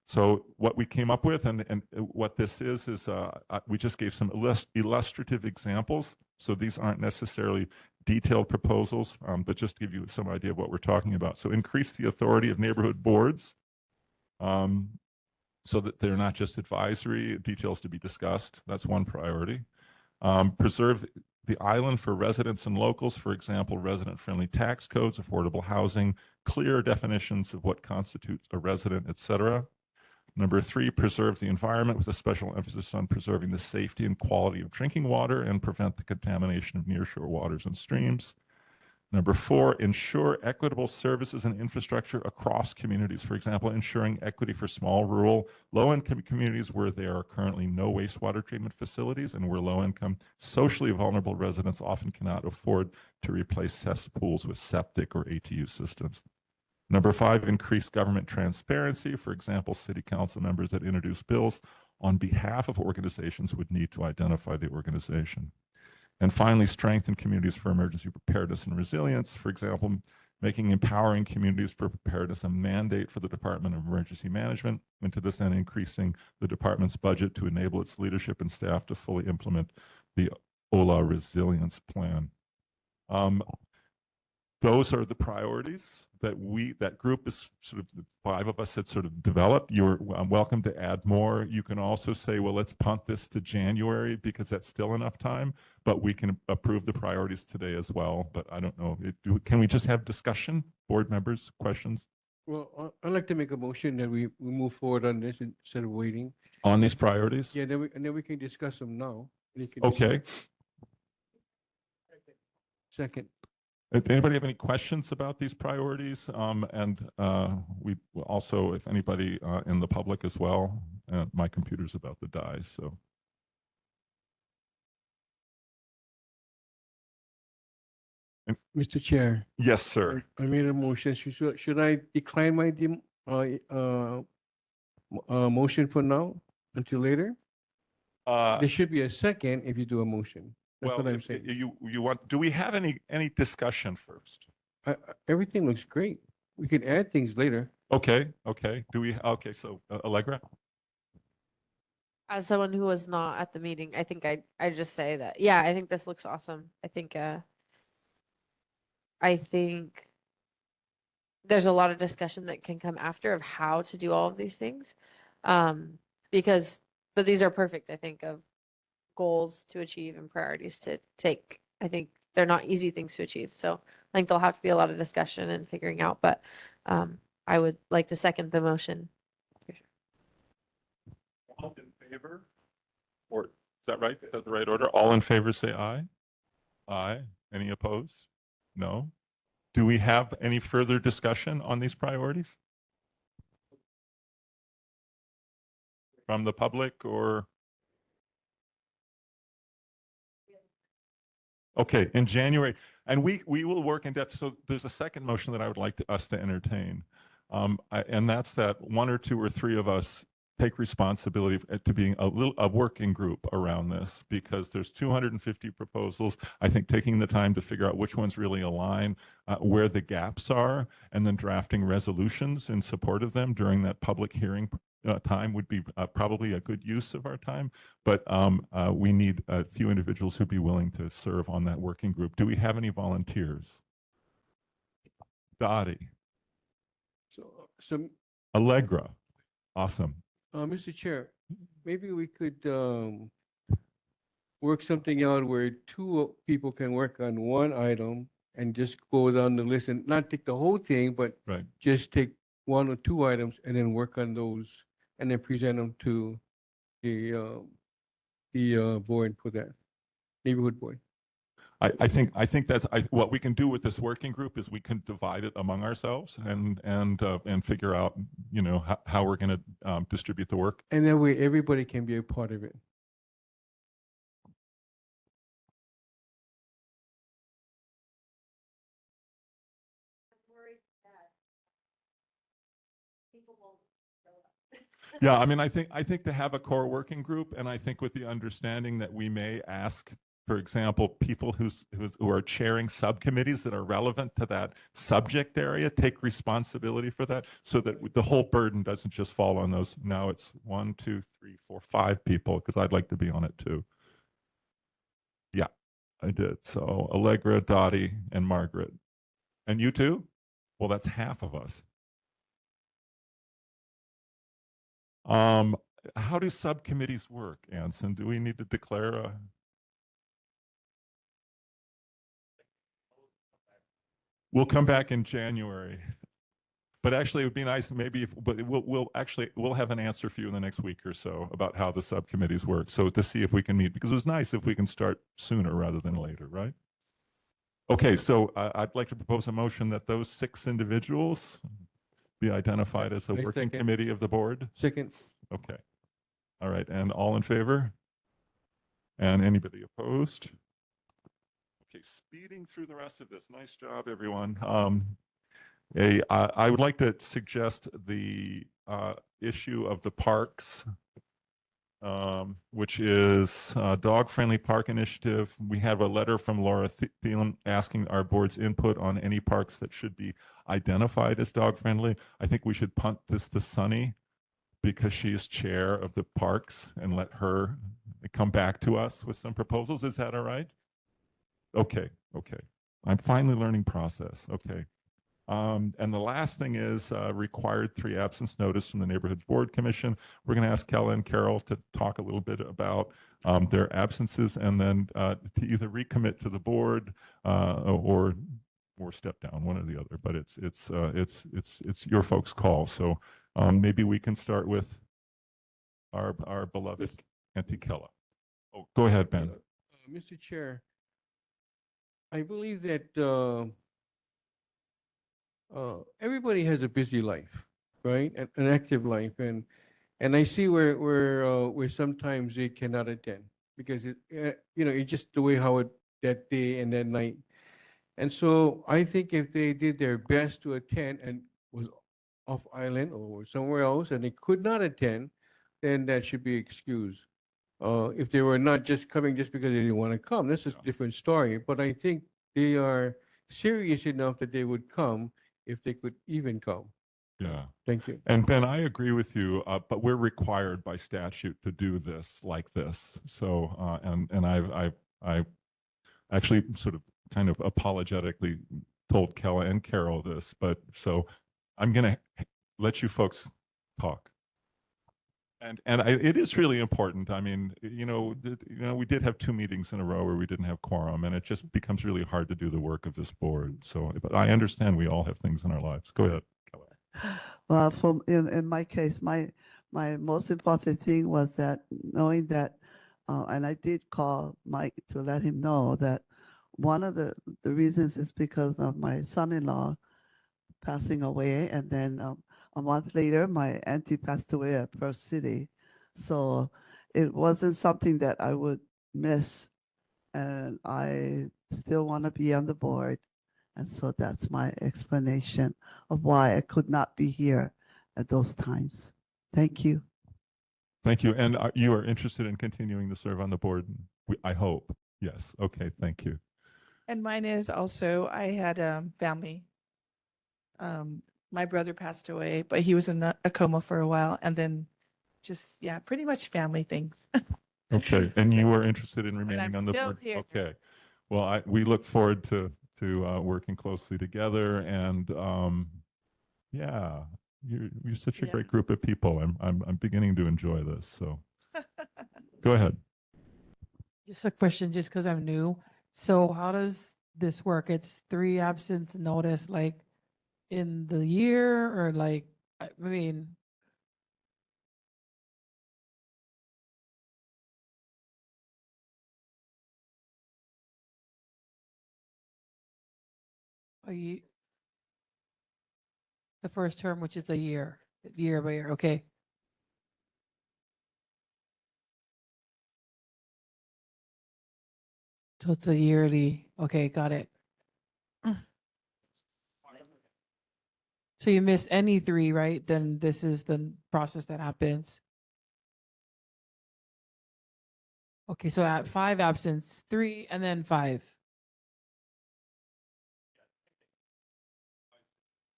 So what we came up with and what this is we just gave some illustrative examples. So these aren't necessarily detailed proposals, but just to give you some idea of what we're talking about. So increase the authority of neighborhood boards so that they're not just advisory, details to be discussed. That's one priority. Preserve the island for residents and locals, for example, resident-friendly tax codes, affordable housing, clear definitions of what constitutes a resident, etc. Number 3, preserve the environment with a special emphasis on preserving the safety and quality of drinking water and prevent the contamination of nearshore waters and streams. Number 4, ensure equitable services and infrastructure across communities. For example, ensuring equity for small, rural, low-income communities where there are currently no wastewater treatment facilities and where low-income, socially vulnerable residents often cannot afford to replace cesspools with septic or ATU systems. Number 5, increase government transparency. For example, city council members that introduce bills on behalf of organizations would need to identify the organization. And finally, strengthen communities for emergency preparedness and resilience. For example, making empowering communities for preparedness a mandate for the Department of Emergency Management, and to this end, increasing the department's budget to enable its leadership and staff to fully implement the OLA resilience plan. Those are the priorities that that group is sort of, the 5 of us had sort of developed. You're welcome to add more. You can also say, well, let's punt this to January because that's still enough time, but we can approve the priorities today as well. But I don't know, can we just have discussion, board members, questions? Well, I'd like to make a motion that we move forward on this instead of waiting. On these priorities? Yeah, and then we can discuss them now. Okay. Second. If anybody have any questions about these priorities, we also, if anybody in the public as well, my computer's about to die, so. Mr. Chair. Yes, sir. I made a motion. Should I decline my motion for now until later? There should be a second if you do a motion. That's what I'm saying. You want? Do we have any discussion first? Everything looks great. We can add things later. Okay. Do we? Okay. So Allegra. As someone who was not at the meeting, I think I just say that, yeah, I think this looks awesome. I think there's a lot of discussion that can come after of how to do all of these things. But these are perfect, I think, of goals to achieve and priorities to take. I think they're not easy things to achieve. So I think there'll have to be a lot of discussion and figuring out, but I would like to second the motion. All in favor? Or is that right? Is that the right order? All in favor say aye. Aye. Any opposed? No. Do we have any further discussion on these priorities? From the public or? Okay, in January, and we will work in depth. So there's a second motion that I would like us to entertain. And that's that 1 or 2 or 3 of us take responsibility to being a working group around this, because there's 250 proposals. I think taking the time to figure out which ones really align, where the gaps are, and then drafting resolutions in support of them during that public hearing time would be probably a good use of our time. But we need a few individuals who'd be willing to serve on that working group. Do we have any volunteers? Dottie. So Allegra. Awesome. Mr. Chair, maybe we could work something out where 2 people can work on one item and just go down the list and not take the whole thing, but just take 1 or 2 items and then work on those and then present them to the board for that neighborhood board. I think that's what we can do with this working group is we can divide it among ourselves and figure out, how we're going to distribute the work. And that way everybody can be a part of it. Yeah, I mean, I think to have a core working group, and I think with the understanding that we may ask, for example, people who are chairing subcommittees that are relevant to that subject area, take responsibility for that, so that the whole burden doesn't just fall on those. Now it's 1, 2, 3, 4, 5 people, because I'd like to be on it too. Yeah, I did. So Allegra, Dottie, and Margaret. And you too? Well, that's half of us. How do subcommittees work, Anson? Do we need to declare a? We'll come back in January. But actually, it would be nice maybe we'll have an answer for you in the next week or so about how the subcommittees work. So to see if we can meet, because it was nice if we can start sooner rather than later, right? Okay, so I'd like to propose a motion that those 6 individuals be identified as a working committee of the board. Second. Okay. All right. And all in favor? And anybody opposed? Okay. Speeding through the rest of this. Nice job, everyone. I would like to suggest the issue of the parks which is Dog-Friendly Park Initiative. We have a letter from Laura Thielen asking our board's input on any parks that should be identified as dog-friendly. I think we should punt this to Sunny because she is chair of the parks and let her come back to us with some proposals. Is that all right? Okay, okay. I'm finally learning process. Okay. And the last thing is required 3 absence notice from the Neighborhood Board Commission. We're going to ask Kella and Carol to talk a little bit about their absences and then to either recommit to the board or step down, one or the other. But it's your folks' call. So maybe we can start with our beloved Auntie Kella. Oh, go ahead, Ben. Mr. Chair, I believe that everybody has a busy life, right? An active life, and I see where sometimes they cannot attend because it's just the way how it that day and that night. And so I think if they did their best to attend and was off island or somewhere else and they could not attend, then that should be excused. If they were not just coming just because they didn't want to come, that's a different story. But I think they are serious enough that they would come if they could even come. Yeah. Thank you. And Ben, I agree with you, but we're required by statute to do this like this. So, and I actually sort of kind of apologetically told Kella and Carol this, but so I'm going to let you folks talk. And it is really important. I mean, we did have 2 meetings in a row where we didn't have quorum, and it just becomes really hard to do the work of this board. So, but I understand we all have things in our lives. Go ahead. Well, in my case, my most important thing was that knowing that, and I did call Mike to let him know that one of the reasons is because of my son-in-law passing away, and then a month later, my auntie passed away at Pearl City. So it wasn't something that I would miss, and I still want to be on the board. And so that's my explanation of why I could not be here at those times. Thank you. Thank you. And you are interested in continuing to serve on the board? I hope. Yes. Okay. Thank you. And mine is also, I had family. My brother passed away, but he was in a coma for a while. And then just, yeah, pretty much family things. Okay. And you are interested in remaining I'm on the still board? here. Okay. Well, we look forward to working closely together. And yeah, you're such a Yeah. great group of people. I'm beginning to enjoy this. So go ahead. Just a question, just because I'm new. So how does this work? It's 3 absence notice, like in the year, or like, I mean, the first term, which is the year by year. Okay. So it's a yearly. Okay, got it. So you miss any 3, right? Then this is the process that happens. Okay, so at 5 absence, 3, and then 5.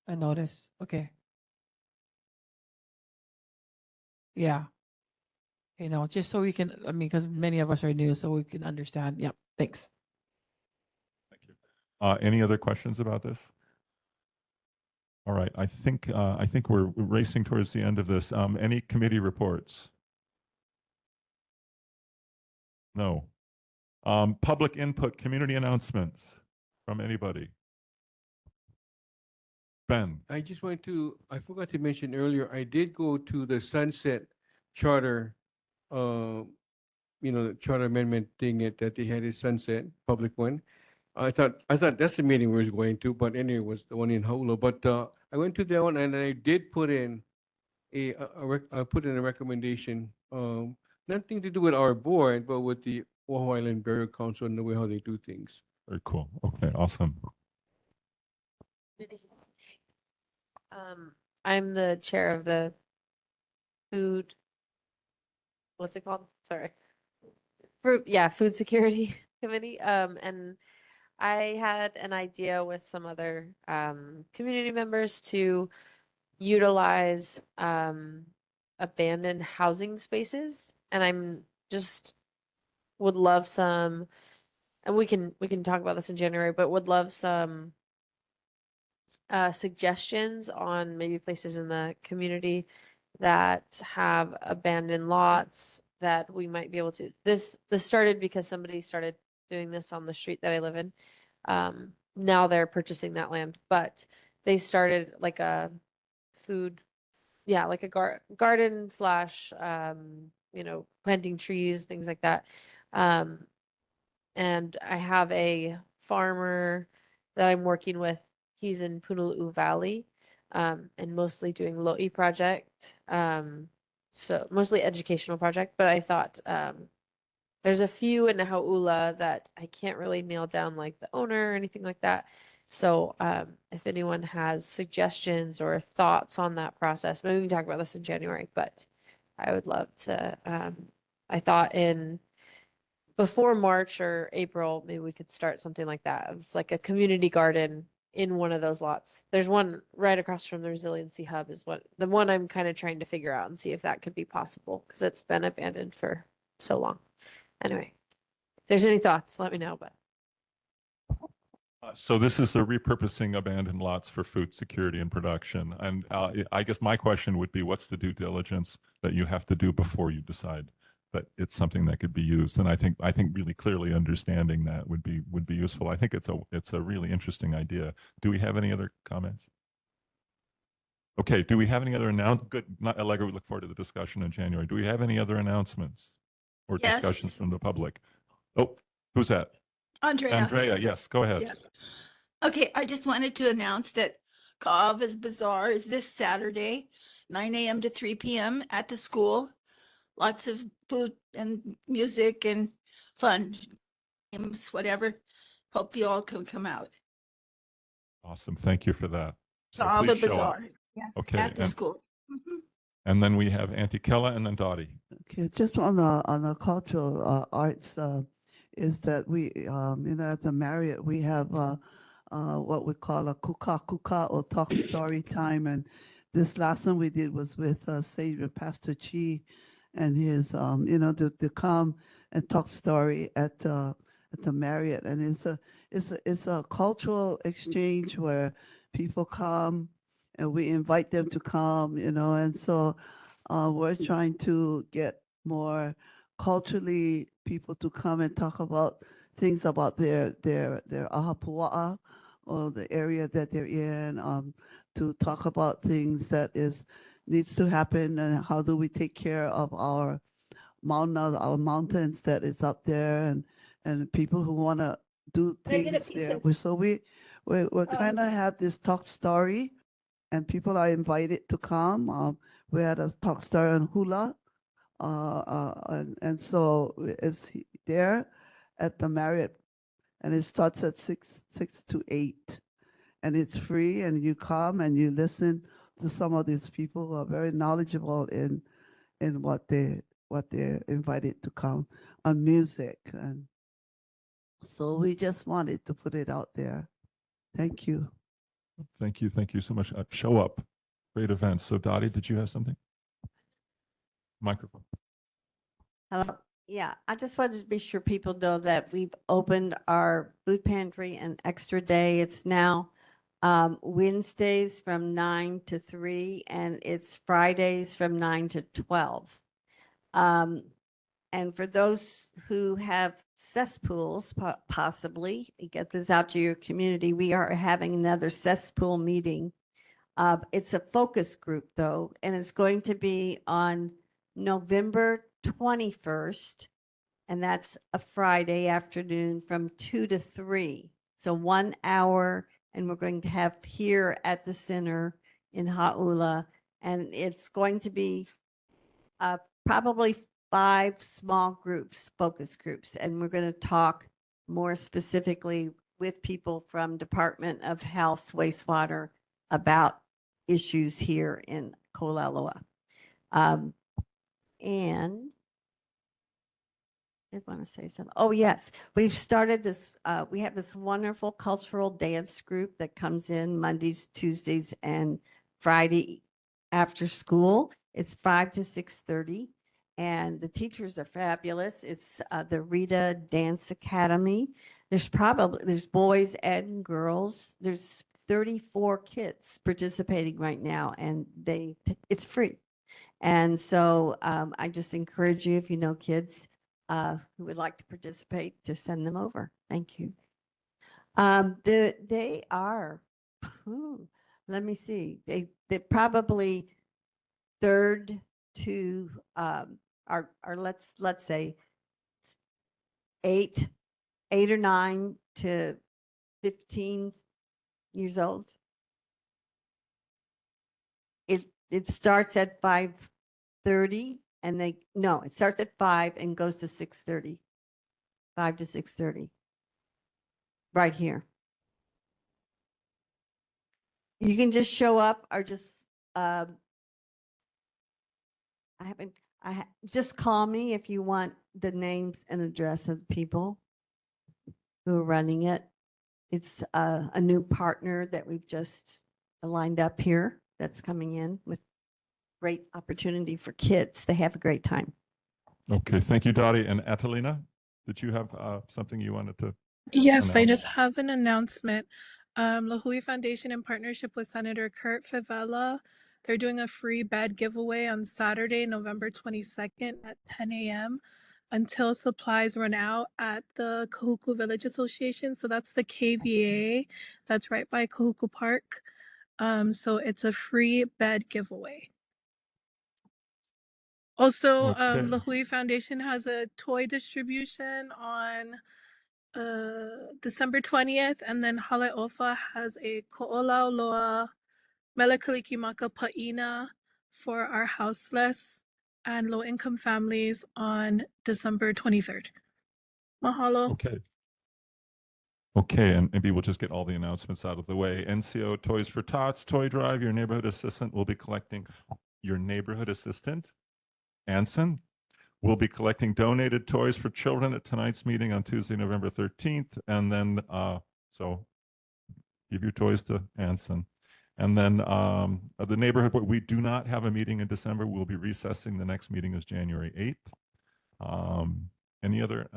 A notice. Okay. Yeah. Okay, no, just so we can, I mean, because many of us are new, so we can understand. Yep. Thanks. Thank you. Any other questions about this? All right. I think we're racing towards the end of this. Any committee reports? No. Public input, community announcements from anybody? Ben. I just wanted to, I forgot to mention earlier, I did go to the Sunset Charter, the charter amendment thing that they had at Sunset, public one. I thought that's the meeting we was going to, but anyway, it was the one in Holo. But I went to that one and I did put in I put in a recommendation, nothing to do with our board, but with the Oahu Island Burial Council and the way how they do things. Very cool. Okay, awesome. I'm the chair of the food. what's it called? Sorry. Food security committee. And I had an idea with some other community members to utilize abandoned housing spaces, and I'm just would love some, and we can talk about this in January, but would love some suggestions on maybe places in the community that have abandoned lots that we might be able to. This started because somebody started doing this on the street that I live in. Now they're purchasing that land, but they started like a food, like a garden slash, planting trees, things like that. And I have a farmer that I'm working with. He's in Punaluu Valley, and mostly doing Lo'i project. So mostly educational project, but I thought, there's a few in Hau'ula that I can't really nail down, like the owner or anything like that. So, if anyone has suggestions or thoughts on that process, maybe we can talk about this in January, but I would love to, I thought before March or April, maybe we could start something like that. It's like a community garden in one of those lots. There's one right across from the Resiliency Hub is the one I'm kind of trying to figure out and see if that could be possible because it's been abandoned for so long. Anyway, if there's any thoughts, let me know, but. So this is a repurposing abandoned lots for food security and production. And I guess my question would be, what's the due diligence that you have to do before you decide that it's something that could be used? And I think really clearly understanding that would be useful. I think it's a really interesting idea. Do we have any other comments? Okay, do we have any other Good, not Allegra, we look forward to the discussion in January. Do we have any other announcements or Yes. discussions from the public? Oh, who's that? Andrea, yes, go ahead. Yeah. Okay, I just wanted to announce that Ka'ava's Bazaar is this Saturday, 9 a.m. to 3 p.m. at the school. Lots of food and music and fun, games, whatever. Hope you all can come out. Awesome, thank you for that. So Ka'ava please show up. Bazaar, yeah, Okay, at the school. and then we have Auntie Kella and then Dottie. Okay, just on the cultural arts, is that we at the Marriott we have what we call a kuka or talk story time, and this last one we did was with Savior Pastor Chi, and his to come and talk story at the Marriott, and it's a cultural exchange where people come and we invite them to come, and so we're trying to get more culturally people to come and talk about things about their ahapua'a or the area that they're in, to talk about things that needs to happen and how do we take care of our mountains that is up there, and people who want to do Can I get a things piece there. of- So we're kind of have this talk story, and people are invited to come. We had a talk story on hula, and so it's there at the Marriott, and it starts at 6 to 8, and it's free, and you come and you listen to some of these people who are very knowledgeable in what they're invited to come on music, and so we just wanted to put it out there. Thank you. Thank you so much. Show up, great events. So Dottie, did you have something? Microphone. Hello. Yeah, I just wanted to be sure people know that we've opened our food pantry an extra day. It's now Wednesdays from 9 to 3, and it's Fridays from 9 to 12. And for those who have cesspools, possibly, get this out to your community, we are having another cesspool meeting. It's a focus group, though, and it's going to be on November 21st, and that's a Friday afternoon from 2 to 3. So 1 hour, and we're going to have here at the center in Hau'ula, and it's going to be probably 5 small groups, focus groups, and we're going to talk more specifically with people from Department of Health, wastewater, about issues here in olauloa. And did want to say something. Oh, yes. We've started this, we have this wonderful cultural dance group that comes in Mondays, Tuesdays, and Friday after school. It's 5 to 6:30. And the teachers are fabulous. It's the Rita Dance Academy. There's boys and girls. There's 34 kids participating right now, and it's free. And so I just encourage you, if you know kids who would like to participate, to send them over. Thank you. They are, let me see, they probably third to are let's say 8 or 9 to 15 years old. It starts at 5:30 and it starts at 5 and goes to 6:30. 5 to 6:30. Right here. You can just show up or just just call me if you want the names and address of the people who are running it. It's a new partner that we've just lined up here that's coming in with great opportunity for kids. They have a great time. Okay, thank you, Dottie. And Atalina, did you have something you wanted to Yes, I announce? just have an announcement. La Hui Foundation, in partnership with Senator Kurt Favela, they're doing a free bed giveaway on Saturday, November 22nd at 10 a.m. until supplies run out at the Kahuku Village Association. So that's the KVA that's right by Kahuku Park. So it's a free bed giveaway. Also, Okay. La Hui Foundation has a toy distribution on December 20th, and then Hale'ofa has a olauloa Melekalikimaka Pa'ina for our houseless and low-income families on December 23rd. Mahalo. Okay. Okay, and maybe we'll just get all the announcements out of the way. NCO Toys for Tots Toy Drive, your neighborhood assistant will be collecting, your neighborhood assistant, Anson, will be collecting donated toys for children at tonight's meeting on Tuesday, November 13th. And then, so give your toys to Anson. And then the neighborhood, we do not have a meeting in December. We'll be recessing. The next meeting is January 8th. Any other?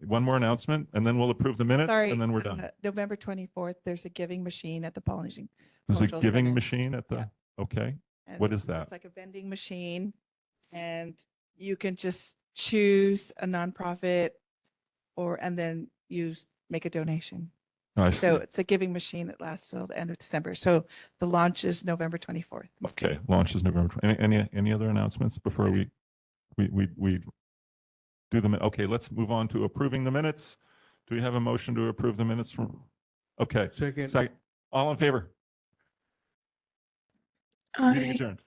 One more announcement, and then we'll approve the minutes, Sorry, and then we're done. November 24th, there's a giving machine at the Polynesian There's a Cultural giving Center. machine at the, Yeah. okay. And What is that? It's like a vending machine, and you can just choose a nonprofit and then make a donation. I So see. it's a giving machine that lasts till the end of December. So the launch is November 24th. Okay, launch is November. Any other announcements before we do the okay? Let's move on to approving the minutes. Do we have a motion to approve the minutes from? Okay, Second. second. All in favor? Meeting Aye. adjourned.